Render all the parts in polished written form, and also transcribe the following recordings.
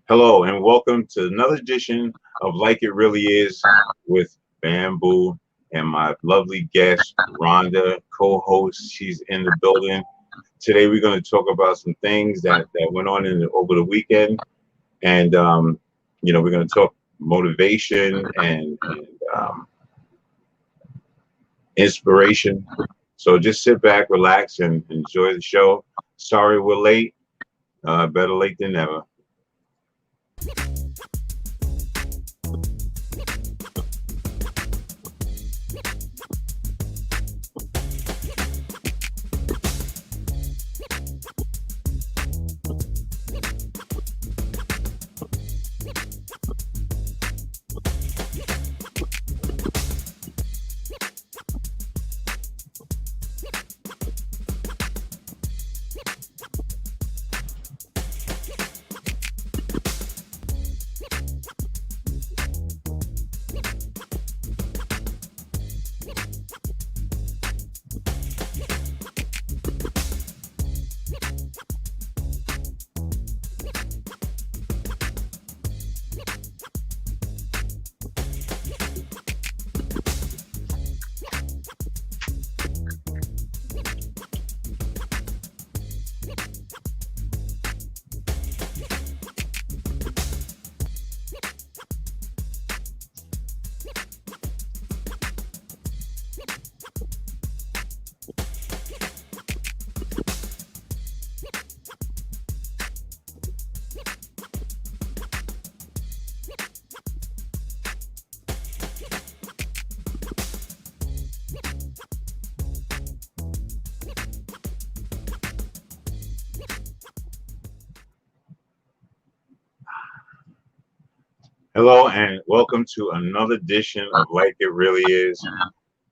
Hello and welcome to another edition of Like It Really Is with Bamboo and my lovely guest, Rhonda, co-host. She's in the building. Today we're going to talk about some things that went on over the weekend. And, we're going to talk motivation and inspiration. So just sit back, relax, and enjoy the show. Sorry we're late. Better late than never. Hello and welcome to another edition of Like It Really Is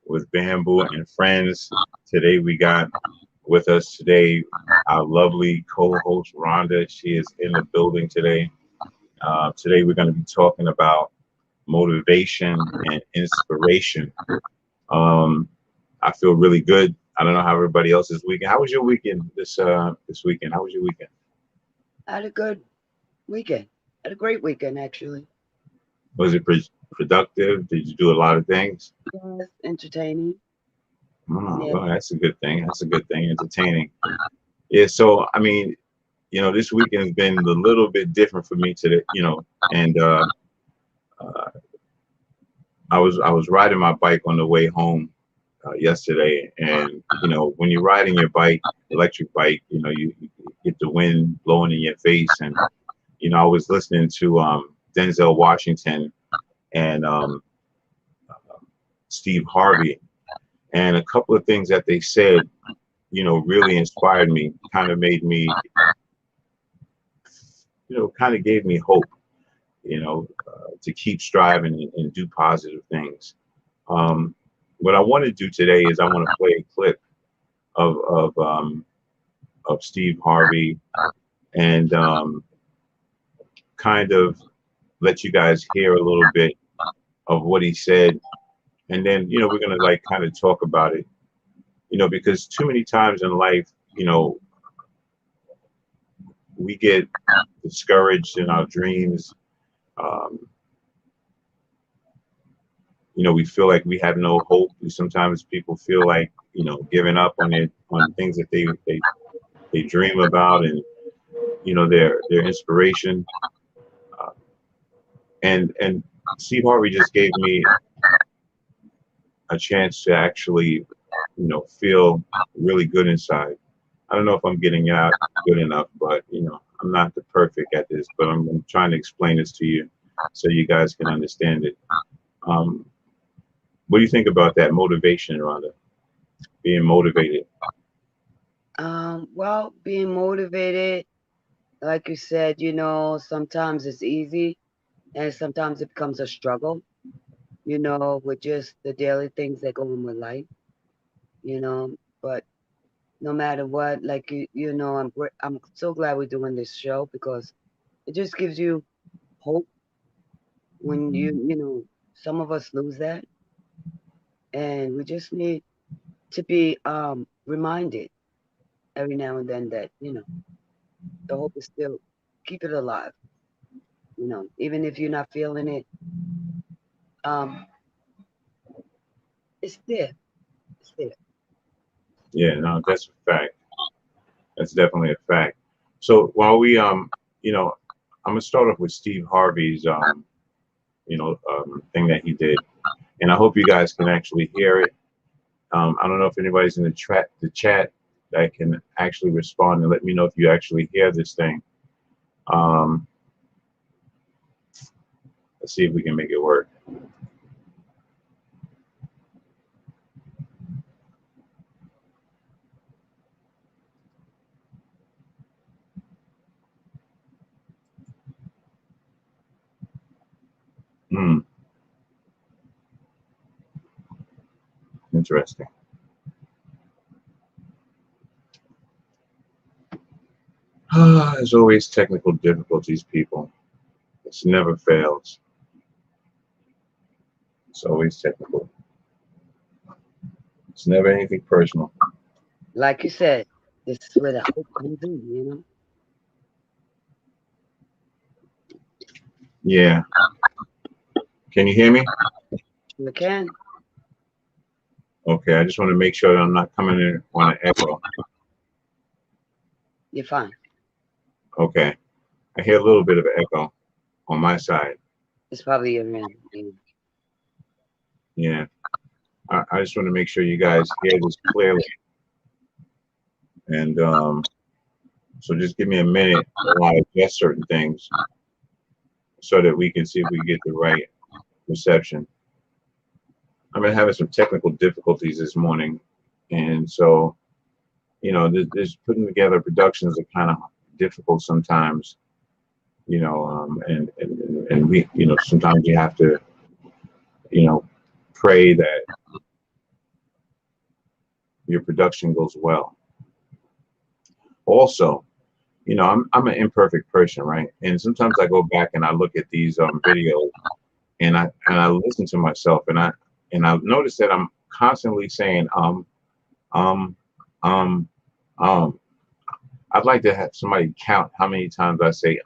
with Bamboo and Friends. Today we got with us today our lovely co-host Rhonda. She is in the building today. Today we're going to be talking about motivation and inspiration. I feel really good. I don't know how everybody else's weekend. How was your weekend this weekend? How was your weekend? I had a good weekend. Had a great weekend, actually. Was it productive? Did you do a lot of things? Yes, entertaining. Oh, Yeah. well, that's a good thing. That's a good thing. Entertaining. Yeah. So, I mean, this weekend has been a little bit different for me today, and uh, I was riding my bike on the way home yesterday, and when you're riding your bike, electric bike, you get the wind blowing in your face, and I was listening to Denzel Washington and Steve Harvey, and a couple of things that they said, really inspired me, kind of made me, kind of gave me hope, to keep striving and do positive things. Um, what I want to do today is I want to play a clip of of Steve Harvey and kind of let you guys hear a little bit of what he said, and then we're gonna like kind of talk about it, because too many times in life, we get discouraged in our dreams. Um, we feel like we have no hope. Sometimes people feel like giving up on it, on things that they dream about, and their inspiration. Uh, and Steve Harvey just gave me a chance to actually feel really good inside. I don't know if I'm getting out good enough, but I'm not the perfect at this, but I'm trying to explain this to you so you guys can understand it. Um, what do you think about that motivation, Rhonda? Being motivated. Well, being motivated, like you said, sometimes it's easy and sometimes it becomes a struggle, with just the daily things that go on with life, you know. But no matter what, like I'm so glad we're doing this show because it just gives you hope when some of us lose that, and we just need to be reminded every now and then that the hope is still keep it alive. You know, even if you're not feeling it, um, it's there. It's there. Yeah, no, that's a fact. That's definitely a fact. So while we you know, I'm gonna start off with Steve Harvey's thing that he did, and I hope you guys can actually hear it. I don't know if anybody's in the chat that can actually respond and let me know if you actually hear this thing. Um, let's see if we can make it work. Hmm, interesting. There's always technical difficulties, people. It's never fails. It's always technical. It's never anything personal. Like you said, this is where the hope comes in, you know? Yeah. Can you hear me? You can. Okay, I just want to make sure that I'm not coming in on an echo. You're fine. Okay. I hear a little bit of an echo on my side. It's probably your end. Yeah. Yeah. I just want to make sure you guys hear this clearly. And so just give me a minute while I adjust certain things so that we can see if we get the right reception. I've been having some technical difficulties this morning. And so, you know, this putting together productions are kind of difficult sometimes, you know, and we, you know, sometimes you have to, you know, pray that your production goes well. Also, you know, I'm an imperfect person, right? And sometimes I go back and I look at these videos and I listen to myself and I've noticed that I'm constantly saying um um I'd like to have somebody count how many times I say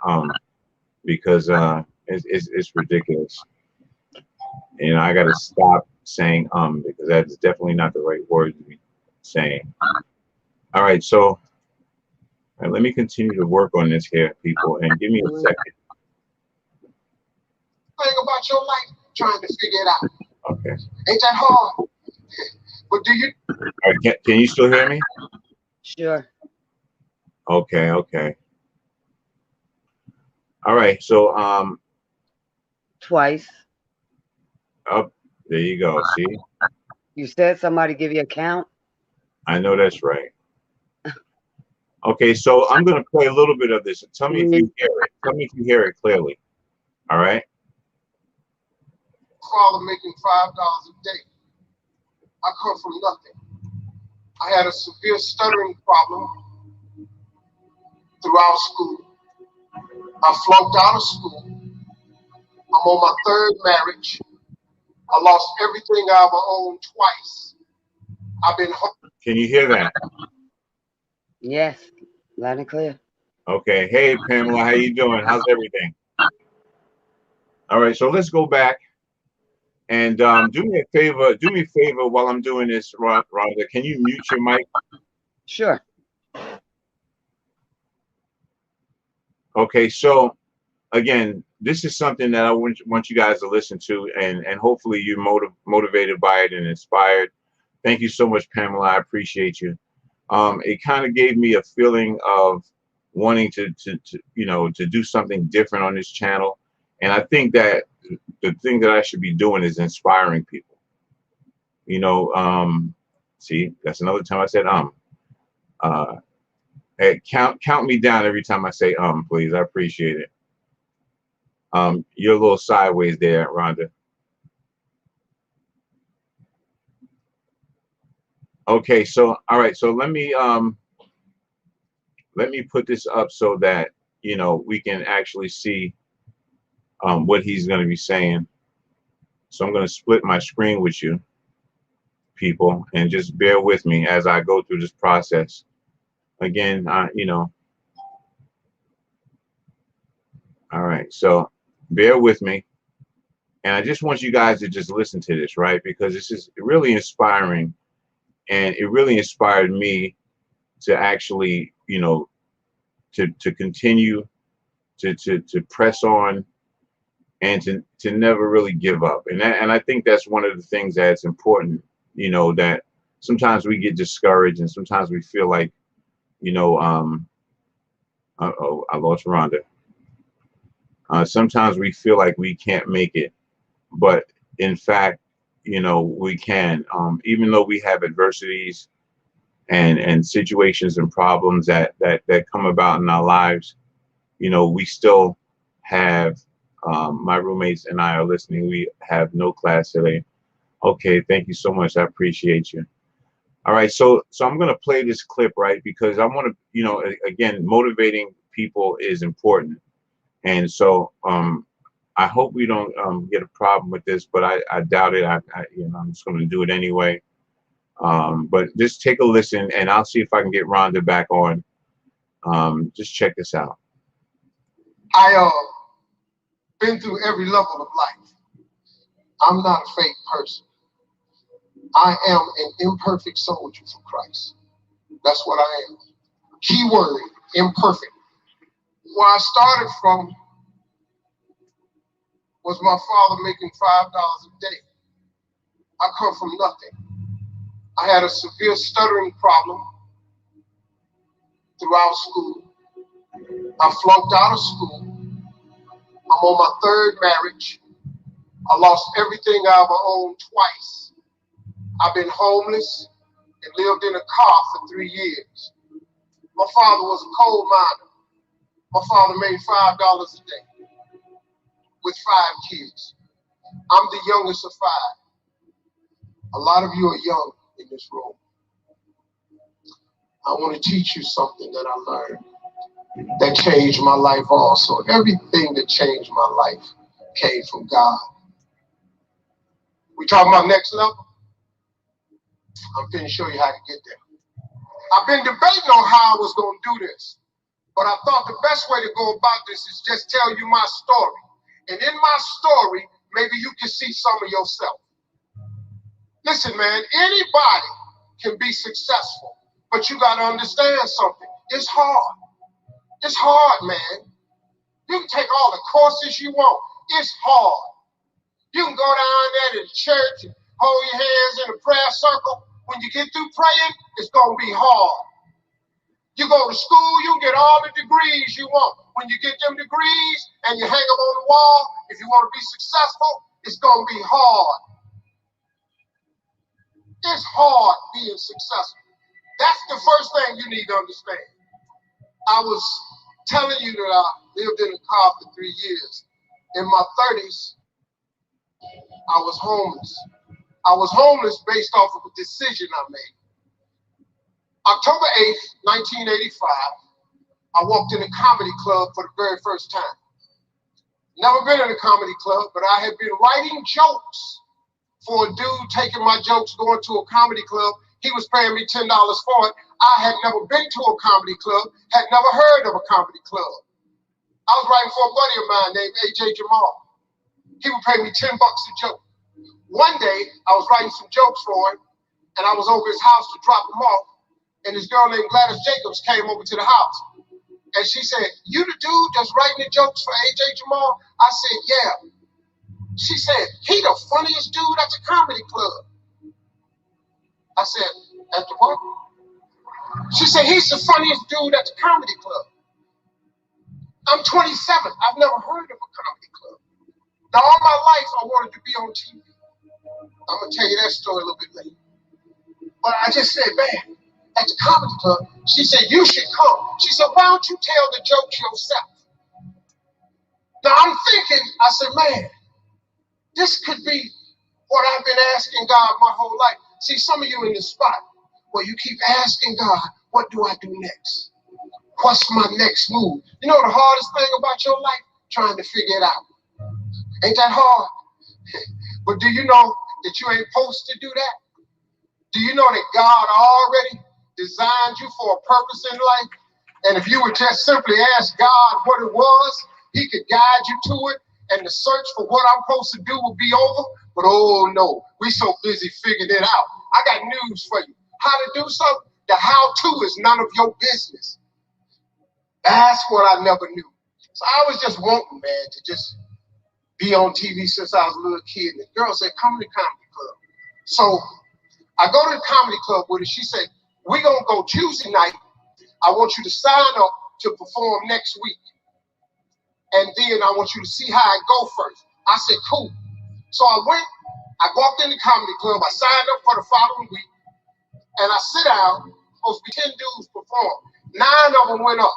because it's ridiculous. And I got to stop saying because that's definitely not the right word to be saying. All right, so let me continue to work on this here, people, and give me a second. Thing about your life, trying to figure it out. Okay. Ain't that hard? But do you? All right, can you still hear me? Sure. Okay, okay. All right, so Twice. up there you go. See, You said somebody give you a count? I know that's right. Okay, so I'm gonna play a little bit of this. Tell me if you hear it. Tell me if you hear it clearly. All right. Father making $5 a day. I come from nothing. I had a severe stuttering problem throughout school. I flunked out of school. I'm on my third marriage. I lost everything I ever owned twice. I've been home. Can you hear that? Yes. Loud and clear. Okay. Hey, Pamela, how you doing? How's everything? All right. So let's go back and do me a favor. Do me a favor while I'm doing this, Rhonda. Can you mute your mic? Sure. Okay. So again, this is something that I want you guys to listen to, and hopefully you're motivated by it and inspired. Thank you so much, Pamela. I appreciate you. It kind of gave me a feeling of wanting to you know, to do something different on this channel, and I think that the thing that I should be doing is inspiring people. You know, see, that's another time I said hey, count me down every time I say please. I appreciate it. You're a little sideways there, Rhonda. Okay, so all right, so let me put this up so that, you know, we can actually see what he's going to be saying. So I'm going to split my screen with you, people, and just bear with me as I go through this process. Again, you know. All right, so bear with me. And I just want you guys to just listen to this, right? Because this is really inspiring. And it really inspired me to actually, to continue to press on and to never really give up. And I think that's one of the things that's important, that sometimes we get discouraged and sometimes we feel like, uh-oh, I lost Rhonda. Sometimes we feel like we can't make it, but in fact, we can. Even though we have adversities and situations and problems that come about in our lives, we still have. My roommates and I are listening. We have no class today. Okay, thank you so much. I appreciate you. All right, so I'm gonna play this clip, right, because I want to, again, motivating people is important, and so I hope we don't get a problem with this, but I doubt it. I'm just gonna do it anyway. But just take a listen, and I'll see if I can get Rhonda back on. Just check this out. I been through every level of life. I'm not a fake person. I am an imperfect soldier for Christ. That's what I am. Key word, imperfect. Where I started from was my father making $5 a day. I come from nothing. I had a severe stuttering problem throughout school. I flunked out of school. I'm on my third marriage. I lost everything I ever owned twice. I've been homeless and lived in a car for 3 years. My father was a coal miner. My father made $5 a day with 5 kids. I'm the youngest of 5. A lot of you are young in this room. I want to teach you something that I learned that changed my life also. Everything that changed my life came from God. We talking about next level? I'm going to show you how to get there. I've been debating on how I was going to do this, but I thought the best way to go about this is just tell you my story. And in my story, maybe you can see some of yourself. Listen, man, anybody can be successful, but you got to understand something. It's hard. It's hard, man. You can take all the courses you want. It's hard. You can go down there to the church and hold your hands in a prayer circle. When you get through praying, it's going to be hard. You go to school, you get all the degrees you want. When you get them degrees and you hang them on the wall, if you want to be successful, it's going to be hard. It's hard being successful. That's the first thing you need to understand. I was telling you that I lived in a car for 3 years. In my 30s, I was homeless. I was homeless based off of a decision I made. October 8th, 1985, I walked in a comedy club for the very first time. Never been in a comedy club, but I had been writing jokes for a dude taking my jokes, going to a comedy club. He was paying me $10 for it. I had never been to a comedy club, had never heard of a comedy club. I was writing for a buddy of mine named AJ Jamal. He would pay me $10 a joke. One day, I was writing some jokes for him, and I was over his house to drop him off, and this girl named Gladys Jacobs came over to the house. And she said, "You the dude that's writing the jokes for AJ Jamal?" I said, "Yeah." She said, "He the funniest dude at the comedy club." I said, "At the what?" She said, "He's the funniest dude at the comedy club." I'm 27. I've never heard of a comedy club. Now, all my life, I wanted to be on TV. I'm going to tell you that story a little bit later. But I just said, man, at the comedy club, she said, "You should come." She said, "Why don't you tell the jokes yourself?" Now, I'm thinking, I said, man, this could be what I've been asking God my whole life. See, some of you in this spot where you keep asking God, what do I do next? What's my next move? You know the hardest thing about your life? Trying to figure it out. Ain't that hard? But do you know that you ain't supposed to do that? Do you know that God already designed you for a purpose in life? And if you would just simply ask God what it was, he could guide you to it and the search for what I'm supposed to do will be over. But oh no, we so busy figuring it out. I got news for you. How to do something? The how-to is none of your business. That's what I never knew. So I was just wanting, man, to just be on TV since I was a little kid. And the girl said, come to the comedy club. So I go to the comedy club with her. She said, we're going to go Tuesday night. I want you to sign up to perform next week. And then I want you to see how I go first. I said, cool. So I went, I walked in the comedy club. I signed up for the following week. And I sit down, supposed to be 10 dudes perform. 9 of them went up.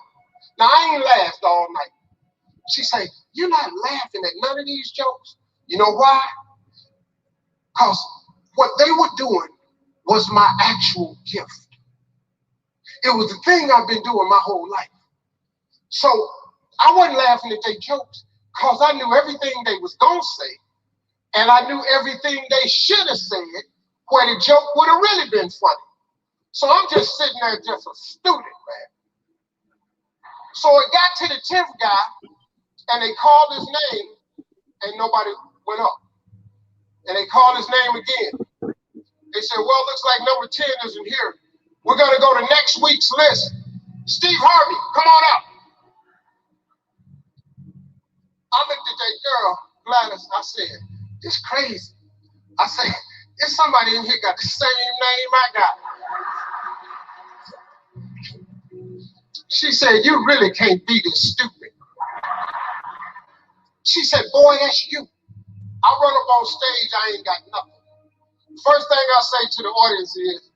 Now, I ain't laughed all night. She said, you're not laughing at none of these jokes. You know why? Because what they were doing was my actual gift. It was the thing I've been doing my whole life. So I wasn't laughing at their jokes because I knew everything they was going to say. And I knew everything they should have said where the joke would have really been funny. So I'm just sitting there just a student, man. So it got to the 10th guy, and they called his name, and nobody went up. And they called his name again. They said, well, looks like number 10 isn't here. We're going to go to next week's list. Steve Harvey, come on up. I looked at that girl, Gladys. I said, it's crazy. I said, there's somebody in here got the same name I got. She said, you really can't be this stupid. She said, boy, that's you. I run up on stage, I ain't got nothing. First thing I say to the audience is,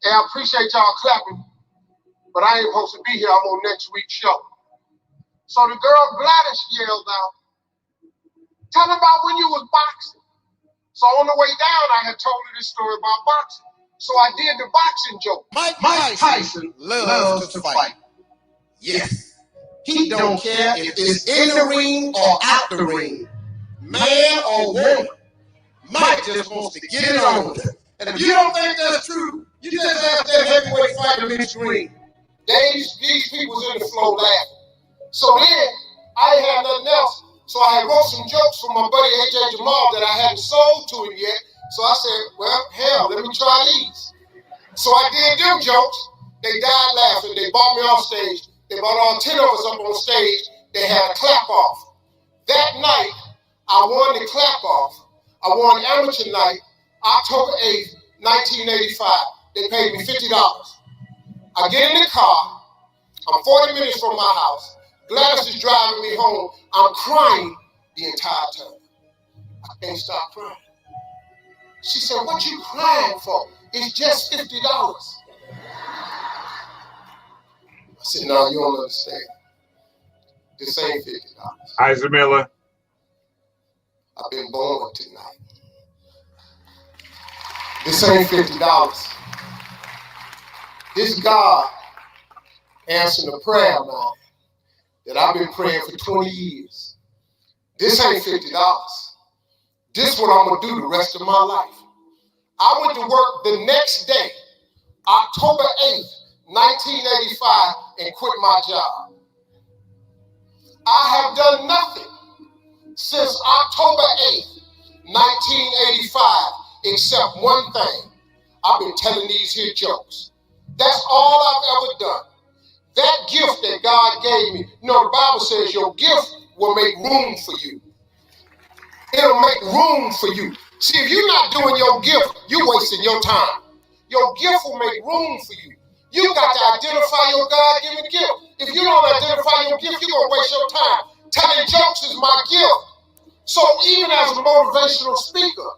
hey, I appreciate y'all clapping, but I ain't supposed to be here. I'm on next week's show. So the girl Gladys yelled out, tell them about when you was boxing. So on the way down, I had told her this story about boxing. So I did the boxing joke. Mike Tyson loves to fight. Yes. He don't care if it's in the ring or out the ring. Man or woman. Mike just wants to get it on. And if you don't think that's true, you just ask that heavyweight fighter in the ring. These people was in the floor laughing. So then, I ain't had nothing else. So I wrote some jokes for my buddy AJ Jamal that I hadn't sold to him yet. So I said, well, hell, let me try these. So I did them jokes. They died laughing. They brought me off stage. They brought all 10 of us up on stage. They had a clap off. That night, I won the clap off. I won amateur night, October 8th, 1985. They paid me $50. I get in the car. I'm 40 minutes from my house. Gladys is driving me home. I'm crying the entire time. I can't stop crying. She said, what you crying for? It's just $50. I said, no, you don't understand. This ain't $50. Isaac Miller. I've been born tonight. This ain't $50. This God answering a prayer of mine that I've been praying for 20 years. This ain't $50. This is what I'm going to do the rest of my life. I went to work the next day, October 8th, 1985, and quit my job. I have done nothing since October 8th, 1985, except one thing. I've been telling these here jokes. That's all I've ever done. That gift that God gave me, you know, the Bible says your gift will make room for you. It'll make room for you. See, if you're not doing your gift, you're wasting your time. Your gift will make room for you. You got to identify your God-given gift. If you don't identify your gift, you're going to waste your time. Telling jokes is my gift. So even as a motivational speaker,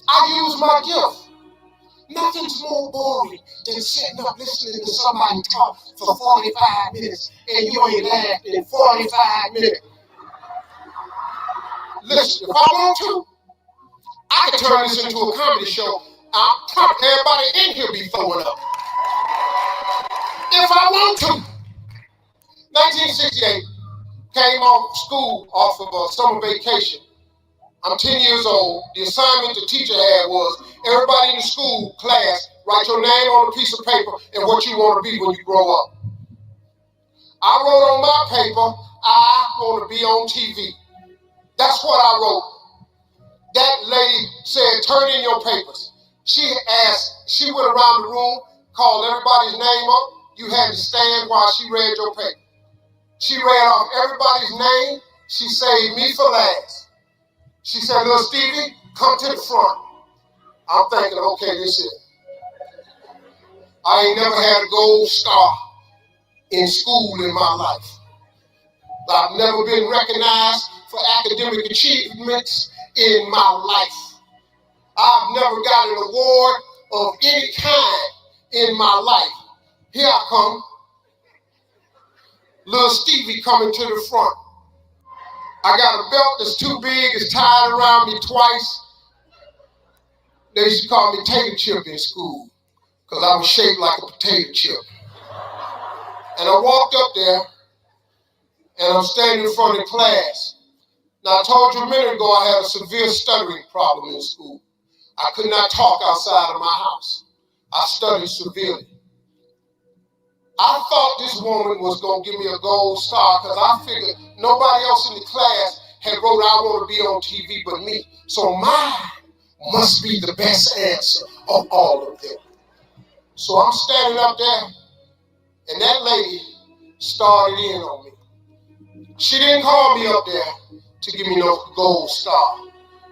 I use my gift. Nothing's more boring than sitting up listening to somebody talk for 45 minutes and you ain't laughed in 45 minutes. Listen, if I want to, I can turn this into a comedy show. I'll probably everybody in here be throwing up. If I want to. 1968, came off school off of a summer vacation. I'm 10 years old. The assignment the teacher had was everybody in the school class, write your name on a piece of paper and what you want to be when you grow up. I wrote on my paper, I want to be on TV. That's what I wrote. That lady said, turn in your papers. She went around the room, called everybody's name up. You had to stand while she read your paper. She read off everybody's name. She saved me for last. She said, little Stevie, come to the front. I'm thinking, okay, this is it. I ain't never had a gold star in school in my life. I've never been recognized for academic achievements in my life. I've never got an award of any kind in my life. Here I come. Little Stevie coming to the front. I got a belt that's too big, it's tied around me twice. They used to call me Tater Chip in school because I was shaped like a potato chip. And I walked up there and I'm standing in front of the class. Now, I told you a minute ago I had a severe stuttering problem in school. I could not talk outside of my house. I stuttered severely. I thought this woman was going to give me a gold star because I figured nobody else in the class had wrote I want to be on TV but me. So mine must be the best answer of all of them. So I'm standing up there and that lady started in on me. She didn't call me up there to give me no gold star.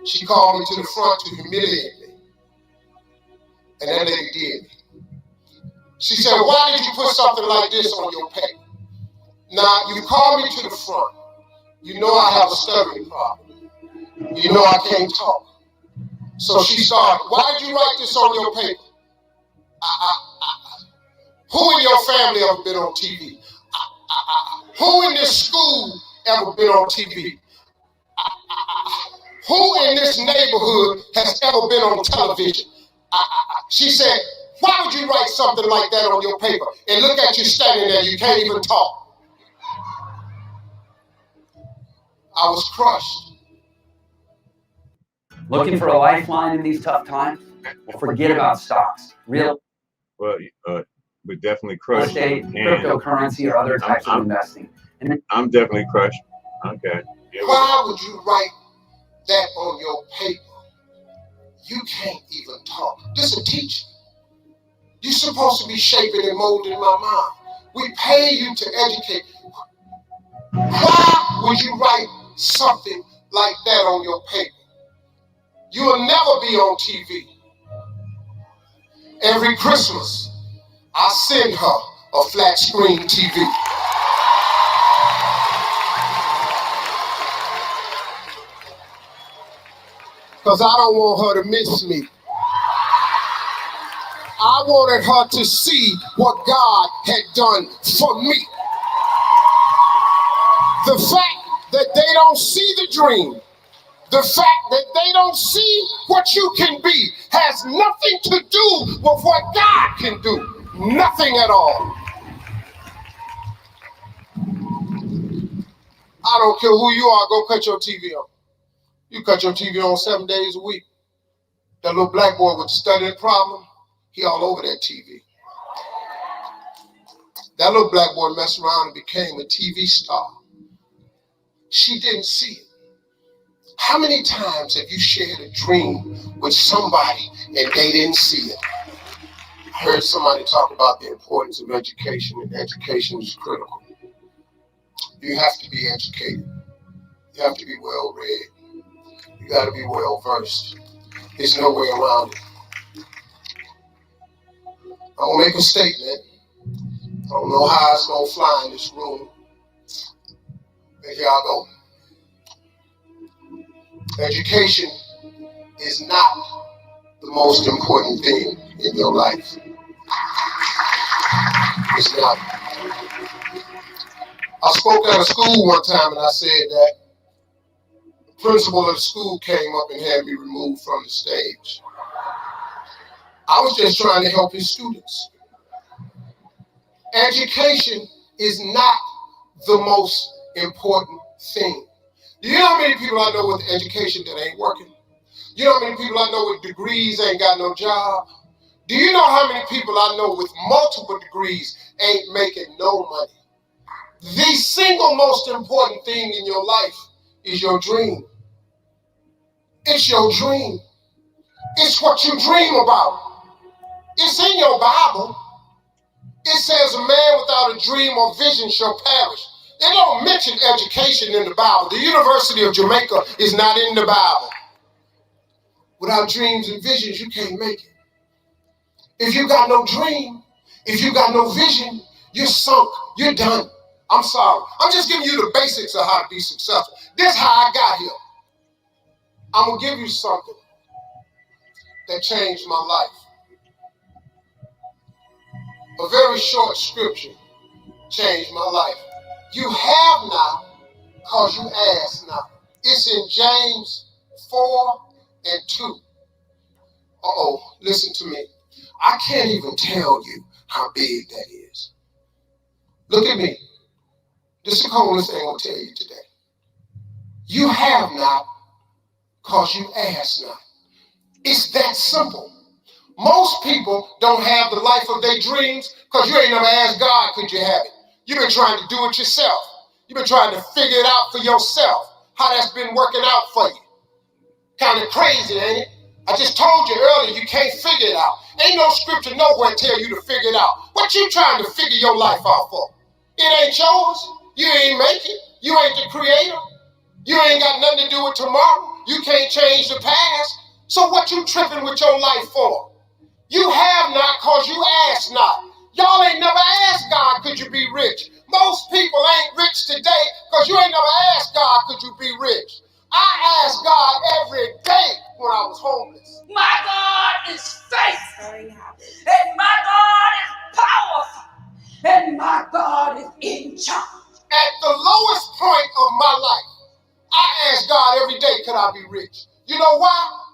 She called me to the front to humiliate me. And that lady did. She said, why did you put something like this on your paper? Now, you called me to the front. You know I have a stuttering problem. You know I can't talk. So she started, why did you write this on your paper? Who in your family ever been on TV? Who in this school ever been on TV? Who in this neighborhood has ever been on television? She said, why would you write something like that on your paper? And look at you standing there, you can't even talk. I was crushed. Looking for a lifeline in these tough times? Well, forget about stocks. Real we're definitely crushed. estate, cryptocurrency, or other types of investing. And I'm definitely crushed. Okay. Why would you write that on your paper? You can't even talk. This is a teacher. You're supposed to be shaping and molding my mind. We pay you to educate. Why would you write something like that on your paper? You will never be on TV. Every Christmas, I send her a flat screen TV. Because I don't want her to miss me. I wanted her to see what God had done for me. The fact that they don't see the dream, the fact that they don't see what you can be has nothing to do with what God can do. Nothing at all. I don't care who you are, go cut your TV on. You cut your TV on 7 days a week. That little black boy with the stuttering problem, he all over that TV. That little black boy messed around and became a TV star. She didn't see it. How many times have you shared a dream with somebody and they didn't see it? I heard somebody talk about the importance of education, and education is critical. You have to be educated. You have to be well read. You got to be well versed. There's no way around it. I'm going to make a statement. I don't know how it's going to fly in this room, but here I go. Education is not the most important thing in your life. It's not. I spoke at a school one time and I said that the principal of the school came up and had me removed from the stage. I was just trying to help his students. Education is not the most important thing. Do you know how many people I know with education that ain't working? You know how many people I know with degrees ain't got no job? Do you know how many people I know with multiple degrees ain't making no money? The single most important thing in your life is your dream. It's your dream. It's what you dream about. It's in your Bible. It says a man without a dream or vision shall perish. They don't mention education in the Bible. The University of Jamaica is not in the Bible. Without dreams and visions, you can't make it. If you got no dream, if you got no vision, you're sunk. You're done. I'm sorry. I'm just giving you the basics of how to be successful. This is how I got here. I'm going to give you something that changed my life. A very short scripture changed my life. You have not because you ask not. It's in James 4:2. Listen to me. I can't even tell you how big that is. Look at me. This is the coolest thing I'll tell you today. You have not because you ask not. It's that simple. Most people don't have the life of their dreams because you ain't never asked God, could you have it? You've been trying to do it yourself. You've been trying to figure it out for yourself, how that's been working out for you. Kind of crazy, ain't it? I just told you earlier, you can't figure it out. Ain't no scripture nowhere tell you to figure it out. What you trying to figure your life out for? It ain't yours. You ain't make it. You ain't the creator. You ain't got nothing to do with tomorrow. You can't change the past. So what you tripping with your life for? You have not because you ask not. Y'all ain't never asked God, could you be rich? Most people ain't rich today because you ain't never asked God, could you be rich? I ask God every day when I was homeless. My God is faithful, and my God is powerful, and my God is in charge. At the lowest point of my life, I ask God every day, could I be rich? You know why?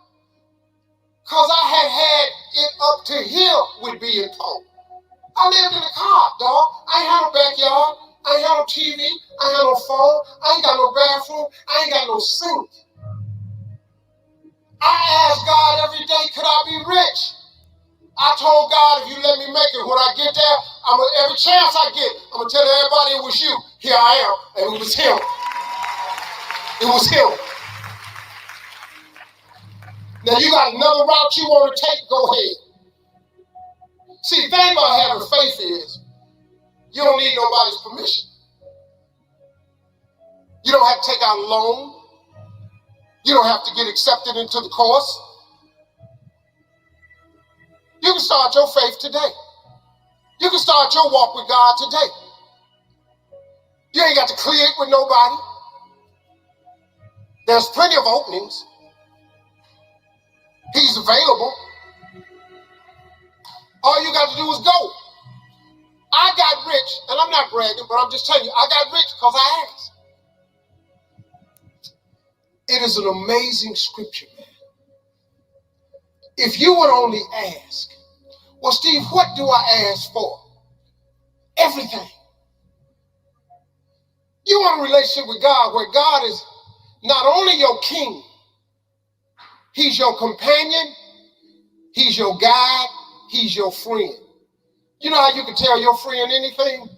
Because I had it up to here with being poor. I lived in a car, dog. I ain't had no backyard. I ain't had no TV. I ain't had no phone. I ain't got no bathroom. I ain't got no sink. I ask God every day, could I be rich? I told God, if you let me make it, when I get there, every chance I get, I'm going to tell everybody it was you. Here I am. And it was him. It was him. Now you got another route you want to take, go ahead. See, the thing about having faith is you don't need nobody's permission. You don't have to take out a loan. You don't have to get accepted into the course. You can start your faith today. You can start your walk with God today. You ain't got to clear it with nobody. There's plenty of openings. He's available. All you got to do is go. I got rich, and I'm not bragging, but I'm just telling you, I got rich because I asked. It is an amazing scripture, man. If you would only ask, well, Steve, what do I ask for? Everything. You want a relationship with God where God is not only your king, he's your companion, he's your guide, he's your friend. You know how you can tell your friend anything?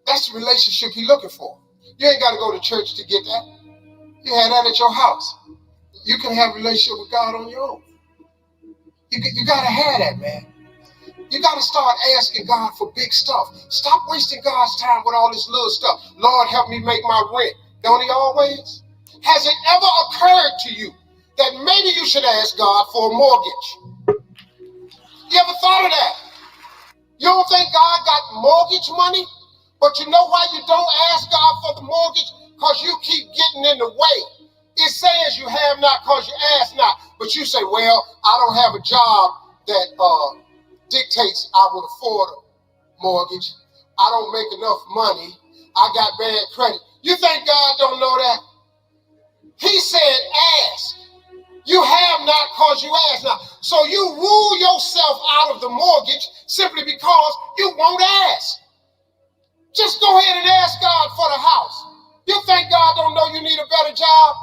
That's the relationship he's looking for. You ain't got to go to church to get that. You have that at your house. You can have a relationship with God on your own. You got to have that, man. You got to start asking God for big stuff. Stop wasting God's time with all this little stuff. Lord, help me make my rent. Don't he always? Has it ever occurred to you that maybe you should ask God for a mortgage? You ever thought of that? You don't think God got mortgage money? But you know why you don't ask God for the mortgage? Because you keep getting in the way. It says you have not because you ask not. But you say, well, I don't have a job that dictates I would afford a mortgage. I don't make enough money. I got bad credit. You think God don't know that? He said ask. You have not because you ask not. So you rule yourself out of the mortgage simply because you won't ask. Just go ahead and ask God for the house. You think God don't know you need a better job?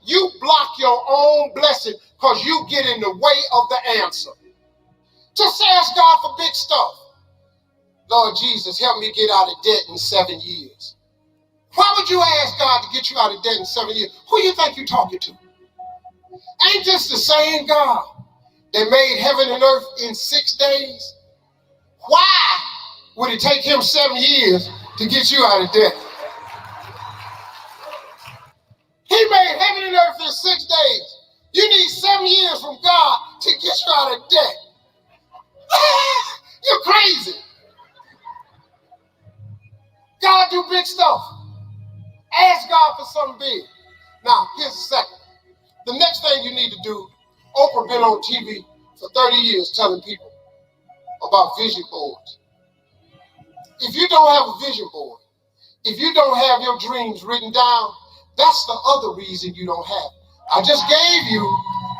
You block your own blessing because you get in the way of the answer. Just ask God for big stuff. Lord Jesus, help me get out of debt in 7 years. Why would you ask God to get you out of debt in 7 years? Who you think you're talking to? Ain't this the same God that made heaven and earth in 6 days? Why would it take him 7 years to get you out of debt? He made heaven and earth in 6 days. You need 7 years from God to get you out of debt. You're crazy. God do big stuff. Ask God for something big. Now, here's the second. The next thing you need to do, Oprah been on TV for 30 years telling people about vision boards. If you don't have a vision board, if you don't have your dreams written down, that's the other reason you don't have it. I just gave you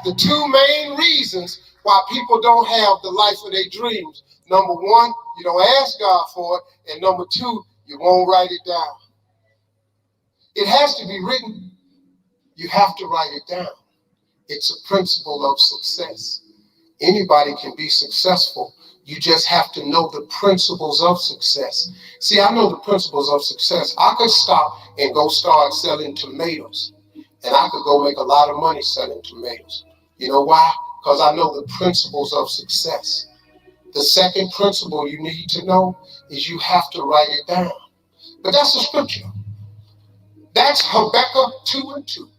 the 2 main reasons why people don't have the life of their dreams. Number 1, you don't ask God for it. And number 2, you won't write it down. It has to be written. You have to write it down. It's a principle of success. Anybody can be successful. You just have to know the principles of success. See, I know the principles of success. I could stop and go start selling tomatoes. And I could go make a lot of money selling tomatoes. You know why? Because I know the principles of success. The second principle you need to know is you have to write it down. But that's the scripture. That's Habakkuk 2:2.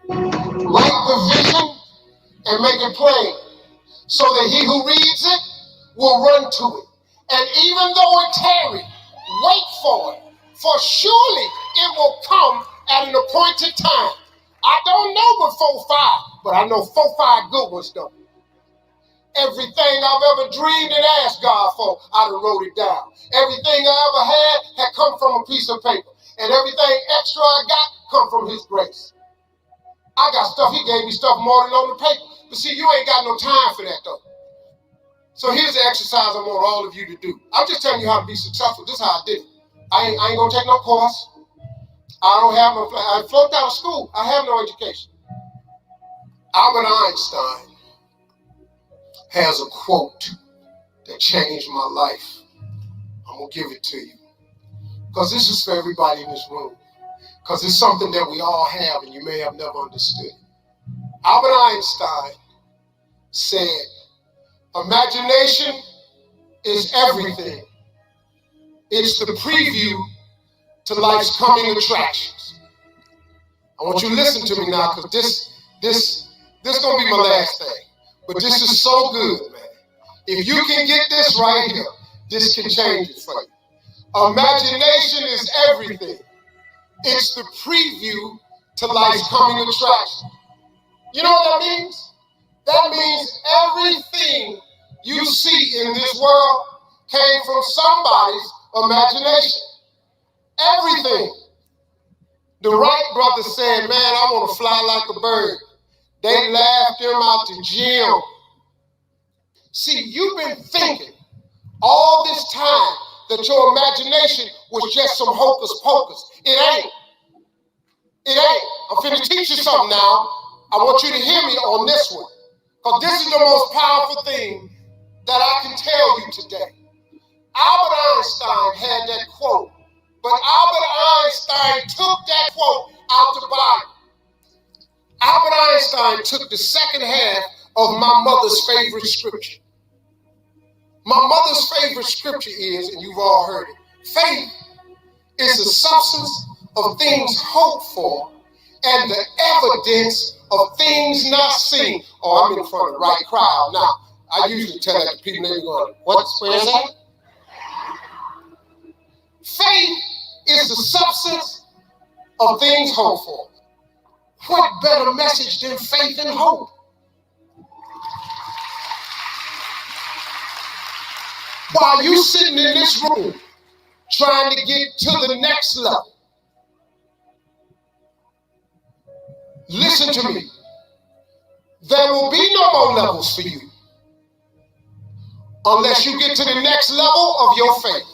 Write the vision and make it plain, so that he who reads it will run to it. And even though it tarry, wait for it, for surely it will come at an appointed time. I don't know before 5, but I know 4, 5 good ones though. Everything I've ever dreamed and asked God for, I done wrote it down. Everything I ever had come from a piece of paper. And everything extra I got come from his grace. I got stuff, he gave me stuff more than on the paper. But see, you ain't got no time for that though. So here's the exercise I want all of you to do. I'm just telling you how to be successful. This is how I did it. I ain't gonna take no course. I fluked out of school. I have no education. Albert Einstein has a quote that changed my life. I'm gonna give it to you. Because this is for everybody in this room. Because it's something that we all have and you may have never understood. Albert Einstein said, imagination is everything. It's the preview to life's coming attractions. I want you to listen to me now, because this gonna be my last thing. But this is so good, man. If you can get this right here, this can change it for you. Imagination is everything. It's the preview to life's coming attraction. You know what that means? That means everything you see in this world came from somebody's imagination. Everything. The Wright brothers said, man, I want to fly like a bird. They laughed him out the gym. See, you've been thinking all this time that your imagination was just some hocus pocus. It ain't. It ain't. I'm finna teach you something now. I want you to hear me on this one, because this is the most powerful thing that I can tell you today. Albert Einstein had that quote, but Albert Einstein took that quote out the Bible. Albert Einstein took the second half of my mother's favorite scripture. My mother's favorite scripture is, and you've all heard it, faith is the substance of things hoped for and the evidence of things not seen. Oh, I'm in front of the right crowd now. I usually tell that to people, they're going, where's that? Faith is the substance of things hoped for. What better message than faith and hope? While you sitting in this room trying to get to the next level, listen to me. There will be no more levels for you unless you get to the next level of your faith.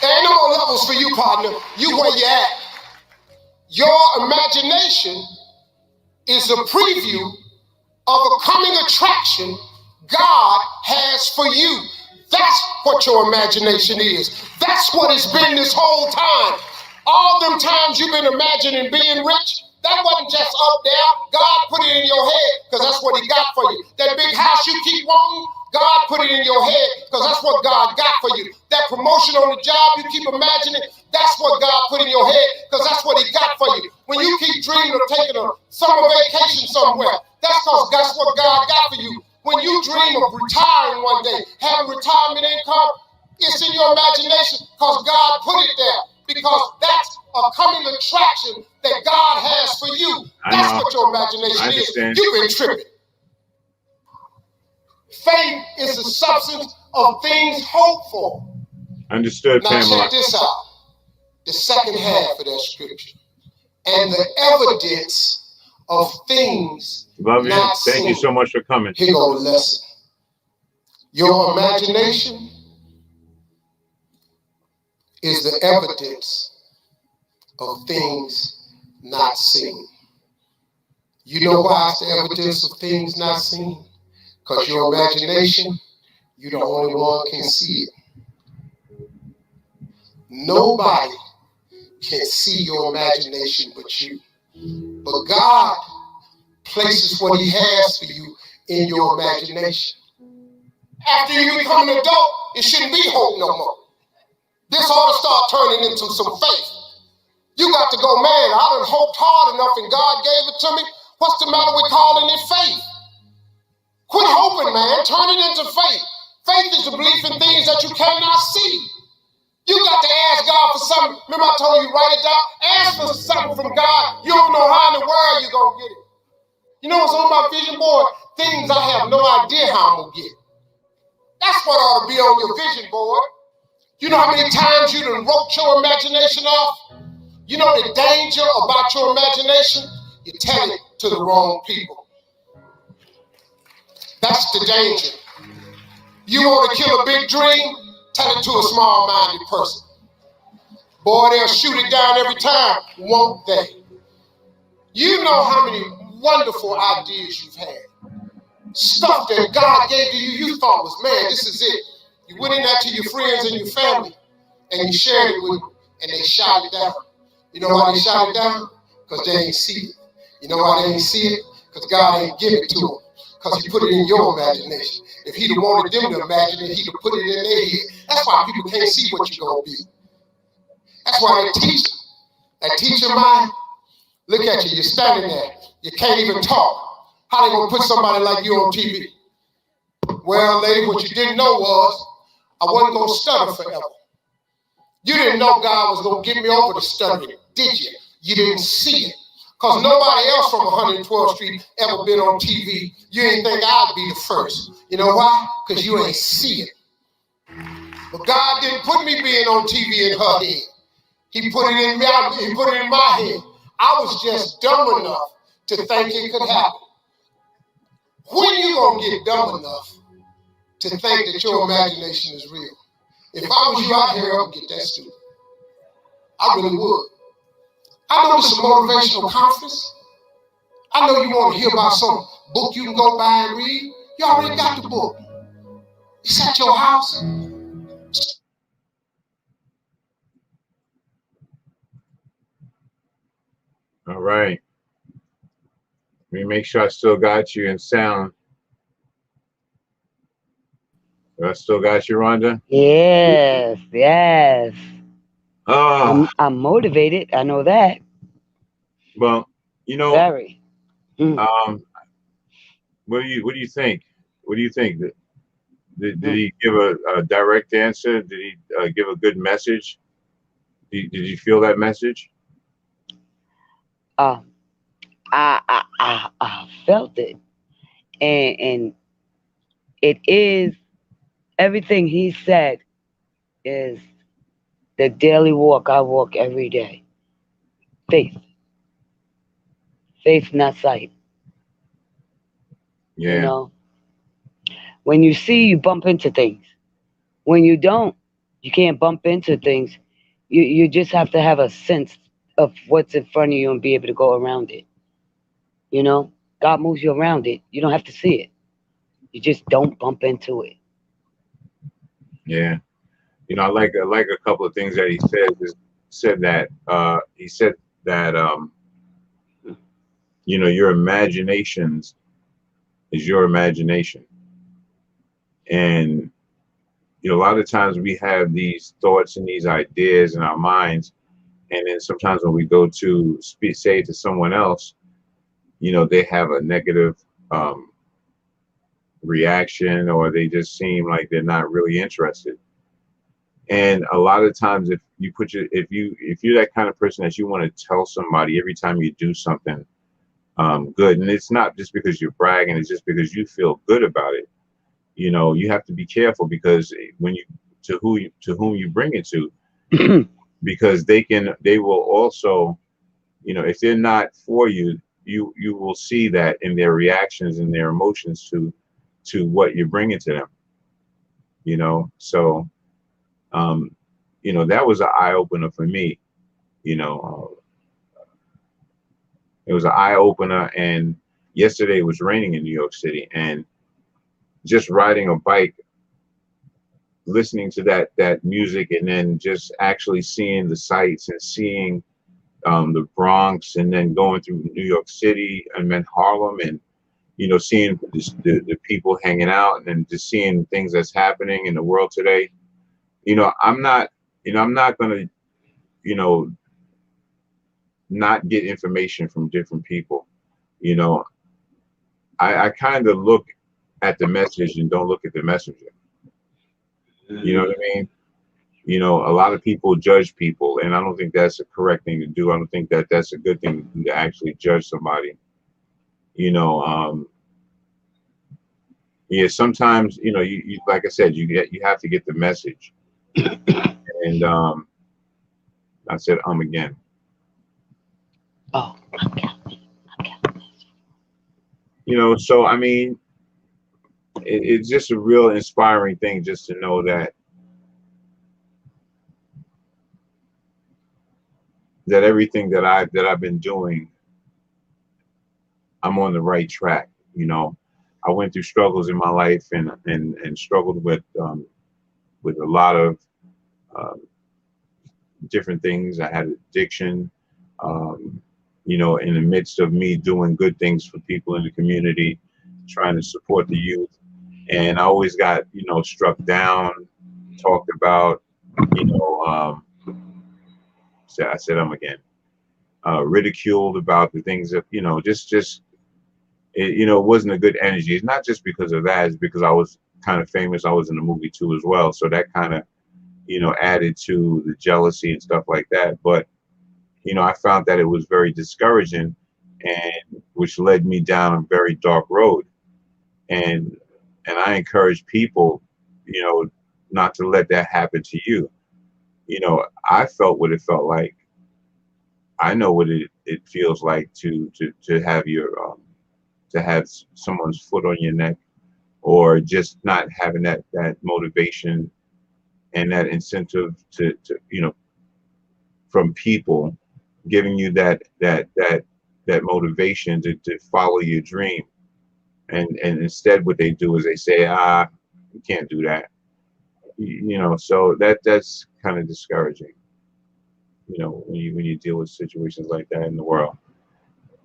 There ain't no more levels for you, partner. You where you at. Your imagination is a preview of a coming attraction God has for you. That's what your imagination is. That's what it's been this whole time. All them times you've been imagining being rich, that wasn't just up there. God put it in your head because that's what he got for you. That big house you keep wanting, God put it in your head because that's what God got for you. That promotion on the job you keep imagining, that's what God put in your head because that's what he got for you. When you keep dreaming of taking a summer vacation somewhere, that's because that's what God got for you. When you dream of retiring one day, having retirement income, it's in your imagination because God put it there. Because that's a coming attraction that God has for you. That's what your imagination is. You've been tripping. Faith is the substance of things hoped for. Understood, now Pamela. Check this out. The second half of that scripture. And the evidence of things Love you. not Thank seen. you so much for coming. Here go the lesson. Your imagination is the evidence of things not seen. You know why it's the evidence of things not seen? Because your imagination, you're the only one can see it. Nobody can see your imagination but you. But God places what he has for you in your imagination. After you become an adult, it shouldn't be hope no more. This ought to start turning into some faith. You got to go, man, I done hoped hard enough and God gave it to me. What's the matter with calling it faith? Quit hoping, man. Turn it into faith. Faith is the belief in things that you cannot see. You got to ask God for something. Remember I told you, write it down. Ask for something from God. You don't know how in the world you're going to get it. You know what's on my vision board? Things I have no idea how I'm going to get. That's what ought to be on your vision board. You know how many times you done wrote your imagination off? You know the danger about your imagination? You tell it to the wrong people. That's the danger. You want to kill a big dream? Tell it to a small-minded person. Boy, they'll shoot it down every time, won't they? You know how many wonderful ideas you've had. Stuff that God gave to you, you thought was, man, this is it. You went in there to your friends and your family, and you shared it with them, and they shot it down. You know why they shot it down? Because they ain't see it. You know why they ain't see it? Because God ain't give it to them. Because he put it in your imagination. If he'd have wanted them to imagine it, he'd have put it in their head. That's why people can't see what you're going to be. That's why they teach. That teacher mind, look at you, you're standing there. You can't even talk. How they going to put somebody like you on TV? Well, lady, what you didn't know was I wasn't going to stutter forever. You didn't know God was going to get me over the stuttering, did you? You didn't see it. Because nobody else from 112th Street ever been on TV. You didn't think I'd be the first. You know why? Because you ain't see it. But God didn't put me being on TV in her head. He put it in me. He put it in my head. I was just dumb enough to think it could happen. When you gonna get dumb enough to think that your imagination is real? If I was you out here, I would get that stupid. I really would. I know this is a motivational conference. I know you want to hear about some book you can go buy and read. You already got the book. It's at your house. All right. Let me make sure I still got you in sound. I still got you, Rhonda? Yes, yes. Oh, I'm motivated. I know that. well, you know, Very. what do you think? What do you think? Did he give a direct answer? Did he give a good message? Did you feel that message? I felt it, and it is everything he said is the daily walk I walk every day. Faith, not sight. Yeah. You know, when you see, you bump into things. When you don't, you can't bump into things. You just have to have a sense of what's in front of you and be able to go around it. You know, God moves you around it. You don't have to see it. You just don't bump into it. Yeah. You know, I like a couple of things that he says is said that you know, your imaginations is your imagination. And you know, a lot of times we have these thoughts and these ideas in our minds, and then sometimes when we go to say it to someone else, you know, they have a negative reaction, or they just seem like they're not really interested. And a lot of times, if you're that kind of person that you want to tell somebody every time you do something good, and it's not just because you're bragging, it's just because you feel good about it. You know, you have to be careful, because when you to whom you bring it to, because they will also, you know, if they're not for you, you will see that in their reactions and their emotions to what you're bringing to them. You know, so you know, that was an eye opener for me. You know, it was an eye opener. And yesterday it was raining in New York City, and just riding a bike, listening to that music, and then just actually seeing the sights and seeing the Bronx, and then going through New York City and then Harlem, and you know, seeing the people hanging out, and then just seeing things that's happening in the world today. You know, I'm not gonna, you know, not get information from different people. You know, I kind of look at the message and don't look at the messenger. You know what I mean? You know, a lot of people judge people, and I don't think that's a correct thing to do. I don't think that that's a good thing to actually judge somebody. You know, yeah, sometimes, you know, you like I said, you have to get the message. And I said again. Oh, okay. You know, so I mean, it's just a real inspiring thing just to know that everything that I've been doing, I'm on the right track. You know, I went through struggles in my life, and struggled with a lot of different things. I had addiction. You know, in the midst of me doing good things for people in the community, trying to support the youth, and I always got, you know, struck down, talked about, you know, I said again, ridiculed about the things that, you know, just it, you know, it wasn't a good energy. It's not just because of that, it's because I was kind of famous. I was in the movie too as well, so that kind of, you know, added to the jealousy and stuff like that. But you know, I found that it was very discouraging, and which led me down a very dark road. And I encourage people, you know, not to let that happen to you. You know, I felt what it felt like. I know what it feels like to have your to have someone's foot on your neck, or just not having that motivation and that incentive to you know, from people giving you that motivation to follow your dream. And instead what they do is they say, you can't do that. You know, so that's kind of discouraging, you know, when you deal with situations like that in the world.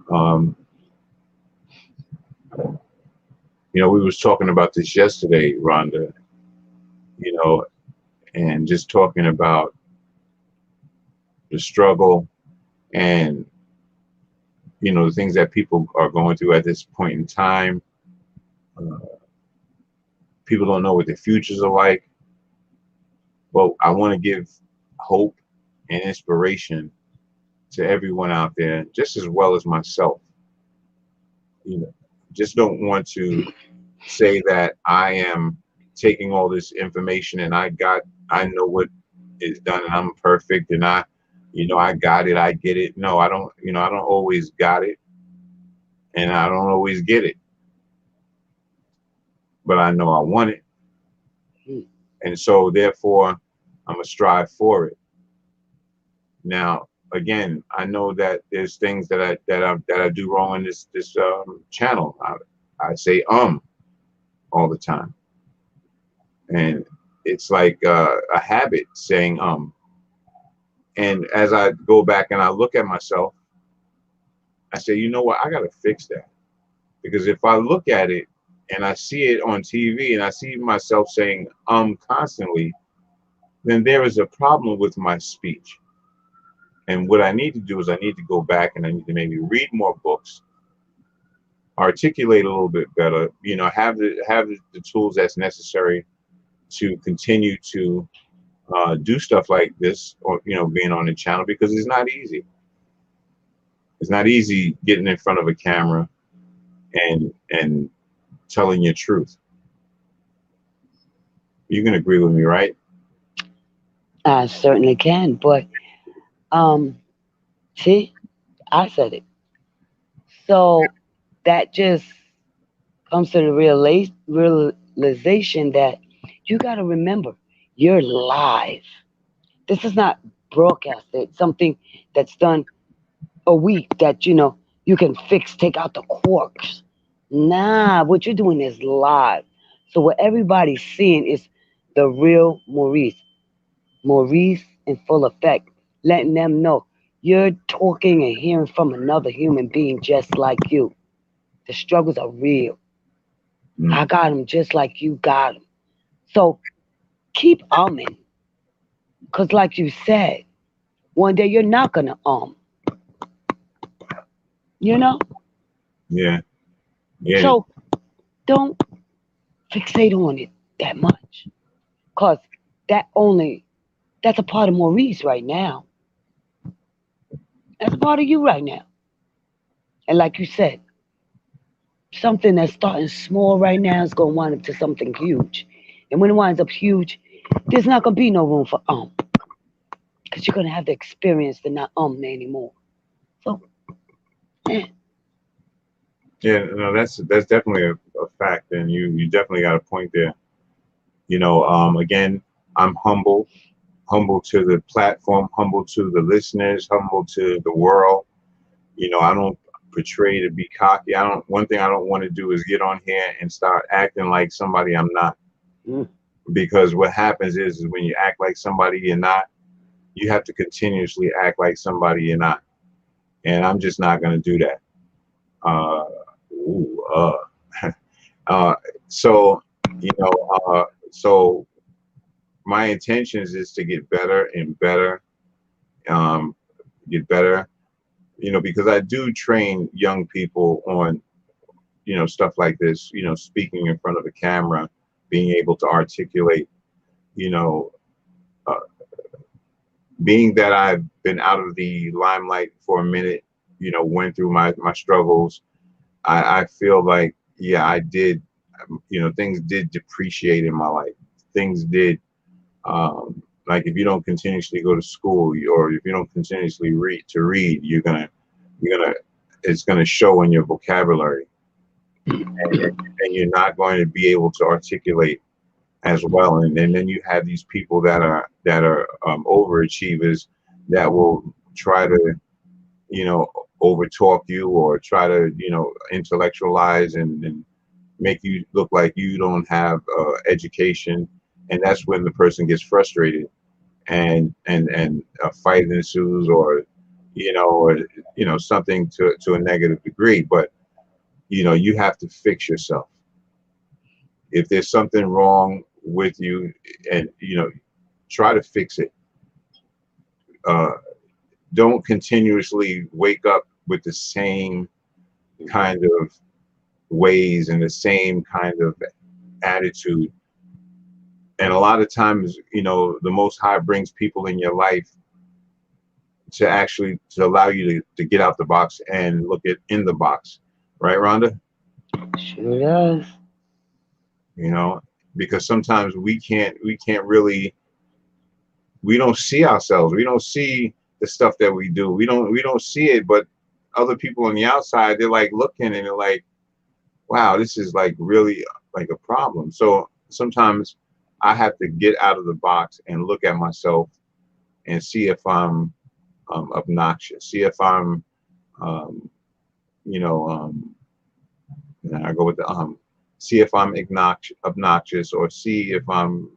You know, we was talking about this yesterday, Rhonda, you know, and just talking about the struggle and, you know, the things that people are going through at this point in time. People don't know what their futures are like. But I want to give hope and inspiration to everyone out there, just as well as myself. You know, just don't want to say that I am taking all this information and I know what is done and I'm perfect and you know, I got it, I get it. No, I don't, you know, I don't always got it, and I don't always get it, but I know I want it. And so therefore I'm gonna strive for it. Now, again, I know that there's things that I do wrong in this channel. I say all the time, and it's like a habit saying And as I go back and I look at myself, I say, you know what, I got to fix that. Because if I look at it and I see it on TV and I see myself saying constantly, then there is a problem with my speech. And what I need to do is I need to go back and I need to maybe read more books, articulate a little bit better, you know, have the tools that's necessary to continue to do stuff like this, or, you know, being on the channel, because it's not easy. It's not easy getting in front of a camera and telling your truth. You can agree with me, right? I certainly can, but see, I said it. So that just comes to the realization that you got to remember you're live. This is not broadcasted, something that's done a week that, you know, you can fix, take out the quirks. Nah, what you're doing is live. So what everybody's seeing is the real Maurice. Maurice in full effect, letting them know you're talking and hearing from another human being just like you. The struggles are real. I got them just like you got them. So keep umming. Because like you said, one day you're not going to you know? Yeah. Yeah. So don't fixate on it that much. Because that's a part of Maurice right now. That's a part of you right now. And like you said, something that's starting small right now is going to wind up to something huge. And when it winds up huge, there's not going to be no room for because you're going to have the experience to not anymore. So, Yeah, no, that's definitely a fact, and you definitely got a point there. You know, again, I'm humble to the platform, humble to the listeners, humble to the world. You know, I don't portray to be cocky. One thing I don't want to do is get on here and start acting like somebody I'm not. Because what happens is when you act like somebody you're not, you have to continuously act like somebody you're not. And I'm just not going to do that. So, you know, so my intentions is to get better and better, get better, you know, because I do train young people on, you know, stuff like this, you know, speaking in front of a camera, being able to articulate, you know, being that I've been out of the limelight for a minute, you know, went through my struggles. I feel like, yeah, I did, you know, things did depreciate in my life. Things did, like if you don't continuously go to school, or if you don't continuously read, it's gonna show in your vocabulary, and you're not going to be able to articulate as well. And then you have these people that are overachievers that will try to, you know, overtalk you or try to, you know, intellectualize and make you look like you don't have education, and that's when the person gets frustrated and a fight ensues, or something to a negative degree. But you know, you have to fix yourself. If there's something wrong with you, and you know, try to fix it. Don't continuously wake up with the same kind of ways and the same kind of attitude. And a lot of times, you know, the Most High brings people in your life to allow you to get out the box and look in the box. Right, Rhonda? Sure does. You know, because sometimes we don't see ourselves. We don't see the stuff that we do. We don't see it, but other people on the outside, they're like looking and they're like, wow, this is like really like a problem. So sometimes I have to get out of the box and look at myself and see if I'm obnoxious, see if I'm, and I go with the see if I'm obnoxious, or see if I'm,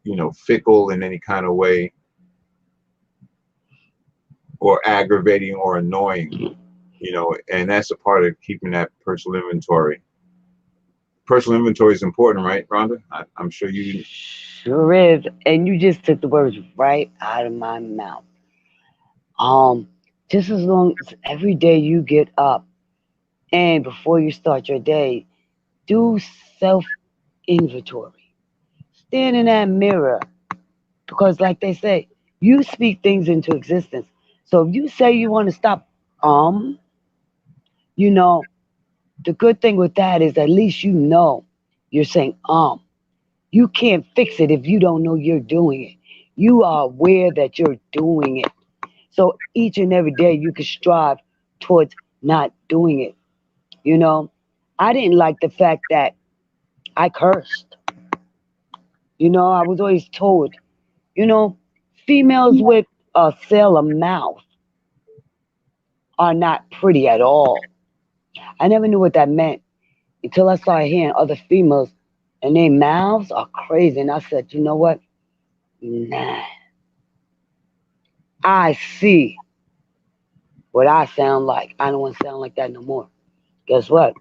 you know, fickle in any kind of way, or aggravating or annoying, you know, and that's a part of keeping that personal inventory. Personal inventory is important, right, Rhonda? I'm sure you. Sure is. And you just took the words right out of my mouth. Just as long as every day you get up and before you start your day, do self inventory. Stand in that mirror because, like they say, you speak things into existence. So if you say you want to stop, you know, the good thing with that is at least you know you're saying You can't fix it if you don't know you're doing it. You are aware that you're doing it. So each and every day you can strive towards not doing it. You know, I didn't like the fact that I cursed. You know, I was always told, you know, females with a sailor mouth are not pretty at all. I never knew what that meant until I started hearing other females and their mouths are crazy. And I said, you know what? Nah. I see what I sound like. I don't want to sound like that no more. Guess what?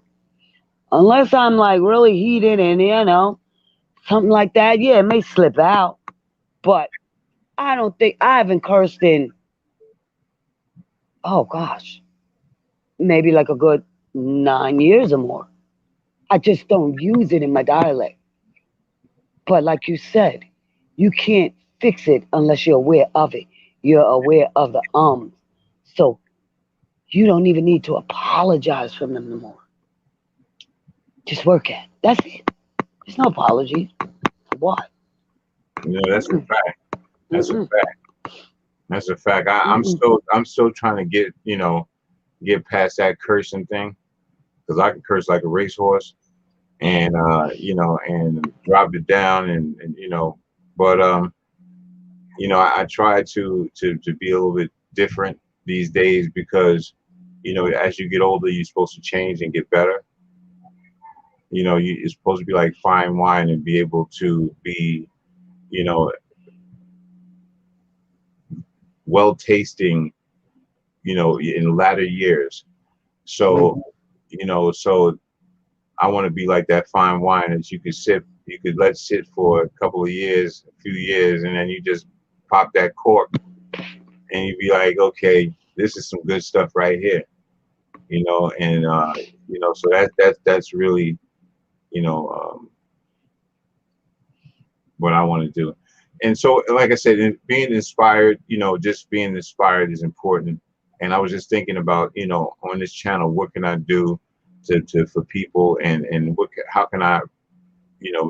Unless I'm like really heated and, you know, something like that, yeah, it may slip out. But I don't think I haven't cursed in, oh gosh, maybe like a good 9 years or more. I just don't use it in my dialect. But like you said, you can't fix it unless you're aware of it. You're aware of the ums. So you don't even need to apologize for them no more. Just work at it. That's it. There's no apologies. For what? You know, that's a fact. That's a Mm-mm. fact. That's a fact. I'm Mm-mm. still trying to get past that cursing thing, because I can curse like a racehorse, and and drop it down, and but I try to be a little bit different these days, because as you get older, you're supposed to change and get better. It's supposed to be like fine wine and be able to be you know well tasting in latter years. So so I want to be like that fine wine that you could let sit for a couple of years, a few years, and then you just pop that cork and you'd be like, okay, this is some good stuff right here. And so that's really you know um, what I want to do. And so, like I said, being inspired, just being inspired is important. And I was just thinking about, on this channel, what can I do for people, and how can I,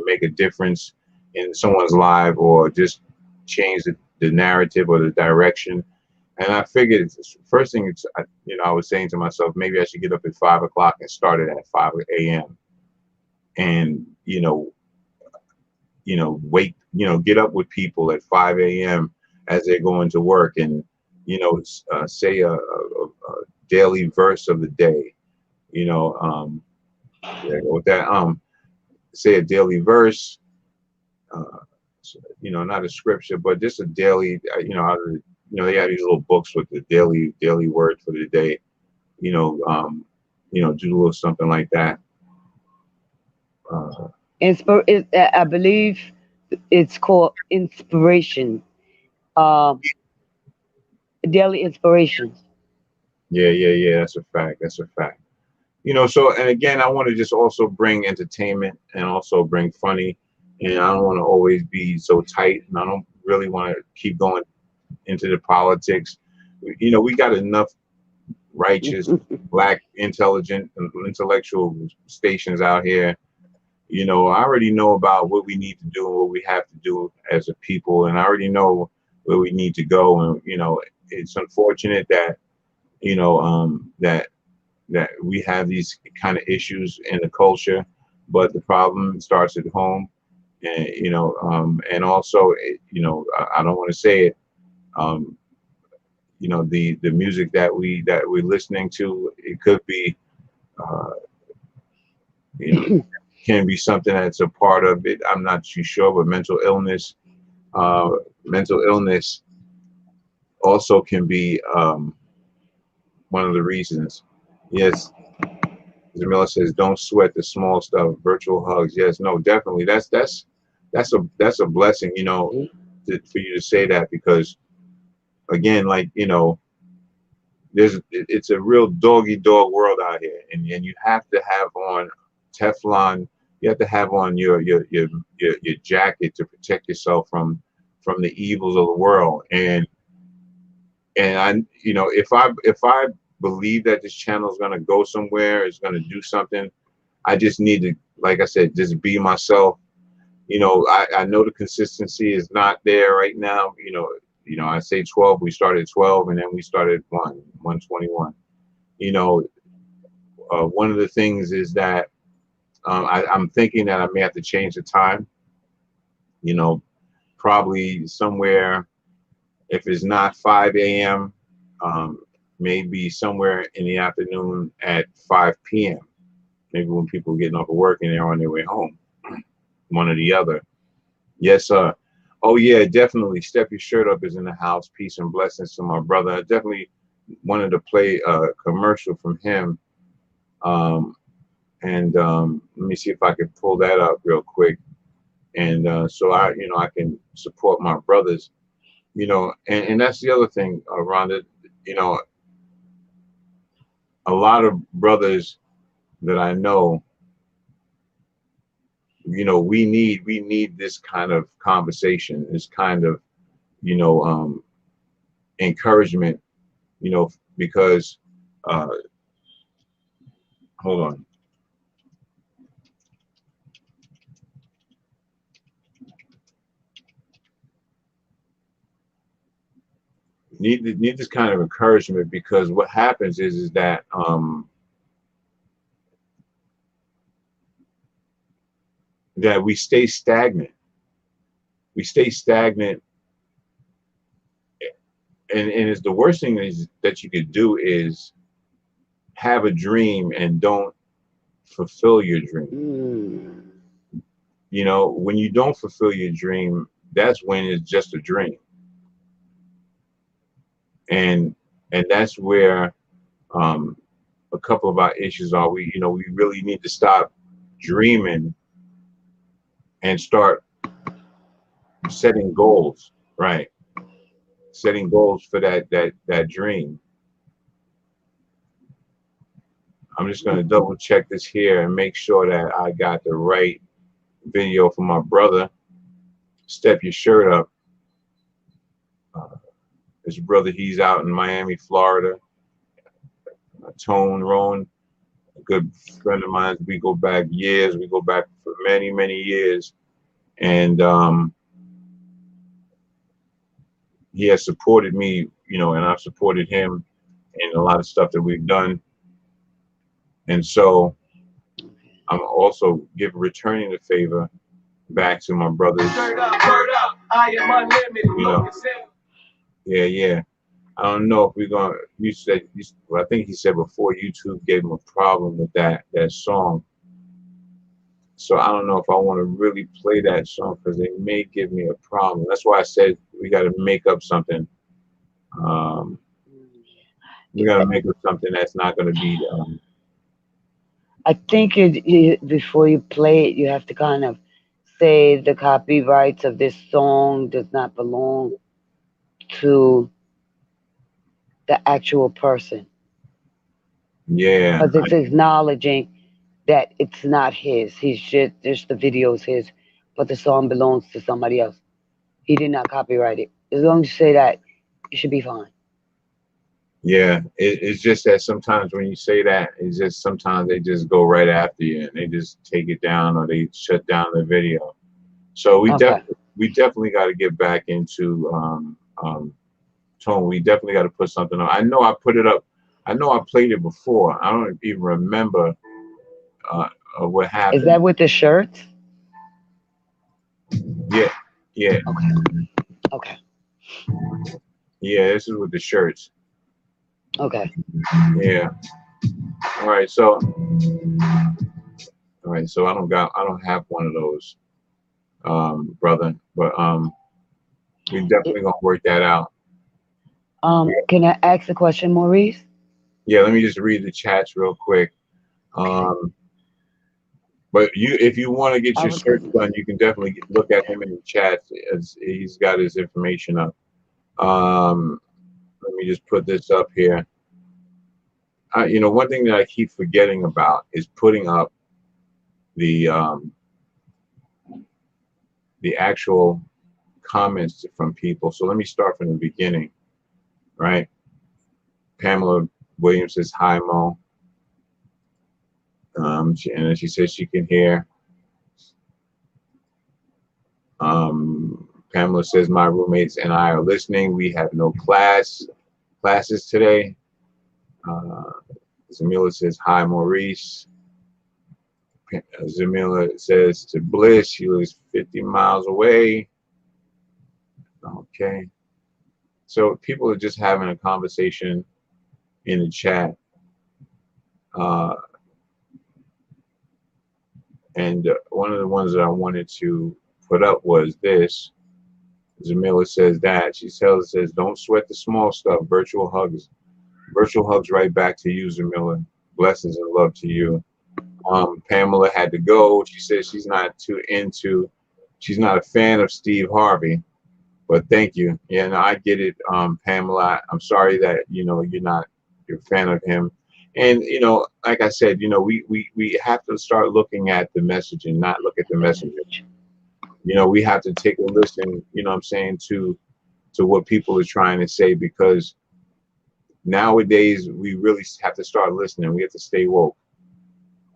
make a difference in someone's life, or just change the narrative or the direction. And I figured first thing, I was saying to myself, maybe I should get up at 5 o'clock and start it at 5 a.m. and wake, get up with people at 5 a.m. as they're going to work, and say a daily verse of the day. With that, say a daily verse. Not a scripture, but just a daily. They have these little books with the daily word for the day. Do a little something like that. I believe it's called inspiration. Um, Daily inspirations. Yeah. That's a fact. That's a fact. So, and again, I want to just also bring entertainment and also bring funny, and I don't want to always be so tight, and I don't really want to keep going into the politics. We got enough righteous, black, intelligent, and intellectual stations out here. I already know about what we need to do and what we have to do as a people, and I already know where we need to go. And it's unfortunate that that we have these kind of issues in the culture, but the problem starts at home. And and also I don't want to say it, the music that we're listening to, it could be can be something that's a part of it. I'm not too sure, but mental illness also can be one of the reasons. Yes, Jamila says, don't sweat the small stuff. Virtual hugs. Yes, no, definitely. That's a blessing, you know, for you to say that, because again, like, you know, it's a real dog world out here, and you have to have on Teflon. You have to have on your jacket to protect yourself from the evils of the world. And I, you know, if I believe that this channel is going to go somewhere, it's going to do something, I just need to, like I said, just be myself. You know, I know the consistency is not there right now. You know, I say 12, we started 12, and then we started 121. You know, one of the things is that I'm thinking that I may have to change the time. You know, probably somewhere, if it's not 5 a.m., maybe somewhere in the afternoon at 5 p.m. Maybe when people are getting off of work and they're on their way home. One or the other. Yes, sir. Oh yeah, definitely. Step Your Shirt Up is in the house. Peace and blessings to my brother. I definitely wanted to play a commercial from him. Let me see if I can pull that up real quick. And so I can support my brothers. You know, and that's the other thing, Rhonda. You know, a lot of brothers that I know, you know, we need this kind of conversation, this kind of, you know, encouragement, you know, because hold on. Need this kind of encouragement, because what happens is that that we stay stagnant. We stay stagnant, and it's the worst thing is that you could do is have a dream and don't fulfill your dream. You know, when you don't fulfill your dream, that's when it's just a dream. And that's where a couple of our issues are. We really need to stop dreaming and start setting goals, right? Setting goals for that dream. I'm just going to double check this here and make sure that I got the right video for my brother. Step Your Shirt Up. His brother, he's out in Miami, Florida. Tone Rowan, a good friend of mine. We go back years. We go back for many, many years. And he has supported me, you know, and I've supported him in a lot of stuff that we've done. And so I'm also returning the favor back to my brothers. Word up, I am unlimited. You know, yeah. I don't know if we're gonna. You said, I think he said before, YouTube gave him a problem with that song. So I don't know if I want to really play that song, because they may give me a problem. That's why I said we got to make up something. We got to make up something that's not going to be. I think before you play it, you have to kind of say the copyrights of this song does not belong to the actual person. Yeah. Because it's acknowledging that it's not his. He's just the video is his, but the song belongs to somebody else. He did not copyright it. As long as you say that, you should be fine. Yeah, it's just that sometimes when you say that, it's just sometimes they just go right after you and they just take it down, or they shut down the video. So we definitely got to get back into tone. We definitely got to put something up. I know I put it up. I know I played it before. I don't even remember what happened. Is that with the shirts? Yeah. Okay. Yeah, this is with the shirts. Okay. Yeah. All right. So I don't have one of those, brother. But we definitely gonna work that out. Can I ask a question, Maurice? Yeah, let me just read the chats real quick. But if you want to get your search done, you can definitely look at him in the chat. As he's got his information up. Let me just put this up here. One thing that I keep forgetting about is putting up the actual comments from people. So let me start from the beginning, right? Pamela Williams says, hi, Mo. And then she says she can hear. Pamela says, my roommates and I are listening. We have no classes today. Zamila says, hi, Maurice. Zamila says to Bliss, she lives 50 miles away. Okay. So people are just having a conversation in the chat. And one of the ones that I wanted to put up was this. Zamila says that. She says, don't sweat the small stuff. Virtual hugs right back to you, Zamila. Blessings and love to you. Pamela had to go. She says she's not a fan of Steve Harvey, but thank you. Yeah, no, I get it, Pamela. I'm sorry that, you're a fan of him. And, like I said, we have to start looking at the message and not look at the message. We have to take a listen, to what people are trying to say, because nowadays we really have to start listening. We have to stay woke.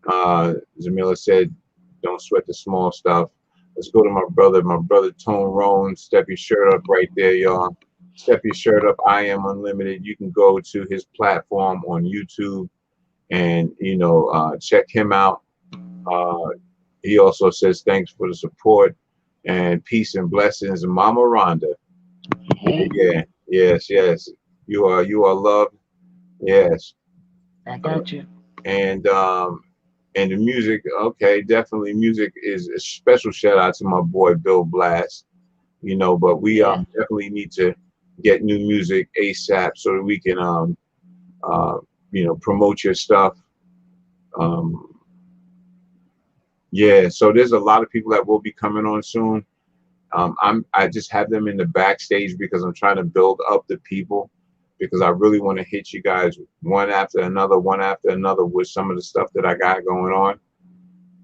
Zamila said, don't sweat the small stuff. Let's go to my brother Tone Roan. Step your shirt up right there, y'all. Step your shirt up. I Am Unlimited. You can go to his platform on YouTube and, check him out. He also says, thanks for the support and peace and blessings. Mama Rhonda. Yeah. Yes. You are loved. Yes. I got you. And the music, okay, definitely music is a special shout out to my boy Bill Blast, but we definitely need to get new music ASAP so that we can promote your stuff. So there's a lot of people that will be coming on soon. I just have them in the backstage because I'm trying to build up the people, because I really want to hit you guys one after another with some of the stuff that I got going on.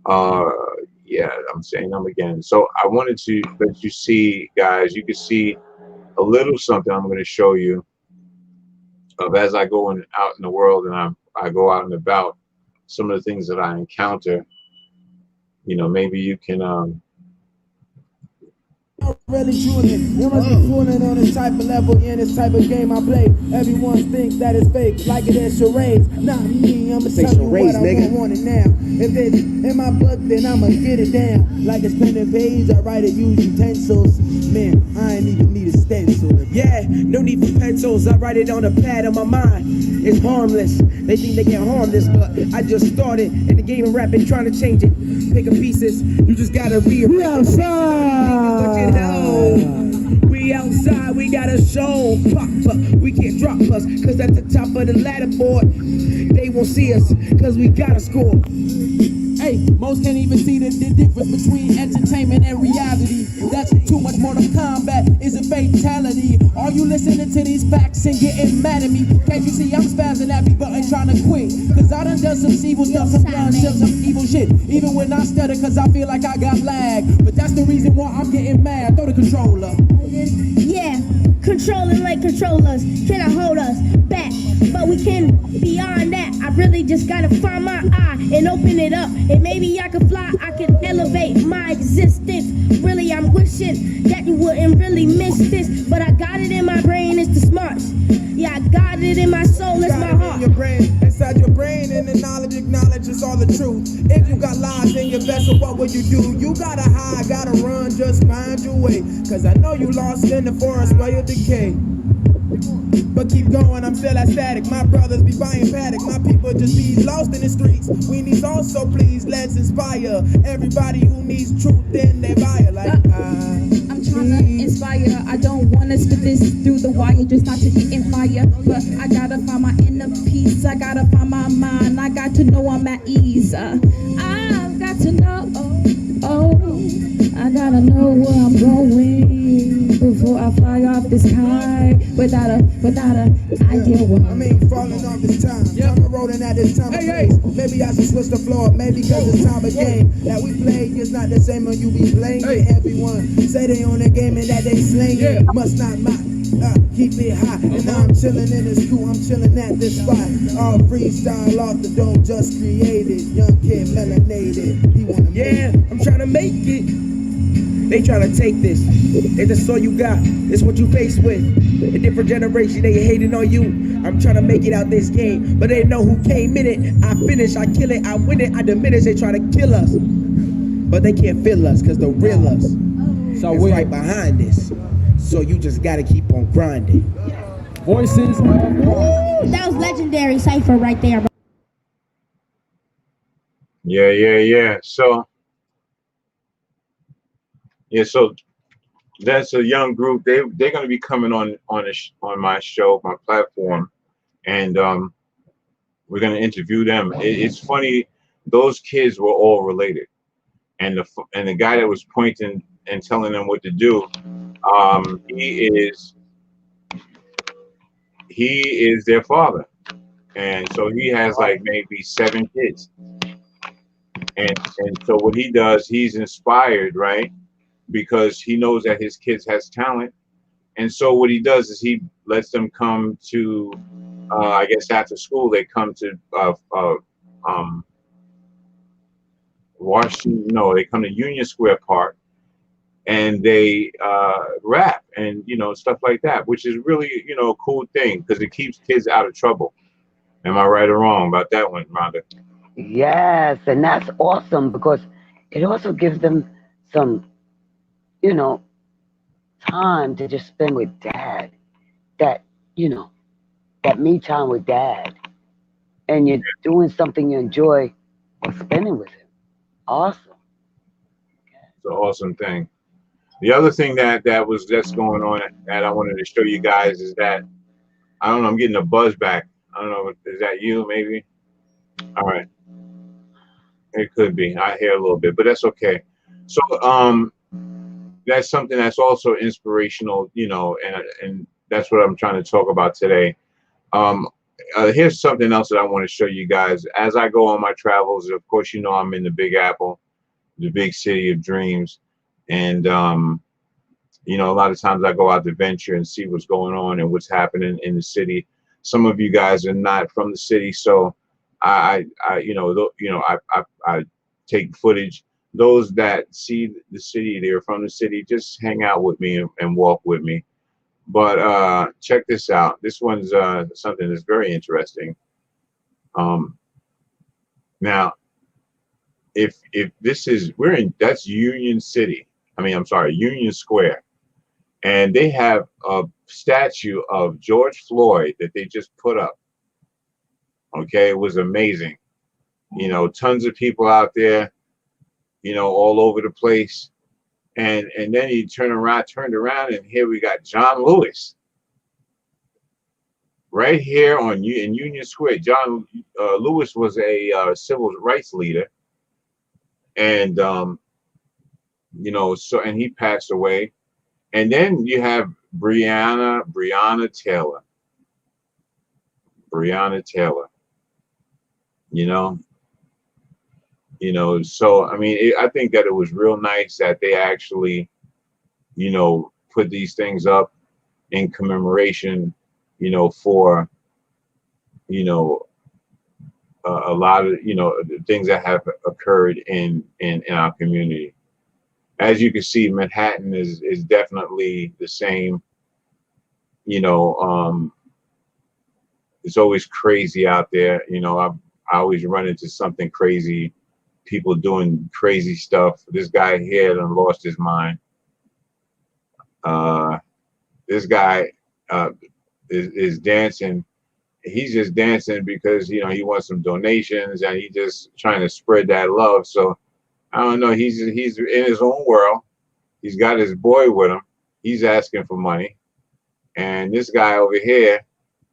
I'm saying them again. So I wanted to let you see, guys, you can see a little something I'm going to show you of as I go out in the world and I go out and about, some of the things that I encounter. Maybe you can really drooling. You must be fooling on this type of level in this type of game I play. Everyone thinks that it's fake, like it is charades. Not me, I'ma tell you what I want it now. If it's in my blood, then I'ma get it down. Like it's pen and page, I write it, use utensils. Man, I ain't even need a stencil. Yeah, no need for pencils, I write it on a pad on my mind. It's harmless, they think they can harm this, but I just started in the game of rapping, trying to change it. Pick up pieces, you just gotta rearrange. We outside, we got a show pop up. We can't drop us, cause at the top of the ladder board, they won't see us, cause we gotta score. Hey, most can't even see the difference between entertainment and reality. That's too much more than combat, is a fatality. Are you listening to these facts and getting mad at me? Can't you see I'm spazzing at me but ain't trying to quit? Cause I done some evil stuff, some evil shit. Even when I stutter cause I feel like I got lag. But that's the reason why I'm getting mad. Throw the controller. Yeah, controlling like controllers cannot hold us back, but we can beyond that. I really just gotta find my eye and open it up, and maybe I could fly, I could elevate my existence. Really, I'm wishing that you wouldn't really miss this, but I got it in my brain, it's the smarts. Yeah, I got it in my soul, it's my heart. In your brain, inside your brain, and the knowledge acknowledges all the truth. If you got lies in your vessel, what will you do? You gotta hide, gotta run, just find your way. Cause I know you lost in the forest where you decay. But keep going, I'm still static. My brothers be buying paddock. My people just be lost in the streets. We need also, please, let's inspire everybody who needs truth in their bio. Like, I'm trying trying to inspire. I don't want to spit this through the wire just not to get in fire. But I gotta find my inner peace. I gotta find my mind. I got to know I'm at ease. I've got to know. I gotta know where I'm going before I fly off this high without a idea what I mean, falling off this time. Time of rolling at this time of place. Maybe I should switch the floor, maybe cause it's time of game. That we play is not the same when you be playing it. Everyone say they on the game and that they slaying it. Must not mock. Keep it hot, and now I'm chilling in this crew, I'm chilling at this spot. All freestyle off the dome, just created. Young kid, melanated. He wanna I'm trying to make it. They trying to take this. They just all you got. It's what you faced with. A different generation, they hating on you. I'm trying to make it out this game, but they know who came in it. I finish, I kill it, I win it, I diminish. They try to kill us, but they can't feel us, cause the real us. So we're right behind this. So you just gotta keep on grinding. Voices. That was legendary cipher right there, bro. Yeah. So that's a young group. They're going to be coming on my show, my platform, and we're going to interview them. It's funny, those kids were all related, and the guy that was pointing and telling them what to do, he is their father, and so he has like maybe 7 kids, and so what he does, he's inspired, right? Because he knows that his kids has talent, and so what he does is he lets them come to, I guess after school they come to they come to Union Square Park, and they rap and stuff like that, which is really a cool thing because it keeps kids out of trouble. Am I right or wrong about that one, Rhonda? Yes, and that's awesome because it also gives them some time to just spend with dad, that me time with dad, and you're doing something you enjoy while spending with him. Awesome. It's an awesome thing. The other thing that's going on that I wanted to show you guys is that, I don't know, I'm getting a buzz back. I don't know, is that you maybe? All right. It could be. I hear a little bit, but that's okay. So that's something that's also inspirational, and that's what I'm trying to talk about today. Here's something else that I want to show you guys. As I go on my travels, of course, I'm in the Big Apple, the big city of dreams. And, a lot of times I go out to venture and see what's going on and what's happening in the city. Some of you guys are not from the city, so I take footage. Those that see the city, they're from the city, just hang out with me and walk with me. But check this out. This one's something that's very interesting. Now, if this is, that's Union City. Union Square. And they have a statue of George Floyd that they just put up. Okay, it was amazing. Tons of people out there, all over the place. And then he turned around, and here we got John Lewis. Right here in Union Square. John Lewis was a civil rights leader. And and he passed away. And then you have Breonna Taylor. So I think that it was real nice that they actually put these things up in commemoration for a lot of the things that have occurred in our community. As you can see, Manhattan is definitely the same. It's always crazy out there. I always run into something crazy, people doing crazy stuff. This guy here done lost his mind. This guy is dancing. He's just dancing because he wants some donations, and he's just trying to spread that love. So I don't know. He's in his own world. He's got his boy with him, he's asking for money, and this guy over here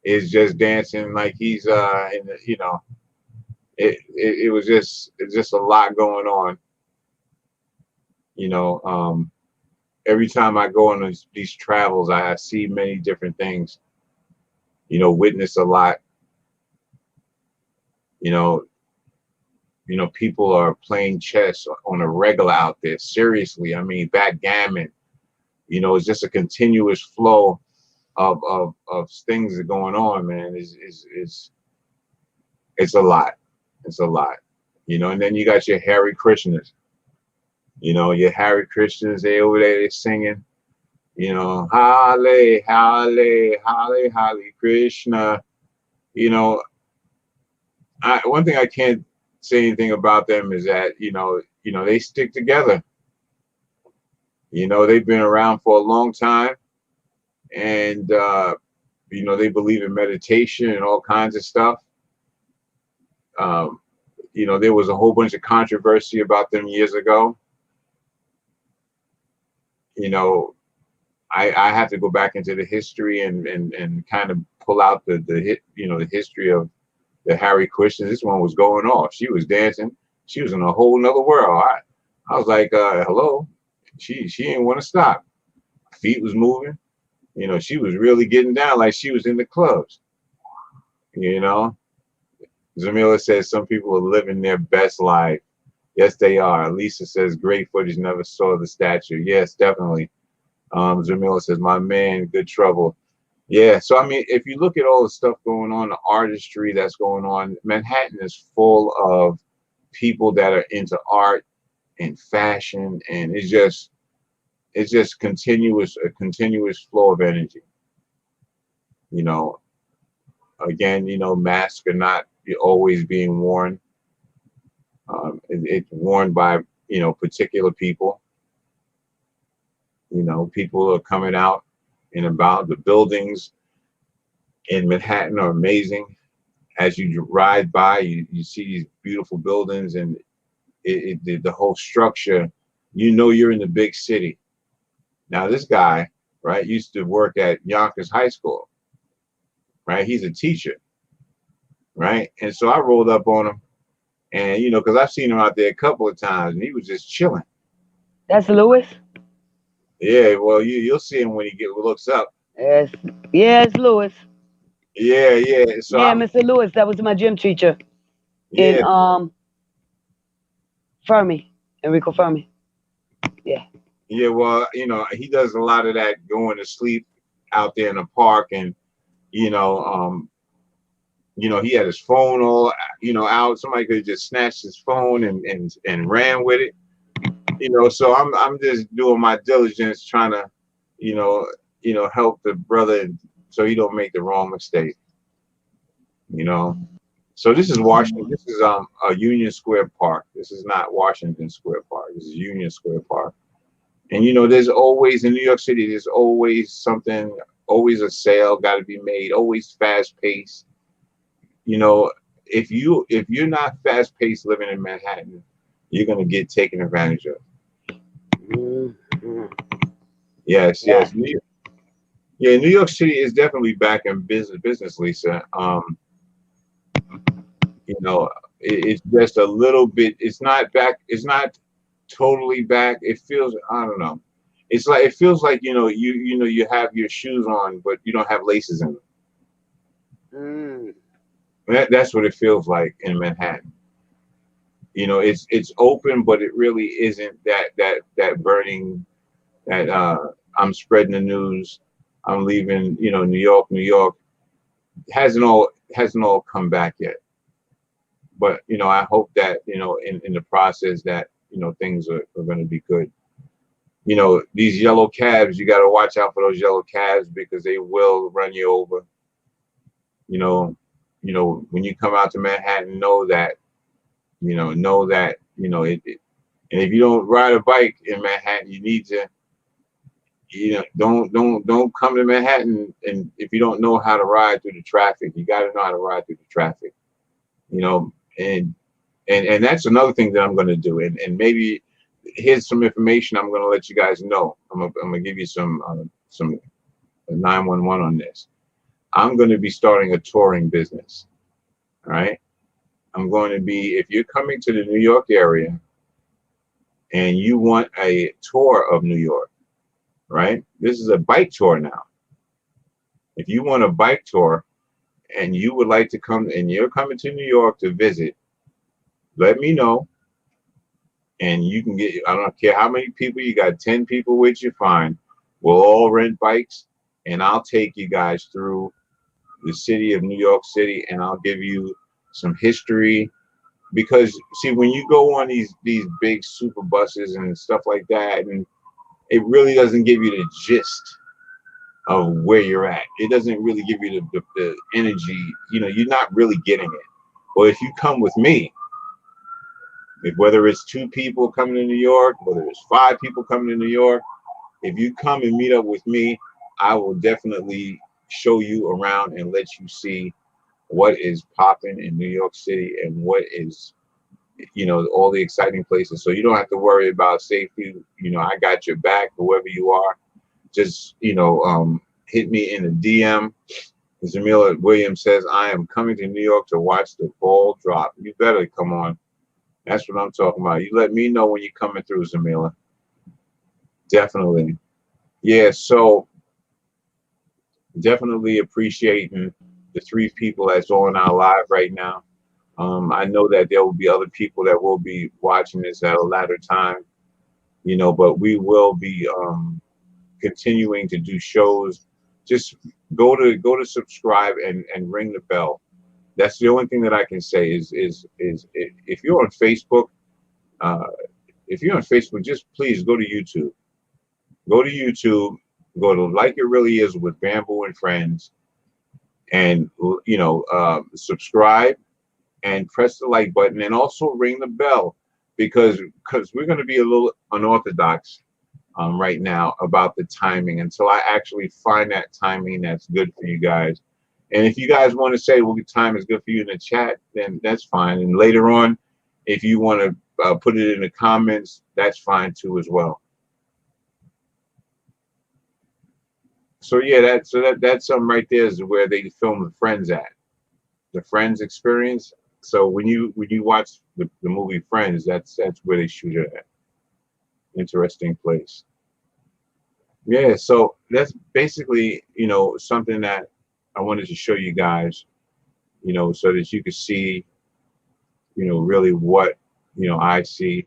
is just dancing like he's you know, it was just a lot going on. You know, every time I go on these travels, I see many different things. You know, witness a lot. You know, people are playing chess on a regular out there. Seriously, I mean, backgammon. You know, it's just a continuous flow of things that are going on, man. It's a lot. It's a lot. You know, and then you got your Hare Krishnas. You know, your Hare Krishnas, they over there, they singing. You know, Hare, Hare, Hare, Hare Krishna. You know, one thing I can't say anything about them is that, you know, they stick together. You know, they've been around for a long time, and you know, they believe in meditation and all kinds of stuff. You know, there was a whole bunch of controversy about them years ago. You know, I have to go back into the history and kind of pull out the history of the Hare Krishna. This one was going off. She was dancing. She was in a whole nother world. I was like, hello. She didn't want to stop. Feet was moving. You know, she was really getting down like she was in the clubs. You know, Zamila says some people are living their best life. Yes, they are. Lisa says great footage, never saw the statue. Yes, definitely. Zamila says, my man, good trouble. Yeah, so I mean, if you look at all the stuff going on, the artistry that's going on, Manhattan is full of people that are into art and fashion, and it's just a continuous flow of energy. You know, again, you know, masks are not always being worn. It's worn by, you know, particular people. You know, people are coming out and about. The buildings in Manhattan are amazing. As you ride by, you see these beautiful buildings, and the whole structure, you know, you're in the big city. Now, this guy, right, used to work at Yonkers High School, right? He's a teacher, right? And so I rolled up on him, and, you know, because I've seen him out there a couple of times, and he was just chilling. That's Lewis? Yeah, well, you'll see him when he looks up. Yes. Yeah, it's Lewis. Yeah, yeah. So yeah, Mr. Lewis, that was my gym teacher yeah. in Fermi, Enrico Fermi. Yeah. Yeah, well, you know, he does a lot of that, going to sleep out there in the park, and you know, he had his phone all, you know, out. Somebody could have just snatched his phone and ran with it. You know, so I'm just doing my diligence, trying to, you know, help the brother so he don't make the wrong mistake. You know, so this is Washington. This is a Union Square Park. This is not Washington Square Park. This is Union Square Park. And you know, there's always in New York City, there's always something, always a sale got to be made, always fast paced. You know, if you're not fast paced living in Manhattan, you're gonna get taken advantage of. Yes, yes. New York City is definitely back in business, Lisa. You know, it's just a little bit. It's not back. It's not totally back. It feels. I don't know. It's like, it feels like, you know, you have your shoes on, but you don't have laces in them. That's what it feels like in Manhattan. You know, it's open, but it really isn't that burning. That I'm spreading the news. I'm leaving. You know, New York hasn't all come back yet. But you know, I hope that, you know, in the process that, you know, things are going to be good. You know, these yellow cabs, you got to watch out for those yellow cabs, because they will run you over. You know, when you come out to Manhattan, know that, you know, and if you don't ride a bike in Manhattan, you need to, you know, don't come to Manhattan, and if you don't know how to ride through the traffic, you got to know how to ride through the traffic. You know, and that's another thing that I'm going to do, and maybe here's some information I'm going to let you guys know. I'm going to give you some 911 on this. I'm going to be starting a touring business. All right. I'm going to be, if you're coming to the New York area and you want a tour of New York, right? This is a bike tour now. If you want a bike tour and you would like to come and you're coming to New York to visit, let me know. And you can get, I don't care how many people you got, 10 people with you, fine. We'll all rent bikes and I'll take you guys through the city of New York City and I'll give you some history. Because see, when you go on these big super buses and stuff like that, and it really doesn't give you the gist of where you're at. It doesn't really give you the energy. You know, you're not really getting it. Well, if you come with me, whether it's 2 people coming to New York, whether it's 5 people coming to New York, if you come and meet up with me, I will definitely show you around and let you see what is popping in New York City and what is, you know, all the exciting places. So you don't have to worry about safety. You know, I got your back, whoever you are. Just, you know, hit me in a DM. Wendy Williams says, I am coming to New York to watch the ball drop. You better come on. That's what I'm talking about. You let me know when you're coming through, Zamila. Definitely. Yeah, so definitely appreciating the 3 people that's on our live right now. I know that there will be other people that will be watching this at a later time, you know, but we will be continuing to do shows. Just go to subscribe and ring the bell. That's the only thing that I can say is if you're on Facebook, just please go to YouTube. Go to YouTube, go to Like It Really Is with Bamboo and Friends, and, you know, subscribe and press the like button and also ring the bell because we're going to be a little unorthodox right now about the timing until I actually find that timing that's good for you guys. And if you guys want to say, well, the time is good for you in the chat, then that's fine. And later on, if you want to put it in the comments, that's fine too as well. So yeah, that's something right there is where they film the Friends at, the Friends experience. So when you watch the movie Friends, that's where they shoot it at. Interesting place. Yeah, so that's basically, you know, something that I wanted to show you guys, you know, so that you could see, you know, really what, you know, I see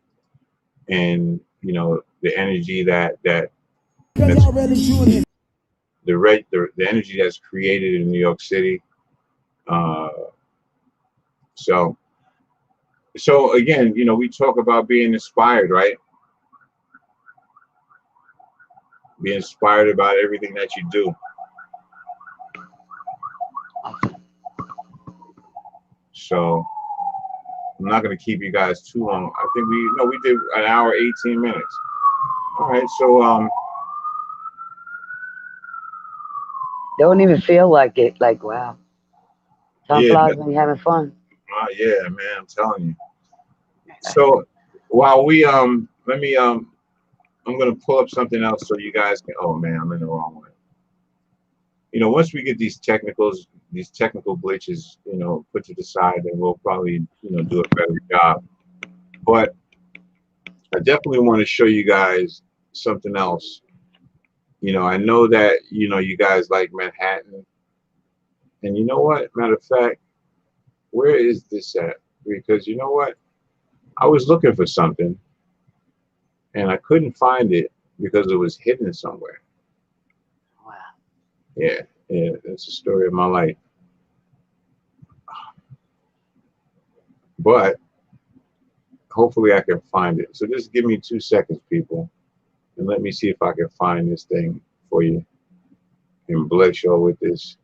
and, you know, the energy that's the energy that's created in New York City. So again, you know, we talk about being inspired, right? Be inspired about everything that you do. So I'm not going to keep you guys too long. I think we did an hour, 18 minutes. All right. So, don't even feel like it. Like, wow. Time flies when you're having fun. Yeah, man, I'm telling you. So while we, I'm going to pull up something else so you guys can, oh man, I'm in the wrong one. You know, once we get these technical glitches, you know, put to the side, then we'll probably, you know, do a better job. But I definitely want to show you guys something else. You know, I know that, you know, you guys like Manhattan. And you know what? Matter of fact, where is this at? Because you know what? I was looking for something and I couldn't find it because it was hidden somewhere. Wow. Yeah, that's the story of my life. But hopefully I can find it. So just give me 2 seconds, people, and let me see if I can find this thing for you and bless y'all with this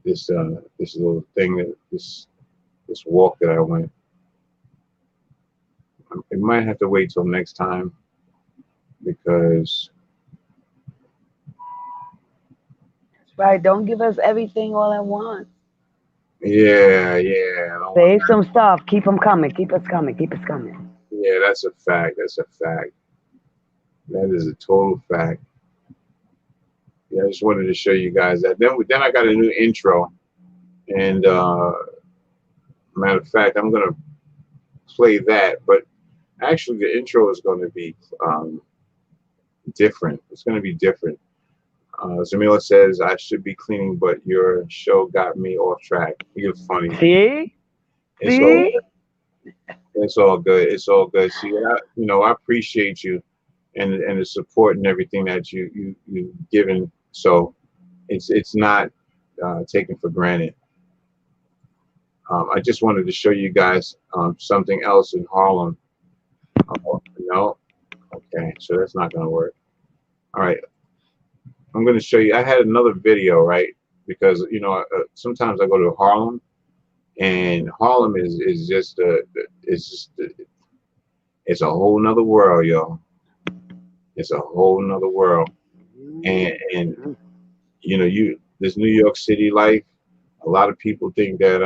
little thing, this walk that I went. It might have to wait till next time because. Right, don't give us everything all at once. Yeah. Save some stuff. Keep them coming. Keep us coming. Keep us coming. Yeah, that's a fact. That's a fact. That is a total fact. Yeah, I just wanted to show you guys that. Then I got a new intro, and matter of fact, I'm gonna play that. But actually, the intro is going to be different. It's going to be different. Zamila says I should be cleaning, but your show got me off track. You're funny. See? It's See? all, it's all good. It's all good. See, I appreciate you and the support and everything that you've given. So it's not taken for granted. I just wanted to show you guys something else in Harlem. No, okay, so that's not going to work. All right, I'm going to show you. I had another video, right? Because sometimes I go to Harlem, and Harlem is just it's a whole nother world, y'all. It's a whole nother world, and this New York City life. A lot of people think that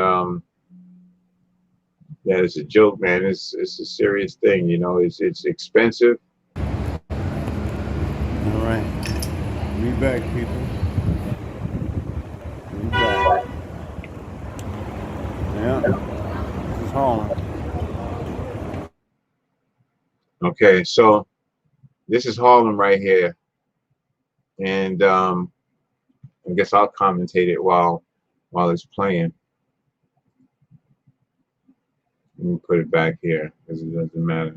that it's a joke, man. It's a serious thing, It's expensive. All right, we back, people. We back. Yeah, this is Harlem. Okay, so this is Harlem right here, and I guess I'll commentate it while it's playing. Let me put it back here because it doesn't matter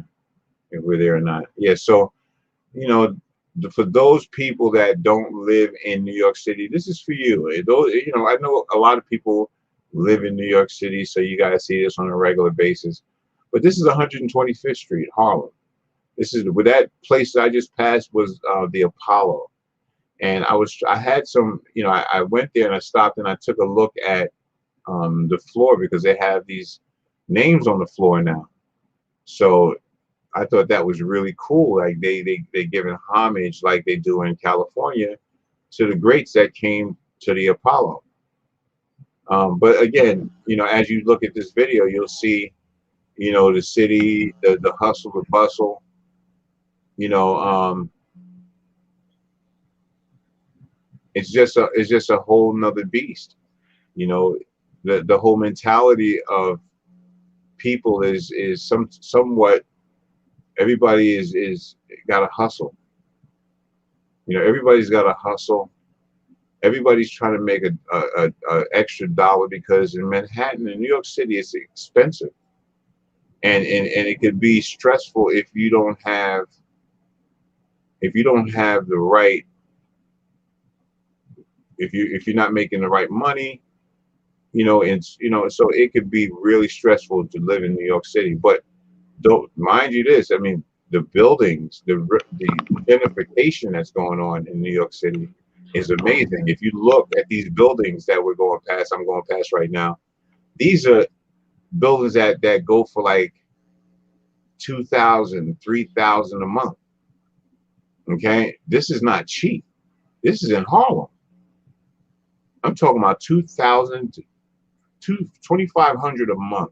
if we're there or not. Yeah, so for those people that don't live in New York City, this is for you. I know a lot of people live in New York City, so you guys see this on a regular basis. But this is 125th Street, Harlem. This is where that place that I just passed was the Apollo, and I had some, I went there and I stopped and I took a look at the floor because they have these names on the floor now. So I thought that was really cool. Like they giving homage like they do in California to the greats that came to the Apollo. But again, as you look at this video, you'll see, the city, the hustle, the bustle. It's just a whole nother beast. The whole mentality of people is somewhat. Everybody is got to hustle. Everybody's got to hustle. Everybody's trying to make a extra dollar because in Manhattan, in New York City, it's expensive, and it could be stressful if you don't have the right. If you're not making the right money, so it could be really stressful to live in New York City. But don't mind you this, I mean, the buildings, the gentrification that's going on in New York City is amazing. If you look at these buildings that I'm going past right now, these are buildings that go for like $2,000, $3,000 a month. Okay, this is not cheap. This is in Harlem. I'm talking about $2,000 to $2,500 a month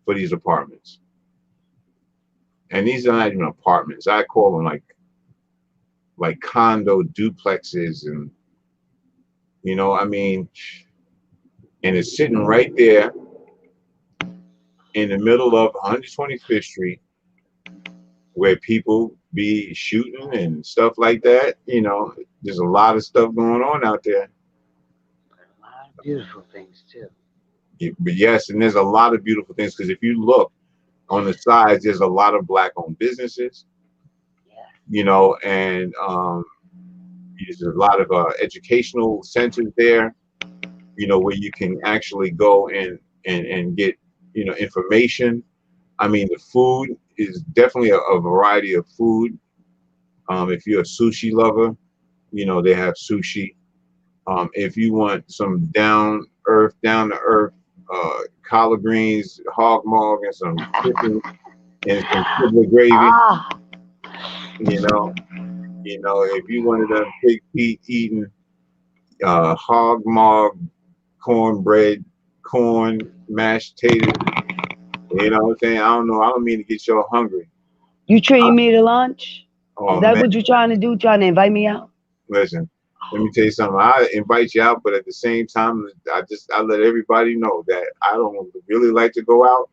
for these apartments. And these are not even apartments. I call them like condo duplexes, and and it's sitting right there in the middle of 125th Street where people be shooting and stuff like that. There's a lot of stuff going on out there. A lot of beautiful things too. But yes, and there's a lot of beautiful things because if you look on the sides, there's a lot of Black-owned businesses, and there's a lot of educational centers there, where you can actually go and get, information. I mean, the food is definitely a variety of food. If you're a sushi lover, they have sushi. If you want some down to earth collard greens, hog maw, and some chicken and some sugar gravy. If you wanted them pig feet eating hog maw, cornbread, corn, mashed potatoes. You know what I'm saying? I don't know. I don't mean to get y'all hungry. You treating me to lunch? Oh Is that man, what you trying to do? Trying to invite me out? listen. Let me tell you something. I invite you out, but at the same time, I let everybody know that I don't really like to go out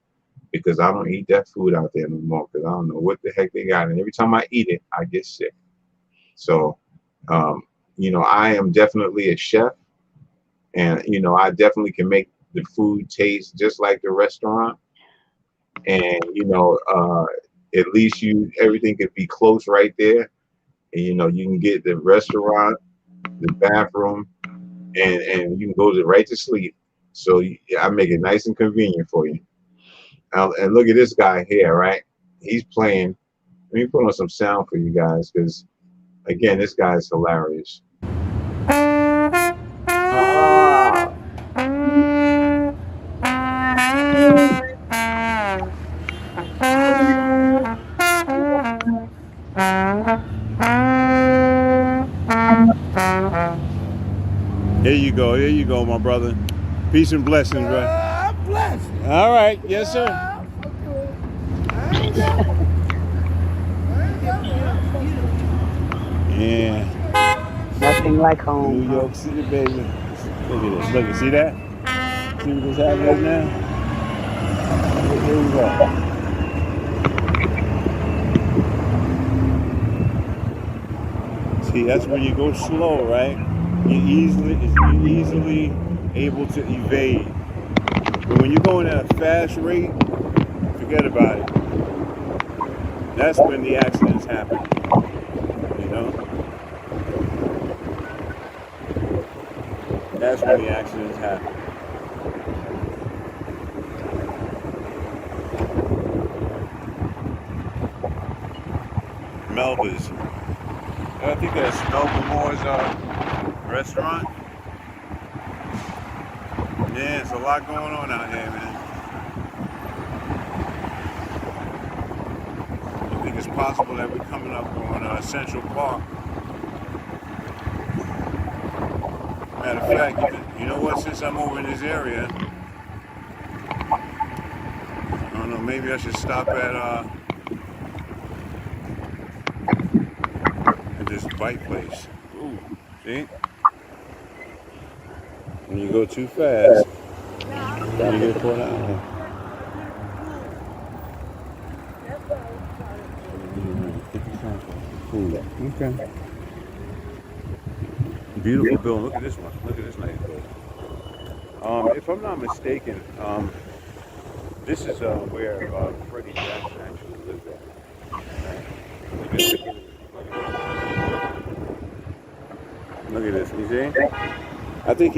because I don't eat that food out there no more because I don't know what the heck they got, and every time I eat it, I get sick. So, um, I am definitely a chef, and I definitely can make the food taste just like the restaurant, and at least everything could be close right there, and you can get the restaurant, the bathroom, and you can go right to sleep. So I make it nice and convenient for you. And look at this guy here, right? He's playing. Let me put on some sound for you guys because, again, this guy is hilarious. Oh. Here you go, my brother. Peace and blessings, bro. All right, yes, sir. Yeah. Nothing like home. New York City, baby. Look at this. Look, you see that? See what's happening now? Here we go. See, that's when you go slow, right? You're easily able to evade. But when you're going at a fast rate, forget about it. That's when the accidents happen. That's when the accidents happen. Melba's. I think that's Melba Moore's restaurant. Yeah, it's a lot going on out here, man. I think it's possible that we're coming up on Central Park. Matter of fact, you know what? Since I'm over in this area, I don't know. Maybe I should stop at this bike place. Ooh, see? When you go too fast, you get caught out. Okay. Beautiful building. Look at this one. Look at this nice building. If I'm not mistaken, this is where Freddie Jackson actually lived at. Look at this. You see? I think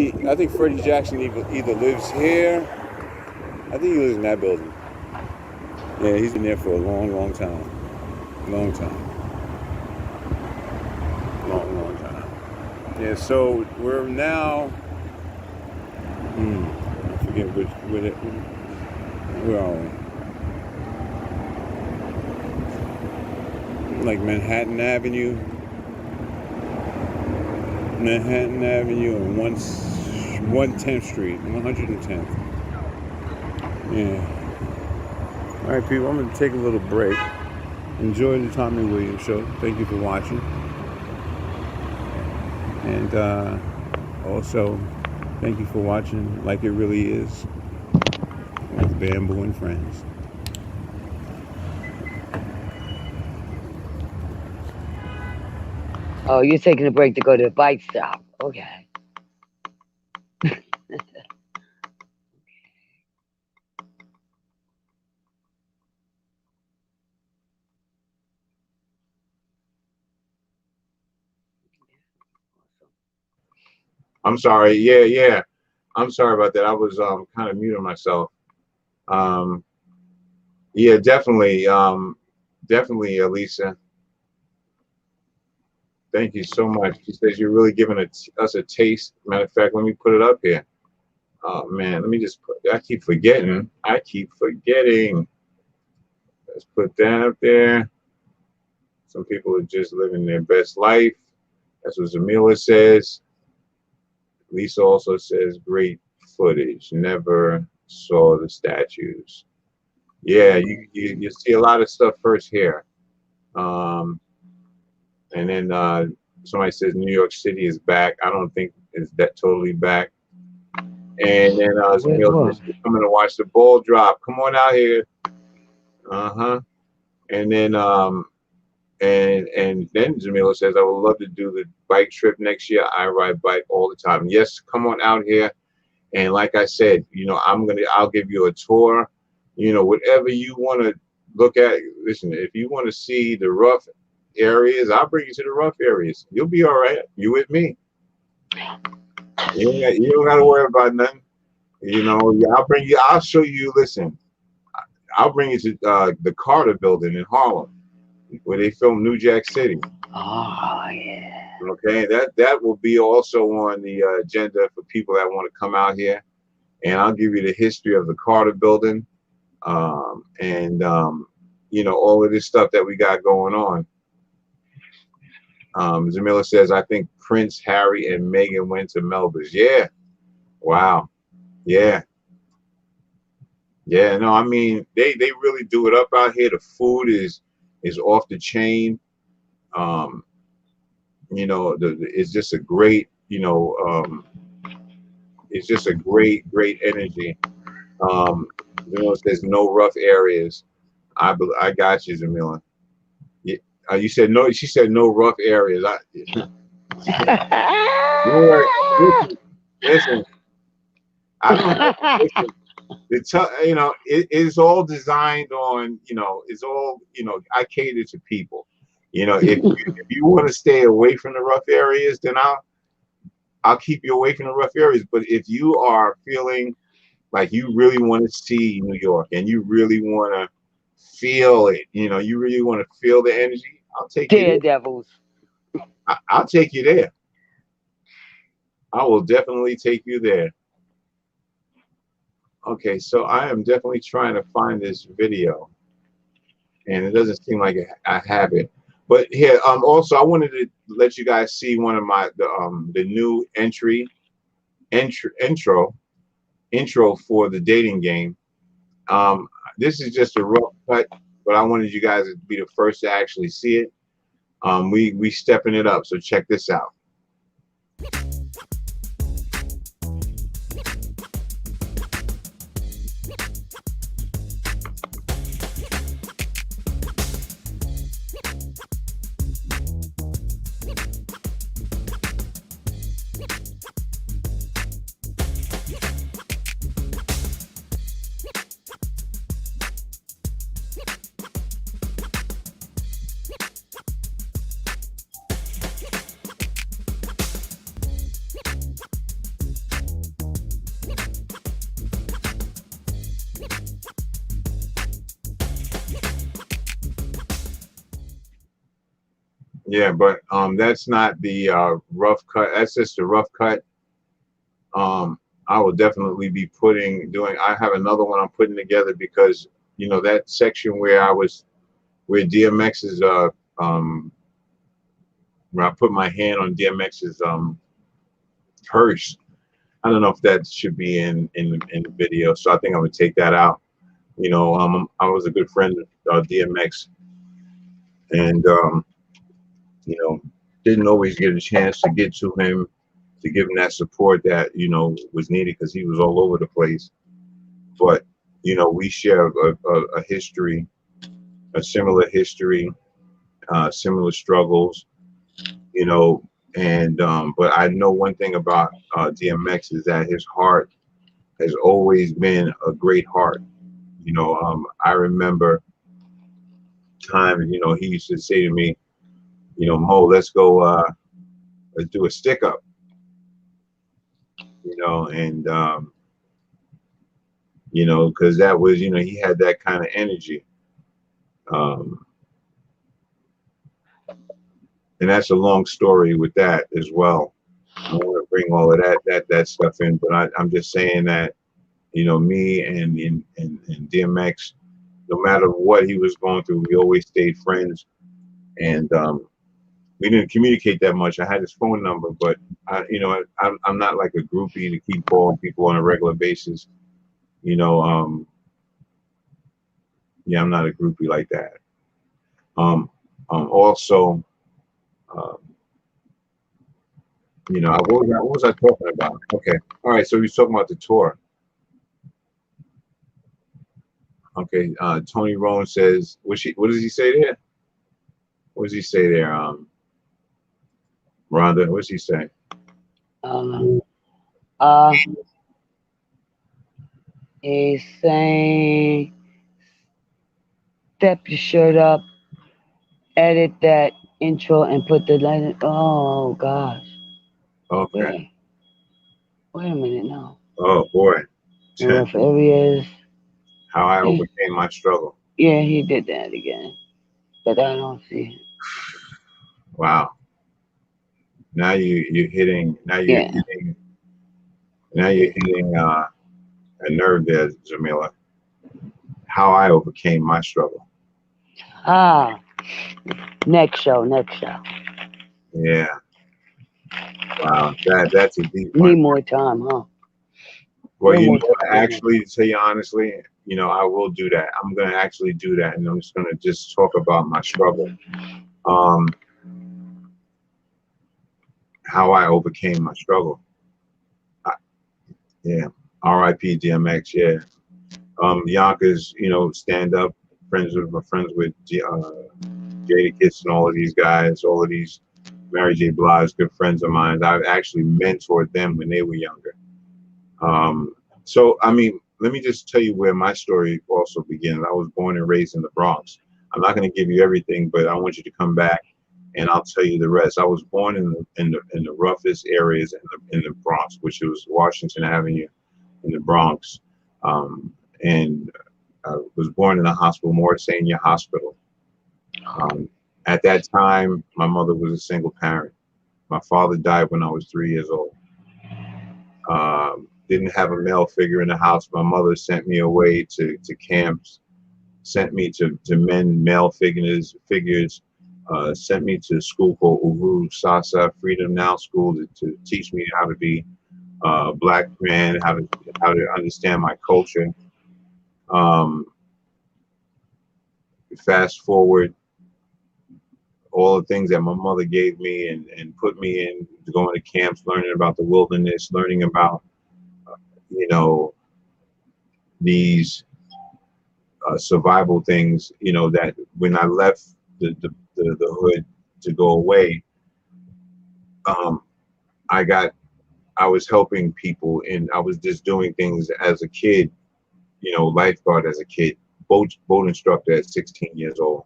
Freddie Jackson either lives here. I think he lives in that building. Yeah, he's been there for a long, long time. Long time. Long time. Yeah, so we're now. I forget where are we? Like Manhattan Avenue and 110th Street, 110th. Yeah. All right, people, I'm going to take a little break. Enjoy the Tommy Williams Show. Thank you for watching. And also, thank you for watching Like It Really Is with Bamboo and Friends. Oh, you're taking a break to go to the bike stop. Okay. I'm sorry. Yeah. I'm sorry about that. I was kind of muting myself. Yeah, definitely, Elisa. Thank you so much. She says you're really giving us a taste. Matter of fact, let me put it up here. Oh man, let me just I keep forgetting. Let's put that up there. Some people are just living their best life. That's what Zamila says. Lisa also says great footage. Never saw the statues. Yeah, you see a lot of stuff first here. And then somebody says New York City is back. I don't think it's that totally back. And then Jamil says, coming to watch the ball drop. Come on out here. And then and then Jamila says, I would love to do the bike trip next year. I ride bike all the time. Yes, come on out here. And like I said, you know, I'll give you a tour. You know, whatever you want to look at. Listen, if you want to see the rough areas, I'll bring you to the rough areas. You'll be all right. You with me. You don't got to worry about nothing. You know, I'll show you, listen, I'll bring you to the Carter building in Harlem, where they filmed New Jack City. Oh, yeah. Okay, that will be also on the agenda for people that want to come out here. And I'll give you the history of the Carter building, and you know, all of this stuff that we got going on. Jamila says, I think Prince, Harry, and Meghan went to Melba's. Yeah. Wow. Yeah. Yeah, no, I mean, they really do it up out here. The food is off the chain. You know, it's just a great, you know, it's just a great energy. You know, there's no rough areas. I got you, Jamila. You said no. She said no rough areas. Listen, you know, it's all designed on, you know, it's all, you know, I cater to people. You know, if you want to stay away from the rough areas, then I'll keep you away from the rough areas. But if you are feeling like you really want to see New York and you really want to feel it, you know, you really want to feel the energy, I'll take you there. Daredevils. I'll take you there. I will definitely take you there. Okay, so I am definitely trying to find this video, and it doesn't seem like I have it. But here, also I wanted to let you guys see one of my the new intro for the dating game. This is just a rough cut, but I wanted you guys to be the first to actually see it. We stepping it up, so check this out. Yeah, but that's not the rough cut. That's just the rough cut. I will definitely be I have another one I'm putting together, because you know that section where DMX's where I put my hand on DMX's purse. I don't know if that should be in the video, so I think I'm gonna take that out. You know, I was a good friend of DMX, and you know, didn't always get a chance to get to him, to give him that support that, you know, was needed, because he was all over the place. But, you know, we share a history, a similar history, similar struggles, you know, and but I know one thing about DMX is that his heart has always been a great heart. You know, I remember times, you know, he used to say to me, you know, Mo, let's go, let's do a stick up, you know, and, you know, because that was, you know, he had that kind of energy. And that's a long story with that as well. I don't want to bring all of that stuff in, but I'm just saying that, you know, me and DMX, no matter what he was going through, we always stayed friends. And, we didn't communicate that much. I had his phone number, but you know, I'm not like a groupie to keep calling people on a regular basis. You know, yeah, I'm not a groupie like that. Also, Um, you know, what was I talking about? Okay, all right. So we was talking about the tour. Okay, Tony Rowan says, what does he say there? What does he say there? Rhonda, what does he say? He's saying, step your shirt up, edit that intro, and put the line. Oh gosh. Okay. Wait a minute now. Oh boy. Rough areas. How I overcame my struggle. Yeah, he did that again, but I don't see it. Wow. Now you're hitting. Now you're hitting. Now you're hitting a nerve there, Jamila. How I overcame my struggle. Next show. Yeah. Wow. That's a deep one. Need more time, huh? Well, you know what? Actually, to tell you honestly, you know, I will do that. I'm going to actually do that, and I'm just going to just talk about my struggle. How I overcame my struggle. Yeah. R.I.P. DMX. Yeah. Yonkers, you know, stand up, friends with Jada Kiss and all of these guys, all of these Mary J. Blige, good friends of mine. I've actually mentored them when they were younger. So, I mean, let me just tell you where my story also begins. I was born and raised in the Bronx. I'm not going to give you everything, but I want you to come back and I'll tell you the rest. I was born in the roughest areas in the Bronx, which was Washington Avenue in the Bronx. And I was born in a hospital, Morrisania Hospital. At that time, my mother was a single parent. My father died when I was 3 years old. Didn't have a male figure in the house. My mother sent me away to camps, sent me to mend male figures, sent me to a school called Uhuru Sasa Freedom Now School to teach me how to be a black man, how to understand my culture. Fast forward, all the things that my mother gave me and put me in, going to camps, learning about the wilderness, learning about, you know, these survival things, you know, that when I left the hood to go away, I was helping people, and I was just doing things as a kid, you know, lifeguard as a kid, boat instructor at 16 years old,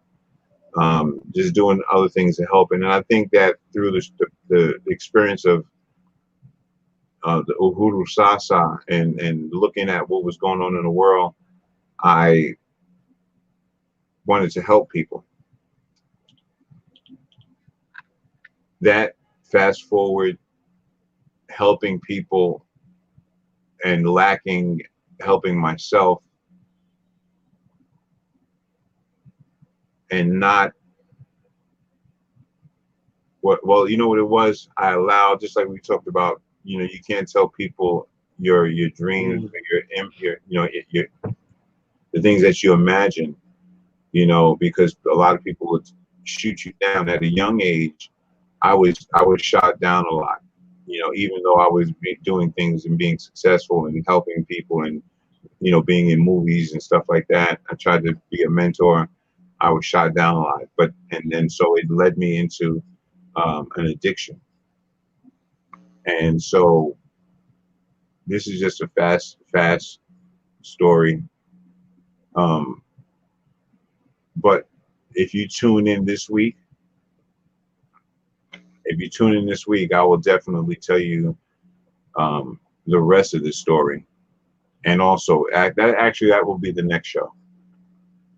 just doing other things to help. And I think that through the experience of the Uhuru Sasa and looking at what was going on in the world, I wanted to help people. That fast forward, helping people and helping myself, and not well, you know what it was? I allowed, just like we talked about, you know, you can't tell people your dreams, your the things that you imagine, you know, because a lot of people would shoot you down. At a young age, I was shot down a lot, you know, even though I was doing things and being successful and helping people and, you know, being in movies and stuff like that. I tried to be a mentor. I was shot down a lot, and so it led me into an addiction. And so this is just a fast story. But if you tune in this week, I will definitely tell you the rest of the story. And also that will be the next show.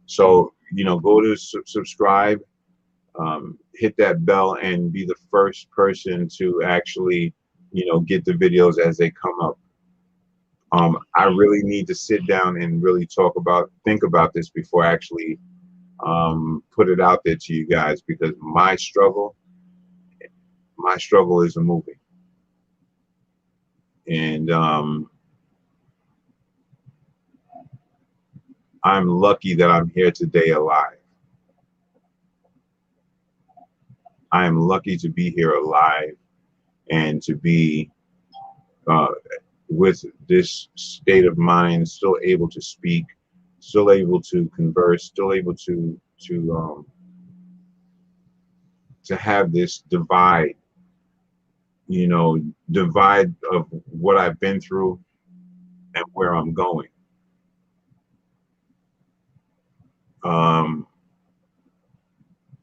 So, you know, go to subscribe, hit that bell, and be the first person to actually, you know, get the videos as they come up. I really need to sit down and really think about this before I actually put it out there to you guys, because my struggle is a movie. And I'm lucky that I'm here today alive. I am lucky to be here alive and to be with this state of mind, still able to speak, still able to converse, still able to have this divide, divide of what I've been through and where I'm going.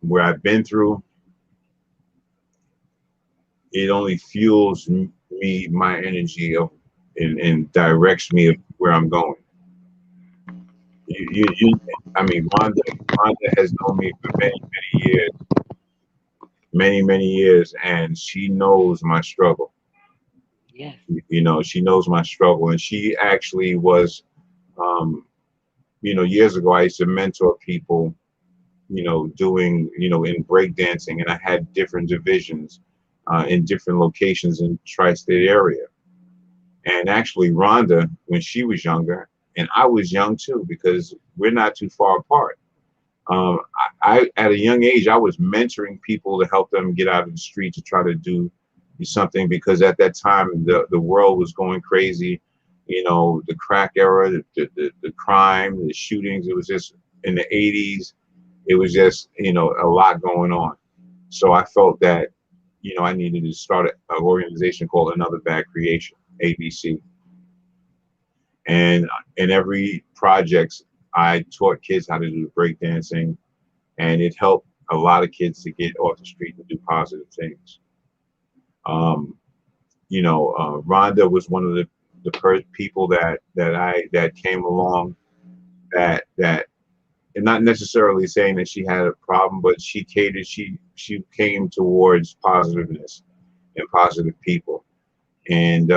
Where I've been through, it only fuels me, my energy of, and directs me of where I'm going. I mean, Rhonda has known me for many years, and she knows my struggle. Yes. She knows my struggle, and she actually was, years ago, I used to mentor people, doing, in breakdancing, and I had different divisions in different locations in tri-state area. And actually, Rhonda, when she was younger, and I was young too, because we're not too far apart. I at a young age, I was mentoring people to help them get out of the street to try to do something, because at that time the world was going crazy. The crack era, the crime, the shootings. It was just in the 80s. It was just a lot going on. So I felt that I needed to start an organization called Another Bad Creation, ABC. And in every project, I taught kids how to do breakdancing, and it helped a lot of kids to get off the street and do positive things. Rhonda was one of the people that came along that and not necessarily saying that she had a problem, but she catered. She came towards positiveness and positive people, and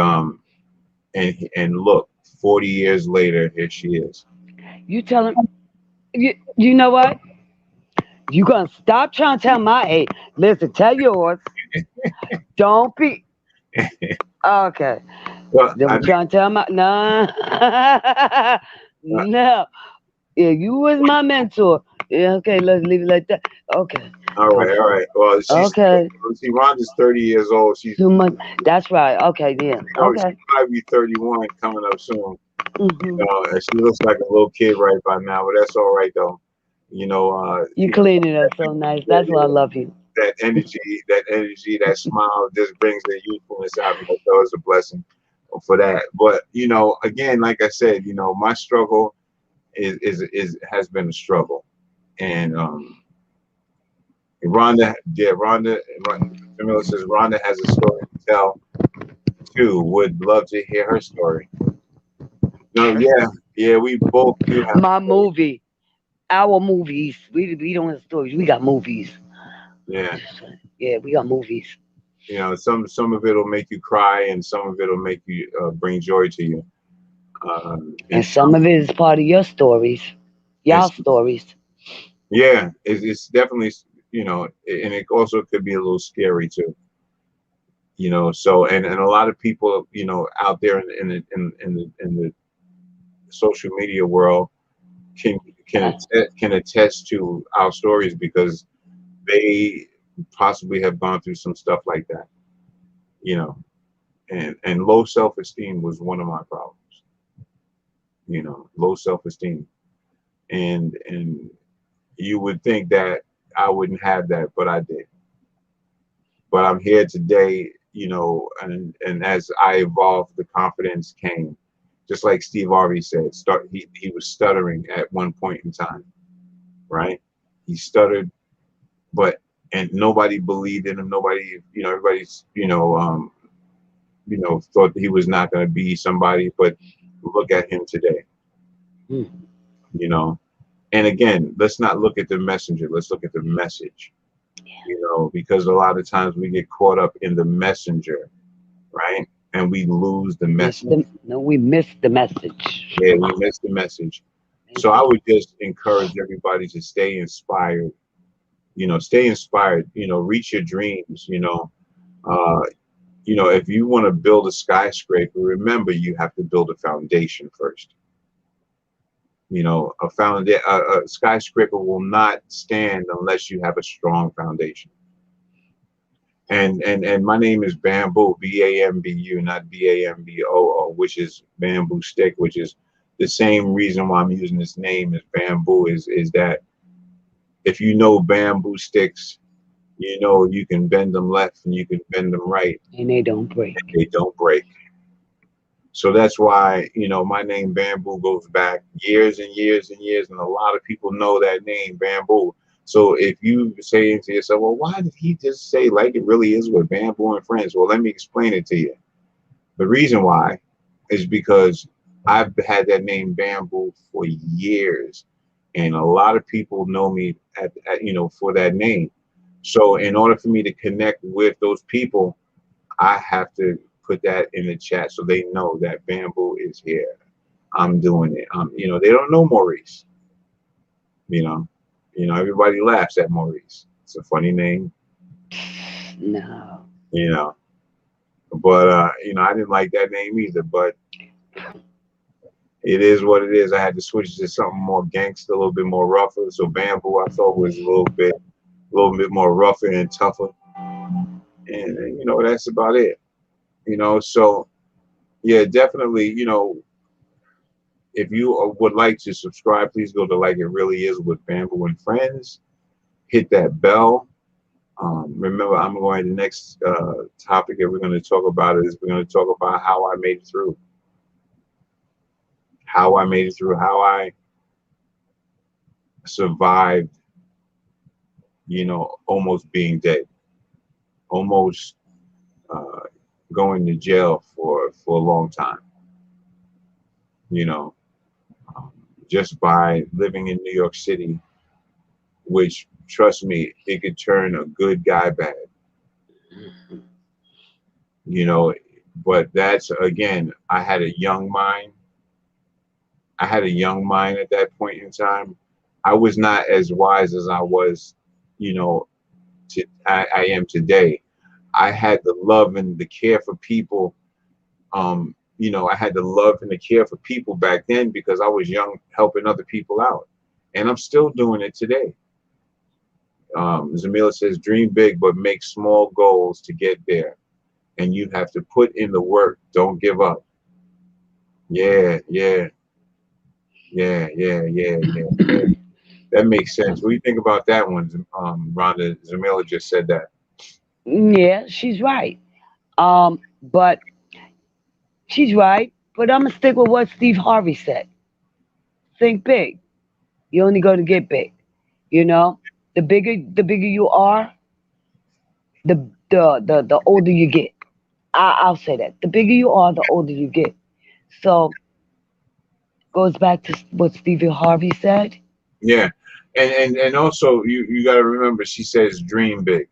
look, 40 years later, here she is. You tell him. You know what? You gonna stop trying to tell my age. Listen, tell yours. Don't be. Okay. Well, Don't try to tell my no. No. Yeah, you was my mentor. Yeah, okay, let's leave it like that. Okay. All right. Well, she's okay. See, Rhonda's 30 years old. She's too much. That's right. Okay, yeah. Okay. She might be 31 coming up soon. Mm-hmm. And she looks like a little kid right by now, but that's all right though. You cleaning up so nice. That's why I love you. That energy, that smile just brings the youthfulness out of me. So it's a blessing for that. But again, like I said, my struggle has been a struggle, and Camilla says Rhonda has a story to tell too. Would love to hear her story. No, yeah, we both do have my movie, our movies. We don't have stories. We got movies. Yeah, we got movies. Some of it'll make you cry, and some of it'll make you bring joy to you. And some of it is part of your stories, y'all stories. Yeah, it's definitely and it also could be a little scary too. So and a lot of people out there in the social media world can attest to our stories, because they possibly have gone through some stuff like that. And low self-esteem was one of my problems. Low self-esteem, and you would think that I wouldn't have that, but I did. But I'm here today, and as I evolved, the confidence came. Just like Steve Harvey said, he was stuttering at one point in time, right? He stuttered, and nobody believed in him. Nobody, everybody's, thought he was not going to be somebody. But look at him today, And again, let's not look at the messenger. Let's look at the message, because a lot of times we get caught up in the messenger, right? And we lose the message. We miss the message. Yeah, we miss the message. So I would just encourage everybody to stay inspired. Stay inspired. Reach your dreams. If you want to build a skyscraper, remember you have to build a foundation first. A skyscraper will not stand unless you have a strong foundation. And my name is Bamboo, Bambu, not Bamboo, which is bamboo stick, which is the same reason why I'm using this name as bamboo is that if you know bamboo sticks, you know you can bend them left and you can bend them right. And they don't break. They don't break. So that's why, you know, my name Bamboo goes back years and years and years, and a lot of people know that name, Bamboo. So if you saying to yourself, well, why did he just say like it really is with Bamboo and Friends? Well, let me explain it to you. The reason why is because I've had that name Bamboo for years, and a lot of people know me at you know, for that name. So in order for me to connect with those people, I have to put that in the chat so they know that Bamboo is here. I'm doing it. You know, they don't know Maurice. You know, everybody laughs at Maurice. It's a funny name. No. You know, but you know, I didn't like that name either. But it is what it is. I had to switch to something more gangster, a little bit more rougher. So Bamboo, I thought was a little bit more rougher and tougher. And you know, that's about it. You know, so yeah, definitely, you know, if you would like to subscribe, please go to Like It Really Is with Bamboo and Friends. Hit that bell. Remember, I'm going to the next topic that we're going to talk about is we're going to talk about how I made it through. How I made it through, how I survived, you know, almost being dead, almost going to jail for a long time, you know, just by living in New York City, which, trust me, it could turn a good guy bad, you know. But that's, again, I had a young mind. I had a young mind at that point in time. I was not as wise as I was, you know, I am today. I had the love and the care for people. You know, I had the love and the care for people back then because I was young, helping other people out. And I'm still doing it today. Zamila says, dream big, but make small goals to get there. And you have to put in the work. Don't give up. Yeah. That makes sense. What do you think about that one, Rhonda? Zamila just said that. Yeah, she's right. But she's right. But I'm gonna stick with what Steve Harvey said. Think big. You're only going to get big. You know, the bigger you are, the older you get. I'll say that. The bigger you are, the older you get. So goes back to what Stephen Harvey said. Yeah, and also you got to remember, she says dream big.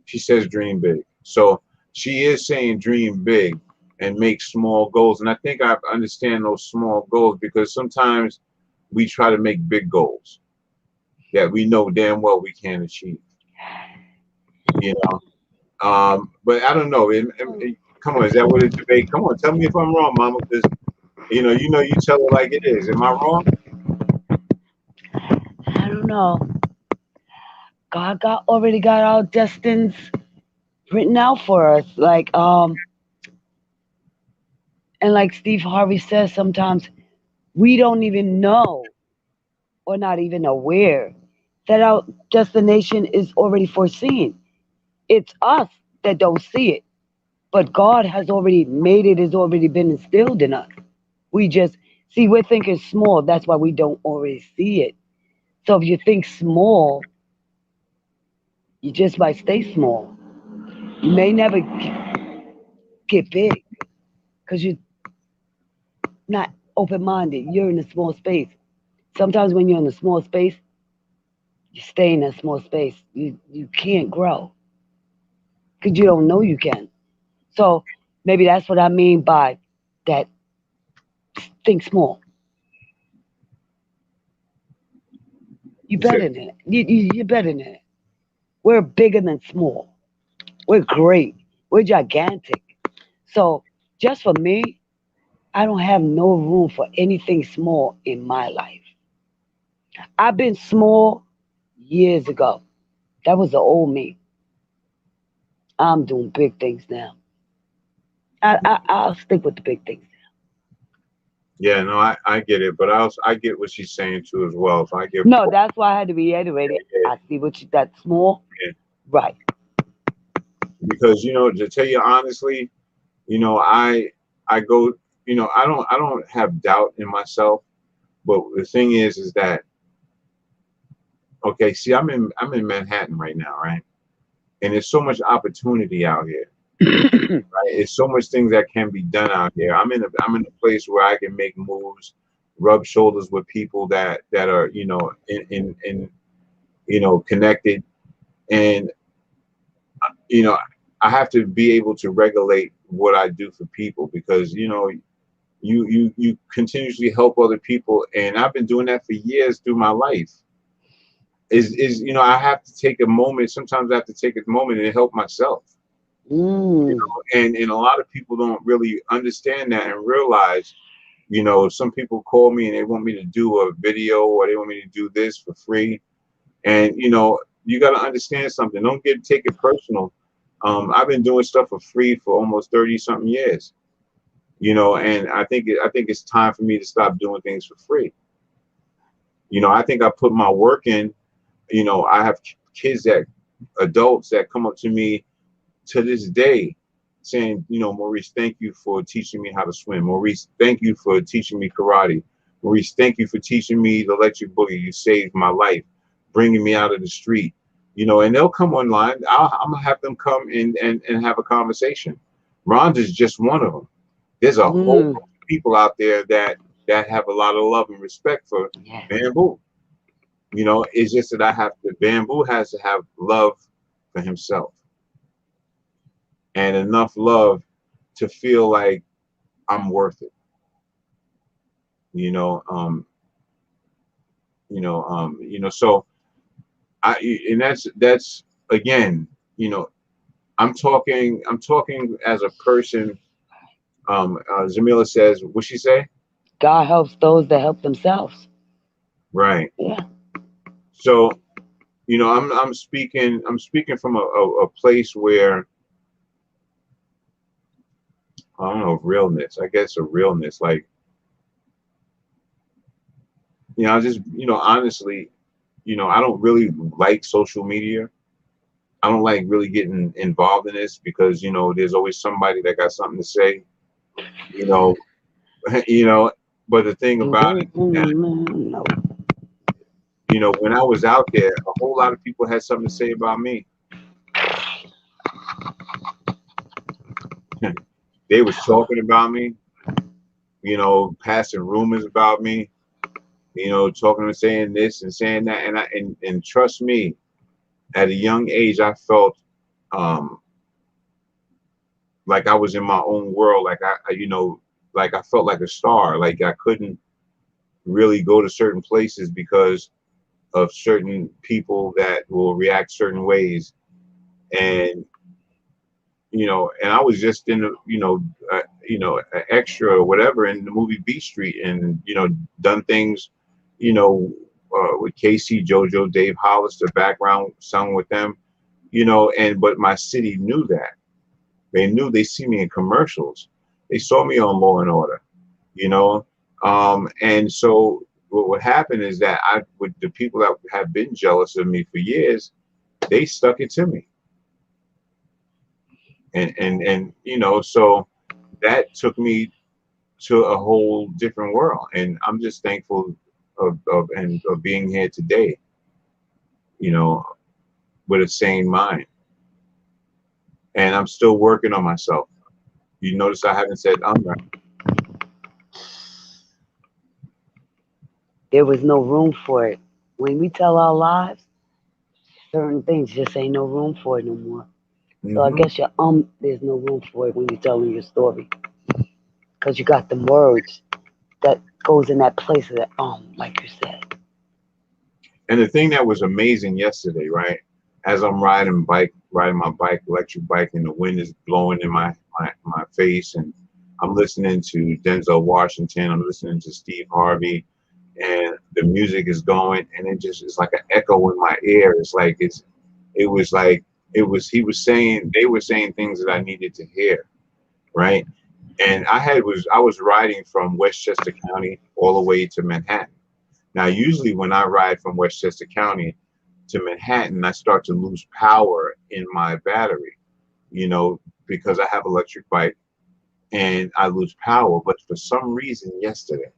She says dream big. So she is saying dream big and make small goals. And I think I understand those small goals because sometimes we try to make big goals that we know damn well we can't achieve. You know, but I don't know. Come on, is that what it's debate? Come on, tell me if I'm wrong, Mama. Because you tell it like it is. Am I wrong? I don't know. God already got our destinies written out for us. Like and like Steve Harvey says, sometimes we don't even know or not even aware that our destination is already foreseen. It's us that don't see it. But God has already made it, has already been instilled in us. We just see, we're thinking small. That's why we don't always see it. So if you think small, you just might stay small. You may never get big because you're not open-minded. You're in a small space. Sometimes when you're in a small space, you stay in that small space. You can't grow because you don't know you can. So maybe that's what I mean by that. Think small. You better than it. You're better than it. We're bigger than small. We're great. We're gigantic. So just for me, I don't have no room for anything small in my life. I've been small years ago. That was the old me. I'm doing big things now. I'll stick with the big things. Yeah, no, I get it, but I get what she's saying too as well. If I get No, that's why I had to reiterate it. I see what you, that's small. Yeah. Right. Because to tell you honestly, I go, I don't have doubt in myself, but the thing is that, okay, see, I'm in Manhattan right now, right? And there's so much opportunity out here. Right? There's so much things that can be done out here. I'm in a place where I can make moves, rub shoulders with people that are in connected, and I have to be able to regulate what I do for people, because you continuously help other people, and I've been doing that for years through my life. I have to take a moment. Sometimes I have to take a moment and help myself. And a lot of people don't really understand that and realize, some people call me and they want me to do a video, or they want me to do this for free. And you got to understand something. Don't take it personal. I've been doing stuff for free for almost 30 something years, and I think it's time for me to stop doing things for free. I think I put my work in. I have adults that come up to me to this day saying, Maurice, thank you for teaching me how to swim. Maurice, thank you for teaching me karate. Maurice, thank you for teaching me the electric boogie. You saved my life, bringing me out of the street. And they'll come online. I'm gonna have them come and have a conversation. Rhonda's just one of them. There's a whole bunch of people out there that have a lot of love and respect for Bamboo. It's just that Bamboo has to have love for himself, and enough love to feel like I'm worth it. So and that's again, I'm talking as a person. Jamila says, what'd she say? God helps those that help themselves. Right. Yeah. So, I'm speaking from a place where, I don't know, realness. I guess a realness, like, just, honestly, I don't really like social media. I don't like really getting involved in this because, there's always somebody that got something to say, but the thing about it, when I was out there, a whole lot of people had something to say about me. They was talking about me, passing rumors about me, talking and saying this and saying that, and trust me, at a young age, I felt like I was in my own world, like I felt like a star, like I couldn't really go to certain places because of certain people that will react certain ways, and and I was just in an extra or whatever in the movie Beat Street, and done things, with Casey, JoJo, Dave Hollister, background sung with them, but my city knew that. They see me in commercials, they saw me on Law and Order, and so what would happen is that with the people that have been jealous of me for years, they stuck it to me. And so that took me to a whole different world. And I'm just thankful of being here today, with a sane mind. And I'm still working on myself. You notice I haven't said I'm right. There was no room for it. When we tell our lives, certain things just ain't no room for it no more. So I guess there's no room for it when you're telling your story, because you got them words that goes in that place of that like you said. And the thing that was amazing yesterday, right? As I'm riding my bike, electric bike, and the wind is blowing in my face, and I'm listening to Denzel Washington, I'm listening to Steve Harvey, and the music is going, and it's like an echo in my ear. It's like it was like He was saying, they were saying things that I needed to hear, right? And I was riding from Westchester County all the way to Manhattan. Now, usually when I ride from Westchester County to Manhattan, I start to lose power in my battery, you know, because I have electric bike and I lose power. But for some reason yesterday,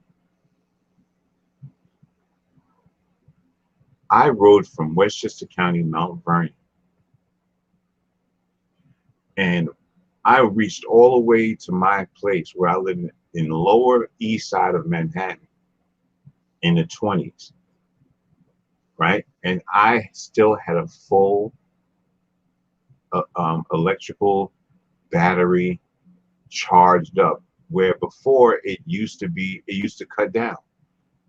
I rode from Westchester County, Mount Vernon, and I reached all the way to my place where I live in the lower east side of Manhattan in the 20s, right? And I still had a full electrical battery charged up, where before it used to cut down.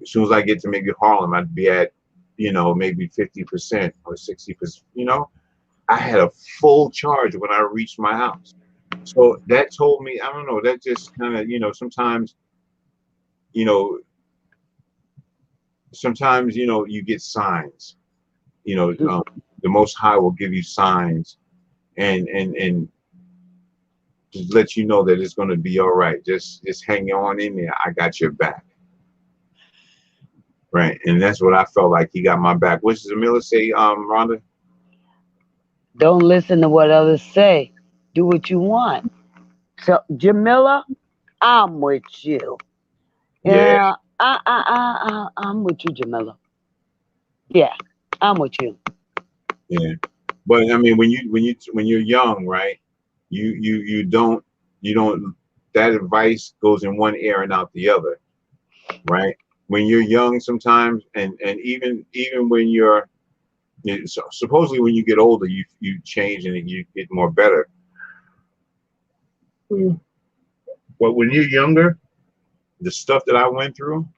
As soon as I get to maybe Harlem, I'd be at, you know, maybe 50% or 60%, you know. I had a full charge when I reached my house. So that told me, I don't know, that just kind of, you know, sometimes, you know, you get signs, you know, the Most High will give you signs and just let you know that it's going to be all right. Just hang on in there. I got your back. Right. And that's what I felt like. He got my back. What does Jamila say, Rhonda? Don't listen to what others say. Do what you want. So, Jamila, I'm with you. Yeah. I'm with you, Jamila. Yeah, I'm with you. Yeah. But I mean, when you're young, right? You don't that advice goes in one ear and out the other, right? When you're young sometimes, and even when you're supposedly when you get older, you change and you get more better. But when you're younger, the stuff that I went through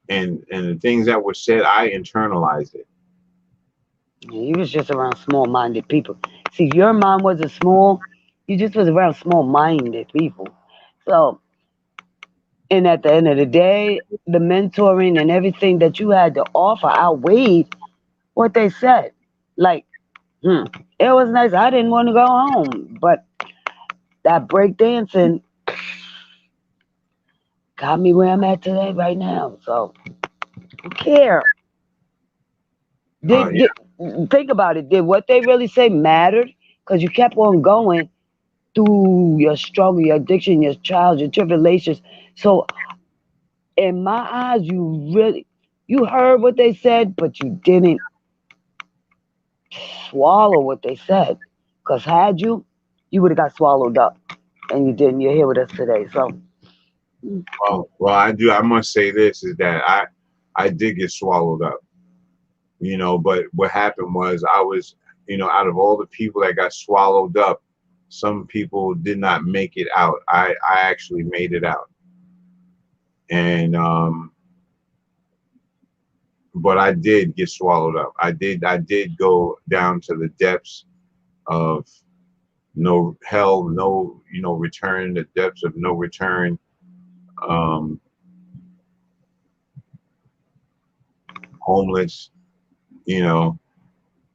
and the things that were said, I internalized it. You was just around small-minded people. See, your mind wasn't small. You just was around small-minded people. So, and at the end of the day, the mentoring and everything that you had to offer outweighed what they said. Like, it was nice. I didn't want to go home, but that breakdancing got me where I'm at today, right now. So, who cares? Think about it. Did what they really say mattered? Because you kept on going through your struggle, your addiction, your trials, your tribulations. So, in my eyes, you heard what they said, but you didn't swallow what they said. Because had you would have got swallowed up. And you didn't. You're here with us today. So, well, I must say this is that I did get swallowed up, you know, but what happened was I was, you know, out of all the people that got swallowed up, some people did not make it out. I actually made it out. And but I did get swallowed up. I did go down to the depths of no hell, no, you know, return, the depths of no return. Homeless, you know,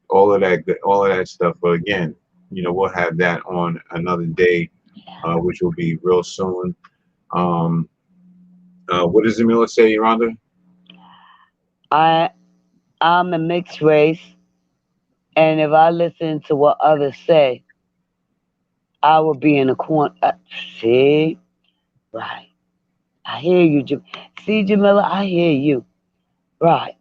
all of that stuff. But again, you know, we'll have that on another day, which will be real soon. What does Jamila say, Rhonda? I'm a mixed race, and if I listen to what others say, I will be in a corner. See, right? I hear you, see, Jamila. I hear you, right?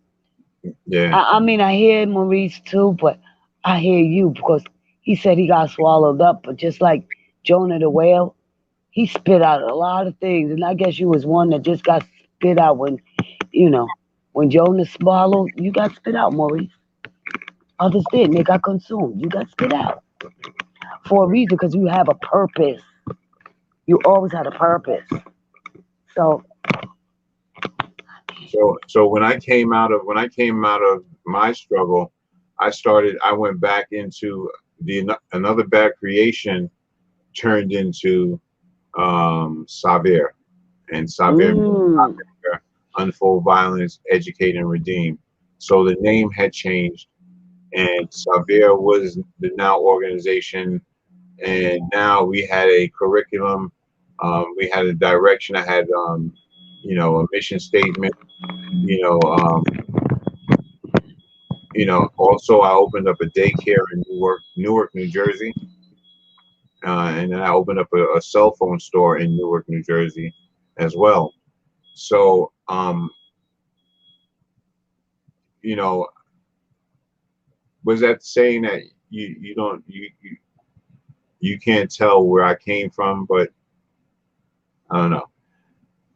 Yeah. I mean, I hear Maurice too, but I hear you because he said he got swallowed up. But just like Jonah the whale, he spit out a lot of things, and I guess you was one that just got spit out when, you know, when Jonah swallowed, you got spit out, Maurice. Others didn't. They got consumed. You got spit out for a reason because you have a purpose. You always had a purpose. So when I came out of my struggle, I went back into another bad creation turned into Savir, and Savir Unfold Violence, Educate and Redeem. So the name had changed, and Xavier was the Now organization, and now we had a curriculum, we had a direction. I had you know, a mission statement, you know, also I opened up a daycare in Newark, New Jersey, and then I opened up a cell phone store in Newark, New Jersey, as well. So, you know, was that saying that you can't tell where I came from, but I don't know.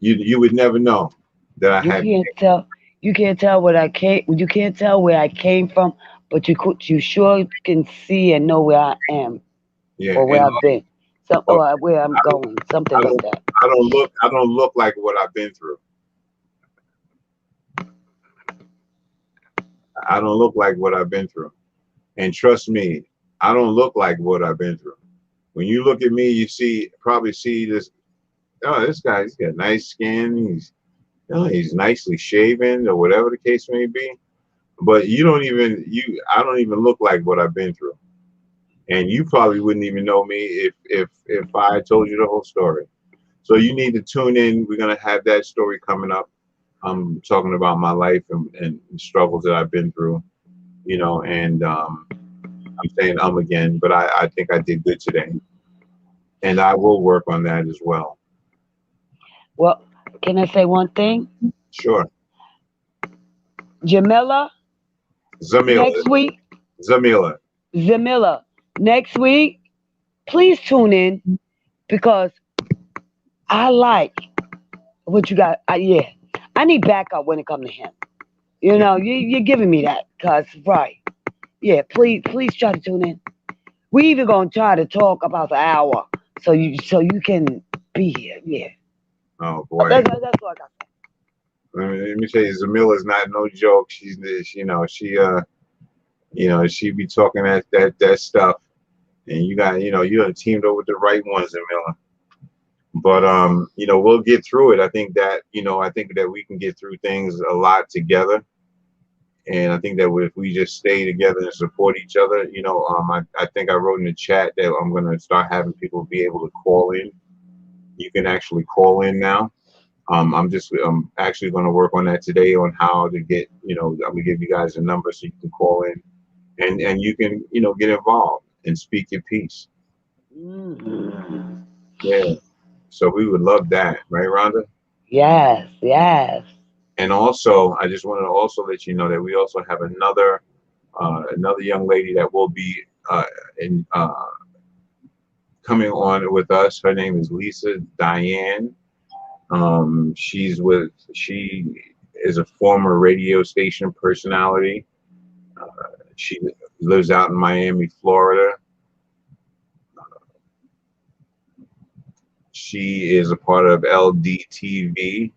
You would never know that I had. You can't tell what I came. You can't tell where I came from, but you sure can see and know where I am, Yeah, or where I've been, or where I'm I going, something like that. I don't look like what I've been through. I don't look like what I've been through, and trust me, I don't look like what I've been through. When you look at me, you probably see this. Oh, this guy's got nice skin. He's nicely shaven, or whatever the case may be. But I don't even look like what I've been through, and you probably wouldn't even know me if I told you the whole story. So you need to tune in. We're gonna have that story coming up. I'm talking about my life and struggles that I've been through, you know, and I'm saying again, but I think I did good today, and I will work on that as well. Well, can I say one thing? Sure. Jamila. Next week. Zamila. Next week, please tune in, because I like what you got. Yeah, I need backup when it comes to him. You know, you're giving me that, cause right. Yeah, please try to tune in. We even gonna try to talk about the hour, so you can be here. Yeah. Oh boy. That's all I got. Let me tell you, Zamila's not no joke. She's she be talking that stuff, and you done teamed up with the right ones, Zamila. But we'll get through it. I think that we can get through things a lot together, and I think that if we just stay together and support each other, I think I wrote in the chat that I'm gonna start having people be able to call in. You can actually call in now. I'm actually going to work on that today, on how to get, I'm going to give you guys a number so you can call in, and you can, get involved and speak your piece. Mm-hmm. Yeah. So we would love that, right, Rhonda? Yes. And also, I just wanted to also let you know that we also have another young lady that will be coming on with us. Her name is Lisa Diane. She is a former radio station personality. She lives out in Miami, Florida. She is a part of LDTV.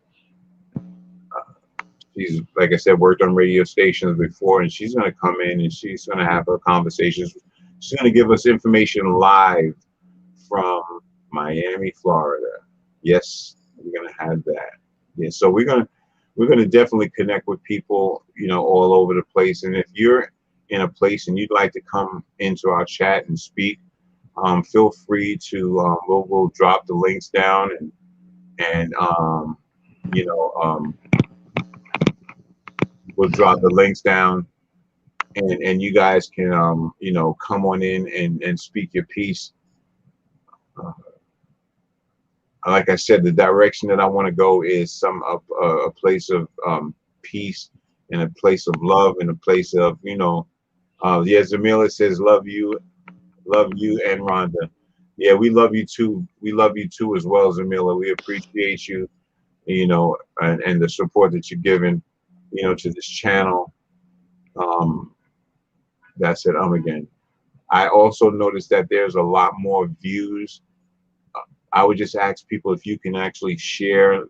She's, like I said, worked on radio stations before, and she's going to come in and she's going to have her conversations. She's going to give us information live from Miami, Florida. Yes, we're going to have that. Yeah, so we're going to definitely connect with people, all over the place. And if you're in a place and you'd like to come into our chat and speak, feel free to. We'll drop the links down and we'll drop the links down, and you guys can come on in and speak your piece. Like I said, the direction that I want to go is a place of peace, and a place of love, and a place of Zamila says love you and Rhonda. Yeah, we love you too. We love you too as well, Zamila. We appreciate you, and the support that you're giving, to this channel. That's it. Again. I also noticed that there's a lot more views. I would just ask people if you can actually share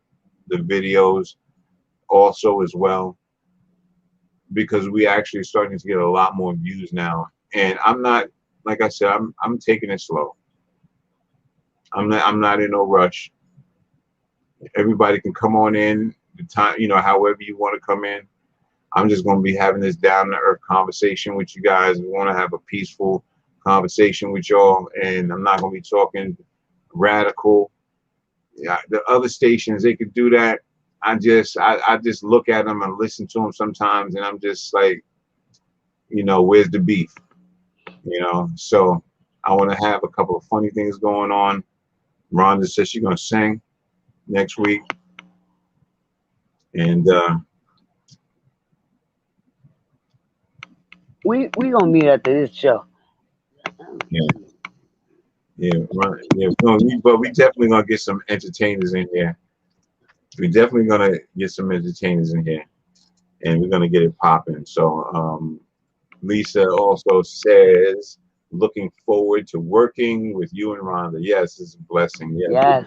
the videos also as well, because we actually starting to get a lot more views now. And I'm not, like I said, I'm taking it slow. I'm not in no rush. Everybody can come on in the time, however you want to come in. I'm just going to be having this down to earth conversation with you guys. We want to have a peaceful conversation with y'all, and I'm not going to be talking radical. Yeah, the other stations, they could do that. I just look at them and listen to them sometimes, and I'm just like, you know, where's the beef? You know, so I want to have a couple of funny things going on. Rhonda says she's going to sing next week, and we gonna meet after this show. But we definitely gonna get some entertainers in here. We definitely gonna get some entertainers in here, and we're gonna get it popping. So Lisa also says, looking forward to working with you and Rhonda. Yes, it's a blessing. Yes.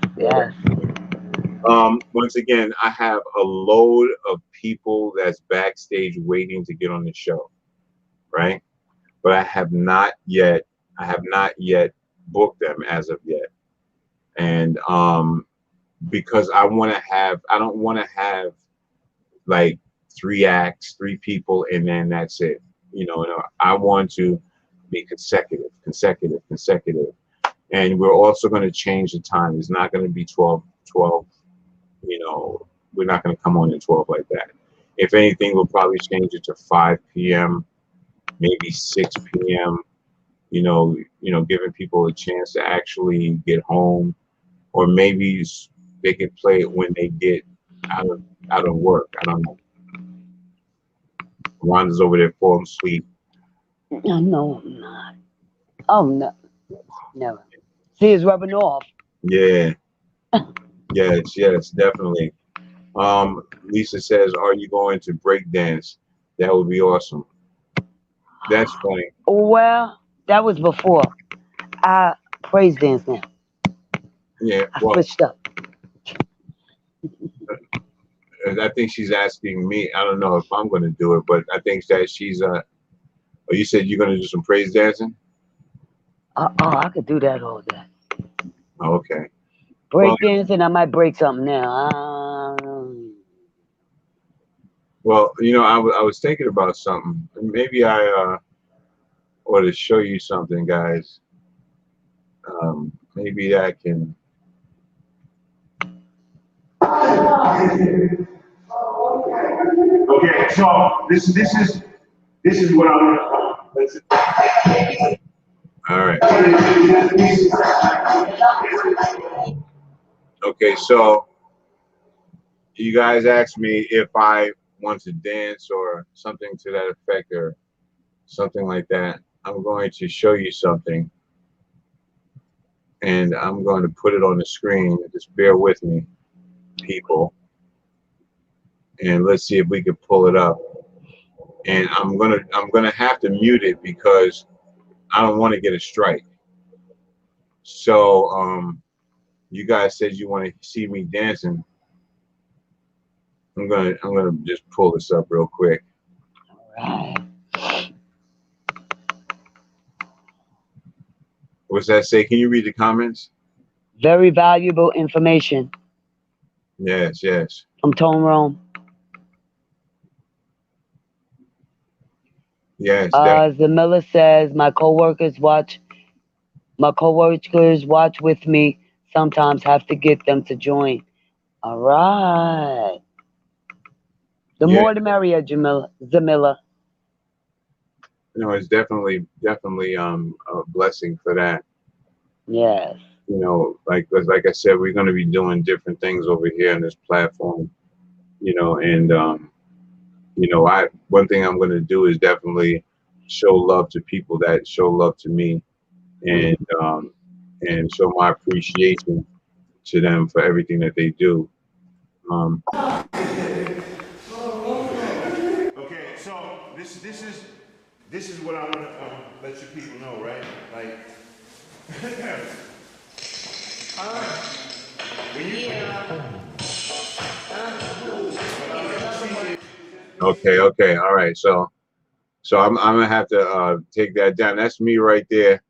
Once again, I have a load of people that's backstage waiting to get on the show, right? But I have not yet booked them as of yet. And because I don't want to have like 3 acts, 3 people, and then that's it. You know, I want to be consecutive. And we're also going to change the time. It's not going to be 12. You know, we're not going to come on at 12 like that. If anything, we'll probably change it to 5 p.m., maybe 6 p.m., you know, giving people a chance to actually get home, or maybe they can play it when they get out of work. I don't know. Rhonda's over there falling asleep. No, I'm not. Oh, no. Never. See, it's rubbing off. Yeah. Yes, definitely. Lisa says, are you going to break dance? That would be awesome. That's funny. Well, that was before. I praise dance now. Yeah. I switched up. I think she's asking me. I don't know if I'm going to do it, but I think that she's you said you're going to do some praise dancing? I could do that all day. Okay. Break dancing, I might break something now. Well, you know, I was thinking about something. Maybe I ought to show you something, guys. Maybe I can. Okay, so this is what I want to. All right. Okay, so you guys asked me if I want to dance or something to that effect or something like that. I'm going to show you something, and I'm going to put it on the screen. Just bear with me, people, and let's see if we can pull it up. And I'm gonna have to mute it because I don't want to get a strike. So you guys said you want to see me dancing. I'm gonna just pull this up real quick. All right. What's that say? Can you read the comments? Very valuable information. Yes. From Tone Rome. Yes. Zamilla says my coworkers watch with me. Sometimes have to get them to join. All right. The more the merrier, Zamilla. You know, it's definitely a blessing for that. Yes. You know, like I said, we're going to be doing different things over here on this platform. You know, and you know, one thing I'm going to do is definitely show love to people that show love to me, and show my appreciation to them for everything that they do. Okay, so this is what I want to let you people know, right? Like, Okay, all right. So I'm gonna have to take that down. That's me right there,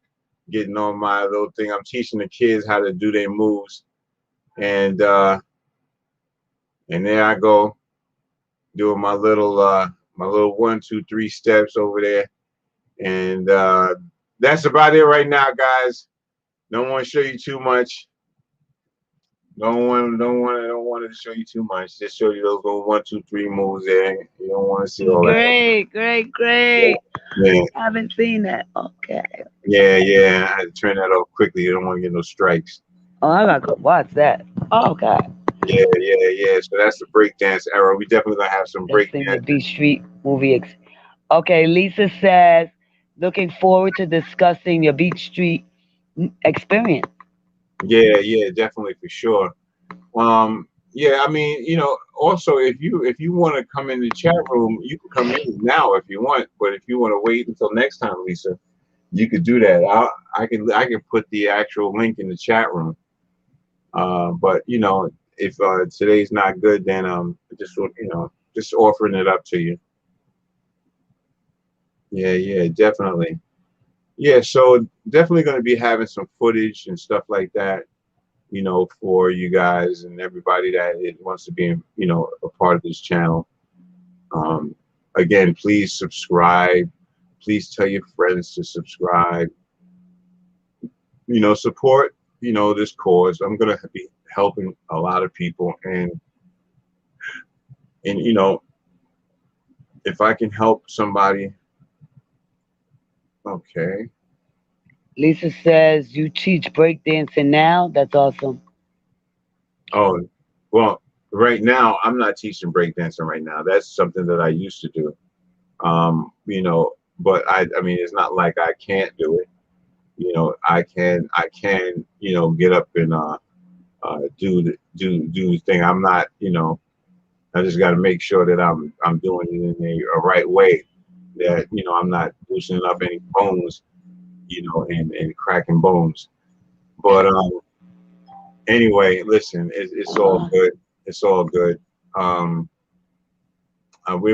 getting on my little thing. I'm teaching the kids how to do their moves, and there I go, doing my little my little 1, 2, 3 steps over there. And that's about it right now, guys. Don't want to show you too much. Don't want to show you too much. Just show you those little 1, 2, 3 moves there. You don't want to see all that. Great. Yeah. Haven't seen that. Okay. Yeah. I had to turn that off quickly. You don't want to get no strikes. Oh, I gotta go watch that. Oh, God. Yeah. So that's the breakdance era. We definitely gonna have some Let's see breakdance. what Beat Street movie. Okay, Lisa says, looking forward to discussing your Beat Street experience. Yeah, definitely for sure. Yeah, I mean, also if you want to come in the chat room, you can come in now if you want. But if you want to wait until next time, Lisa, you could do that. I can put the actual link in the chat room. But if today's not good, then just offering it up to you. Yeah, definitely. Yeah, so definitely going to be having some footage and stuff like that, for you guys and everybody that wants to be, a part of this channel. Again, please subscribe. Please tell your friends to subscribe. Support, this cause. I'm going to be helping a lot of people, and if I can help somebody, okay. Lisa says you teach breakdancing now. That's awesome. Oh, well, right now I'm not teaching breakdancing right now. That's something that I used to do. But I mean, it's not like I can't do it. I can, get up and do the thing. I'm not, I just got to make sure that I'm doing it in a right way. That I'm not loosening up any bones, and cracking bones. But anyway, listen, it's all good. It's all good. We're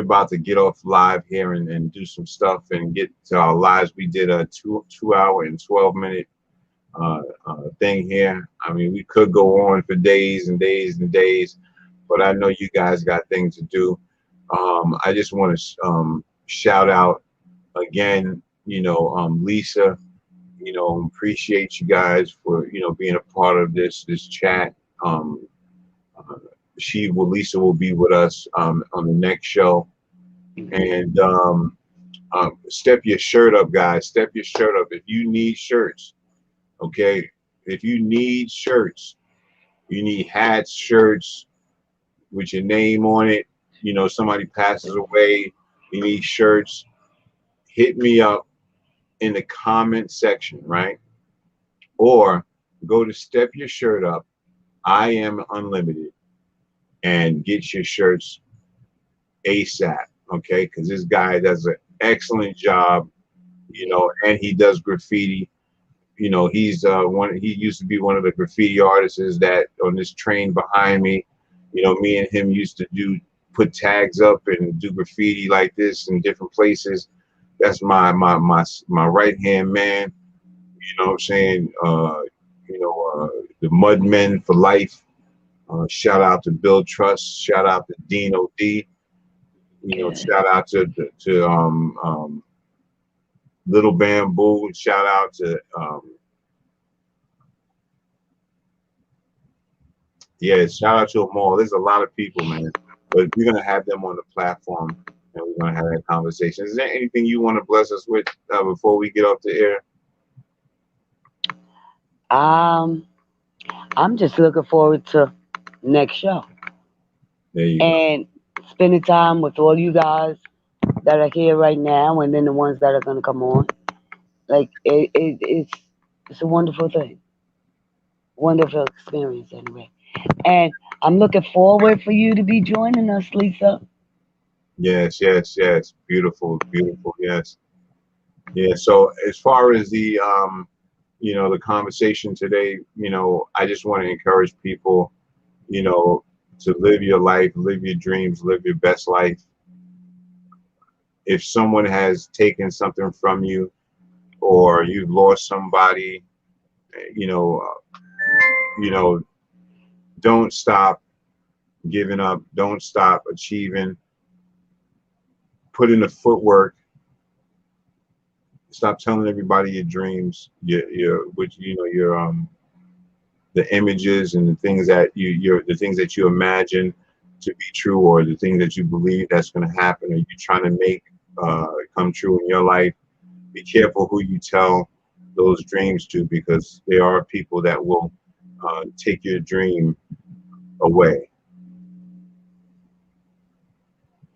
about to get off live here and do some stuff and get to our lives. We did a 2-hour and 12-minute thing here. I mean, we could go on for days and days and days, but I know you guys got things to do. I just want to shout out again, Lisa. Appreciate you guys for being a part of this chat. Lisa will be with us on the next show. And step your shirt up, guys. Step your shirt up. If you need shirts, okay. If you need shirts, you need hats, shirts with your name on it. Somebody passes away, you need shirts. Hit me up in the comment section, right? Or go to Step Your Shirt Up, I Am Unlimited, and get your shirts ASAP, okay? Because this guy does an excellent job, and he does graffiti. He's he used to be one of the graffiti artists that on this train behind me. Me and him used to put tags up and do graffiti like this in different places. That's my right hand man. You know what I'm saying? The Mud Men for life. Shout out to Bill Trust. Shout out to Dean O.D. Shout out to Little Bamboo. Shout out to shout out to them all. There's a lot of people, man. But we're gonna have them on the platform, and we're gonna have that conversation. Is there anything you want to bless us with before we get off the air? I'm just looking forward to next show. There you and go. Spending time with all you guys that are here right now, and then the ones that are gonna come on. Like it's a wonderful thing, wonderful experience anyway. And I'm looking forward for you to be joining us, Lisa. Yes. Beautiful. Yes. Yeah. So as far as the the conversation today, I just want to encourage people, to live your life, live your dreams, live your best life. If someone has taken something from you, or you've lost somebody, don't stop giving up. Don't stop achieving. put in the footwork. Stop telling everybody your dreams, your the images and the things that the things that you imagine to be true, or the things that you believe that's going to happen, or you're trying to make come true in your life. Be careful who you tell those dreams to, because there are people that will take your dream away.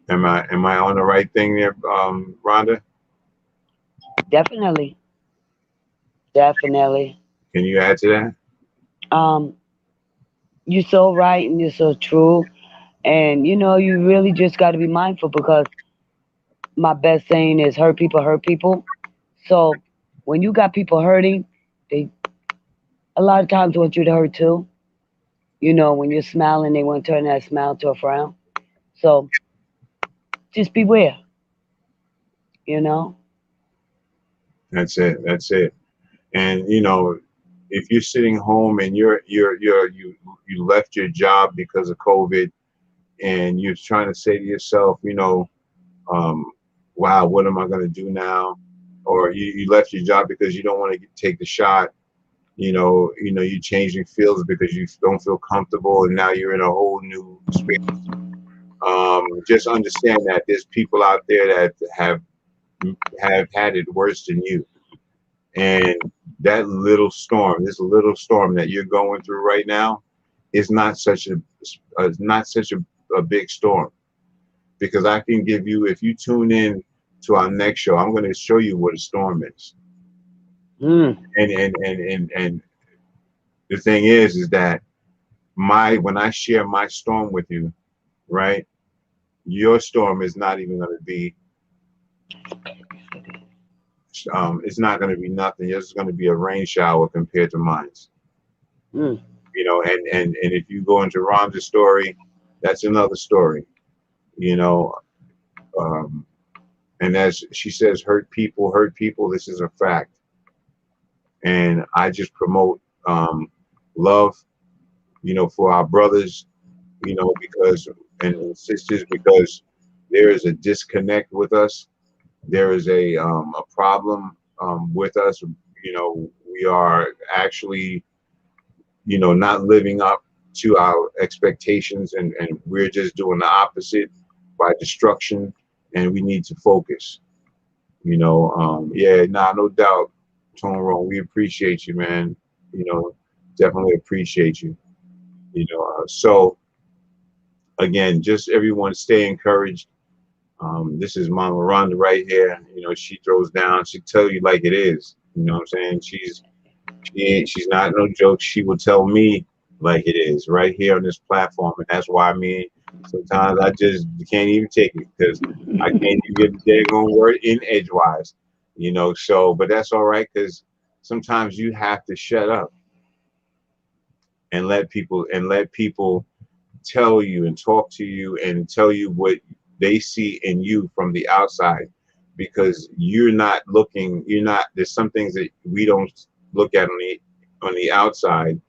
Am I on the right thing there, Rhonda? Definitely. Can you add to that? You're so right and you're so true. And you know, you really just got to be mindful, because my best saying is hurt people. So when you got people hurting, they a lot of times want you to hurt too. You know, when you're smiling, they want to turn that smile to a frown. So just beware, you know? That's it. And you know, if you're sitting home and you left your job because of COVID, and you're trying to say to yourself, you know, wow, what am I going to do now? Or you left your job because you don't want to take the shot. You know, you're changing fields because you don't feel comfortable, and now you're in a whole new space. Just understand that there's people out there that have had it worse than you, and that little storm, this little storm that you're going through right now, is not such a big storm. Because I can give you, if you tune in to our next show, I'm going to show you what a storm is. And the thing is that when I share my storm with you, right, your storm is not even going to be, it's not going to be nothing. It's going to be a rain shower compared to mine. You know, and if you go into Rhonda's story, that's another story. You know, and as she says, hurt people, this is a fact. And I just promote love, you know, for our brothers, you know, and sisters, because there is a disconnect with us. There is a problem with us. You know, we are actually, you know, not living up to our expectations, and we're just doing the opposite by destruction, and we need to focus. You know, no doubt, Tone, we appreciate you, man. You know, definitely appreciate you. You know, so again, just everyone stay encouraged. This is Mama Rhonda right here. You know, she throws down. She tell you like it is. You know what I'm saying? She's not no joke. She will tell me like it is right here on this platform, and that's why sometimes I just can't even take it, because I can't even get the daggone word in edgewise, you know. So, but that's all right, because sometimes you have to shut up and let people tell you and talk to you and tell you what they see in you from the outside, because there's some things that we don't look at on the outside,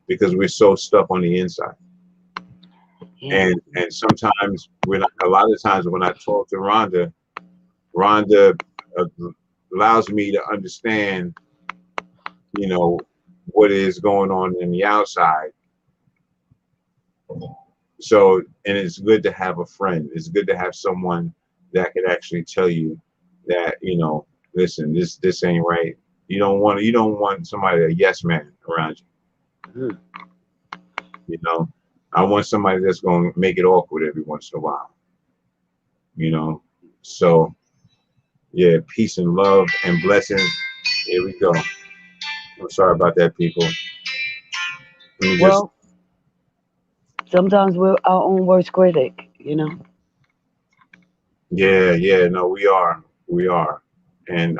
because we're so stuck on the inside. And sometimes a lot of times when I talk to Rhonda allows me to understand, you know, what is going on in the outside. So, and it's good to have a friend. It's good to have someone that can actually tell you that, you know, listen, this ain't right. You don't want somebody, a yes man around you. You know, I want somebody that's going to make it awkward every once in a while. You know, so yeah, peace and love and blessings. Here we go. I'm sorry about that, people. Sometimes we're our own worst critic, you know. Yeah, no, we are, and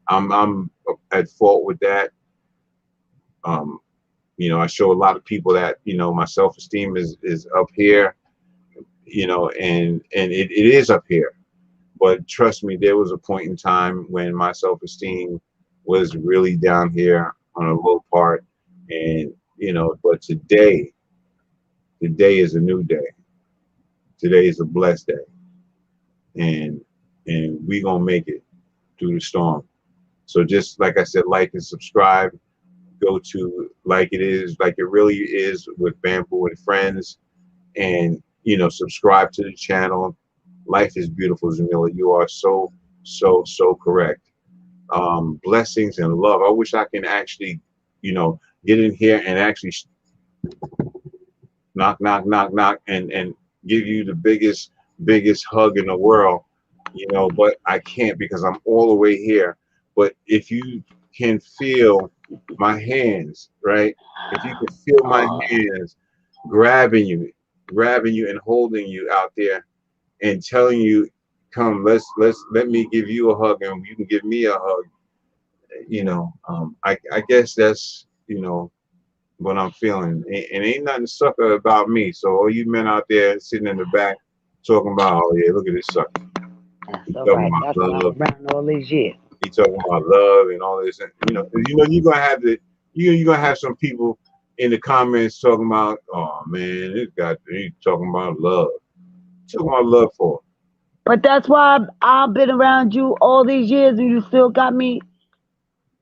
I'm at fault with that. You know, I show a lot of people that, you know, my self-esteem is up here, you know, and it is up here. But trust me, there was a point in time when my self-esteem was really down here on a low part, and you know, but today is a new day. Today is a blessed day, and and we gonna make it through the storm. So just like I said, like and subscribe. Go to Like It Really Is with Bamboo and Friends, and subscribe to the channel. Life is beautiful, Jamila. You are so correct. Blessings and love. I wish I can actually, get in here and actually knock, and give you the biggest hug in the world, but I can't because I'm all the way here. But if you can feel my hands, right? If you can feel my hands grabbing you and holding you out there and telling you, come, let me give you a hug and you can give me a hug. I guess that's, what I'm feeling. And ain't nothing sucker about me. So all you men out there sitting in the back talking about, oh yeah, look at this sucker. That's all right. That's why I'm around all these years. He talking about love and all this, and you're gonna have you're gonna have some people in the comments talking about, oh man, he's talking about love. Talking about love for. But that's why I've been around you all these years, and you still got me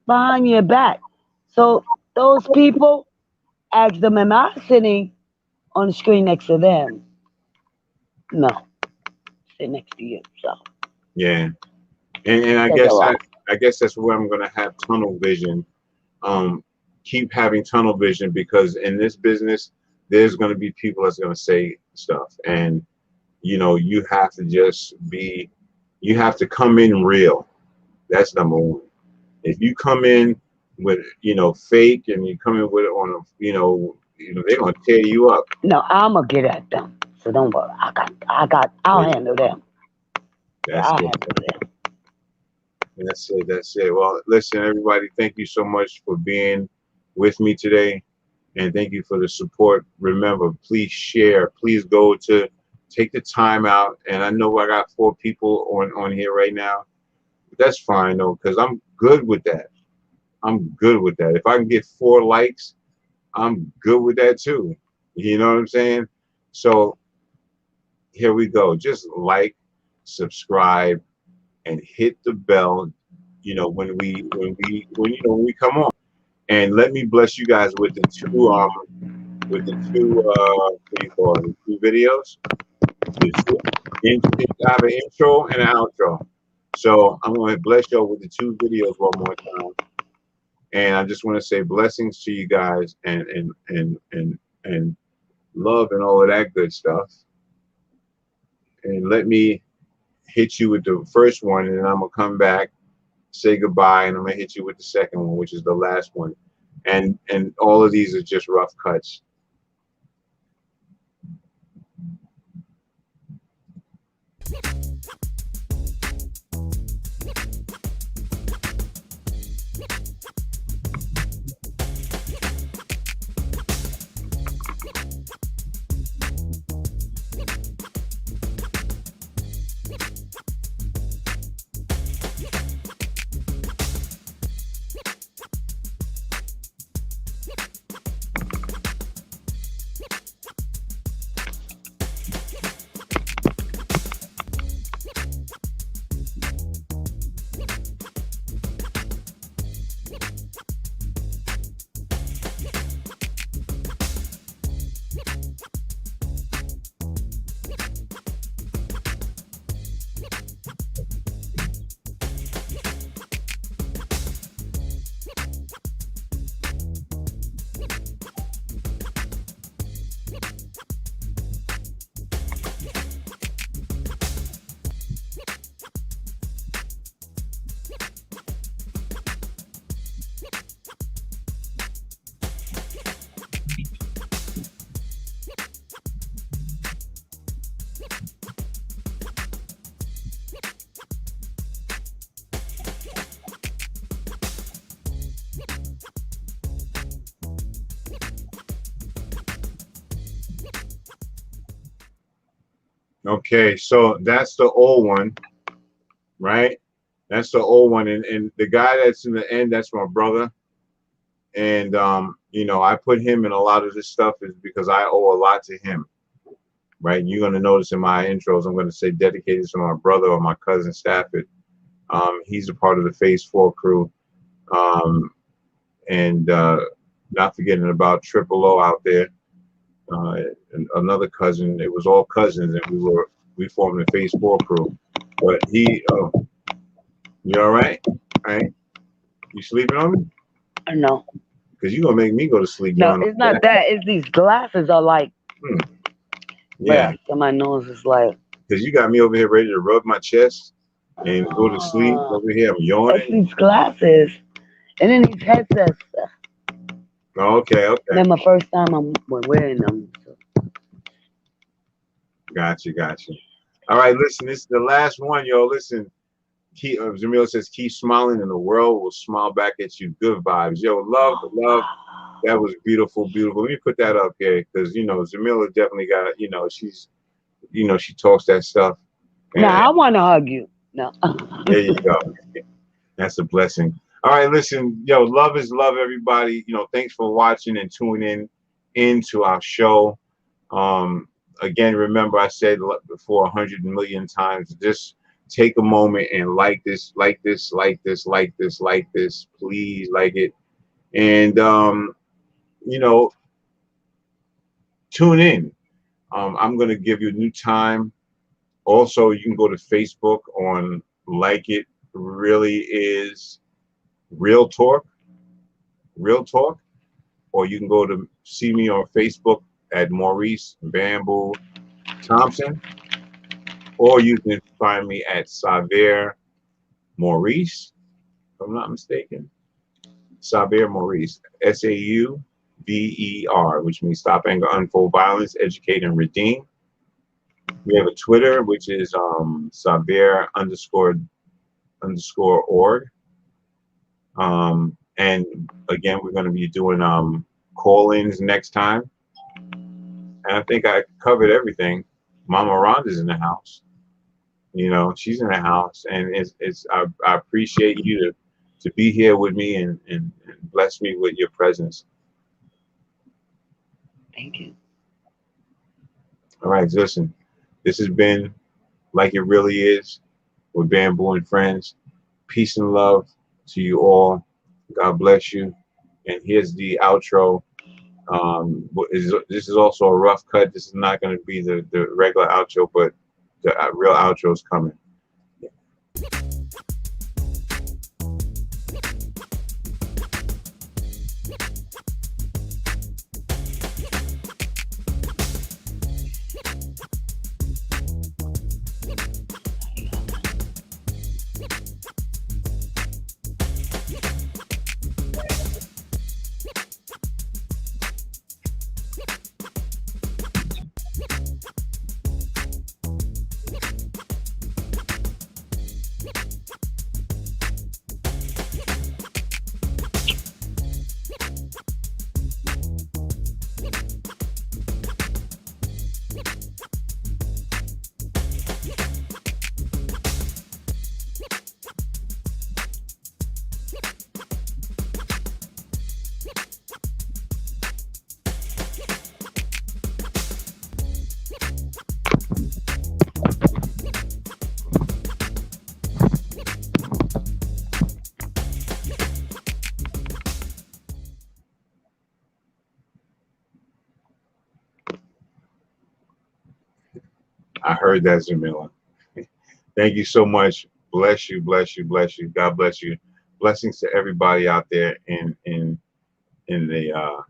behind your back. So those people, ask them, am I sitting on the screen next to them? No, sit next to you. So yeah, and I guess that's where I'm gonna have tunnel vision. Keep having tunnel vision, because in this business, there's gonna be people that's gonna say stuff, and you have to you have to come in real. That's number one. If you come in with fake, and you come in with it on they're gonna tear you up. No, I'm gonna get at them. So don't worry. I'll handle them. That's it. Well, listen, everybody, thank you so much for being with me today, and thank you for the support. Remember, please share. Please take the time out. And I know I got 4 people on here right now, but that's fine though, because I'm good with that. If I can get 4 likes, I'm good with that too. You know what I'm saying? So here we go. Just like, subscribe, and hit the bell. When we come on, and let me bless you guys with the two videos. I have an intro and an outro. So I'm going to bless y'all with the 2 videos one more time. And I just want to say blessings to you guys, and love and all of that good stuff. And let me hit you with the first one, and then I'm gonna come back, say goodbye, and I'm gonna hit you with the second one, which is the last one. And all of these are just rough cuts. Okay, so that's the old one, right? That's the old one, and the guy that's in the end, that's my brother. And I put him in a lot of this stuff is because I owe a lot to him. right? You're going to notice in my intros, I'm going to say dedicated to my brother or my cousin Stafford. He's a part of the Phase 4 crew. And not forgetting about Triple O out there. And another cousin. It was all cousins, and we formed the Phase 4 crew. But he, you all right? All right? You sleeping on me? No. Because you're going to make me go to sleep. No, it's not that. It's these glasses are like, yeah. So my nose is like. Because you got me over here ready to rub my chest and go to sleep. Over here, I'm yawning. It's these glasses. And then these headsets. Okay. Then my first time I'm wearing them. So. Gotcha. All right, listen, this is the last one, yo. Listen, Jamil says, keep smiling and the world will smile back at you. Good vibes. Yo, love. That was beautiful. Let me put that up here because, Jamila definitely got, she talks that stuff. No, I want to hug you. No. There you go. That's a blessing. All right, listen, yo, love is love, everybody. Thanks for watching and tuning into our show. Again, remember I said before 100 million times, just take a moment and like this, please like it. And, tune in. I'm going to give you a new time. Also, you can go to Facebook on Like It Really Is Real Talk, or you can go to see me on Facebook at Maurice Bamboo Thompson, or you can find me at Saver Maurice, if I'm not mistaken. Saver Maurice, SAUVER, which means Stop Anger, Unfold Violence, Educate and Redeem. We have a Twitter, which is Saver_org. And again, we're going to be doing call-ins next time. And I think I covered everything. Mama Rhonda's in the house. She's in the house, and I appreciate you to be here with me and bless me with your presence. Thank you. All right, listen. This has been Like It Really Is with Bamboo and Friends. Peace and love to you all. God bless you. And here's the outro. This is also a rough cut. This is not going to be the regular outro, but the real outro is coming. I heard that, Jamila. Thank you so much. Bless you. God bless you. Blessings to everybody out there in the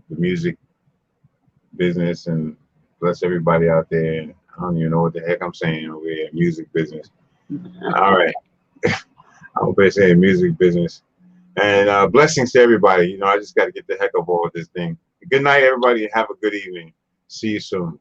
music business, and bless everybody out there. And I don't even know what the heck I'm saying over here. Music business. All right. I hope they say music business. And blessings to everybody. I just got to get the heck of all of this thing. Good night, everybody. Have a good evening. See you soon.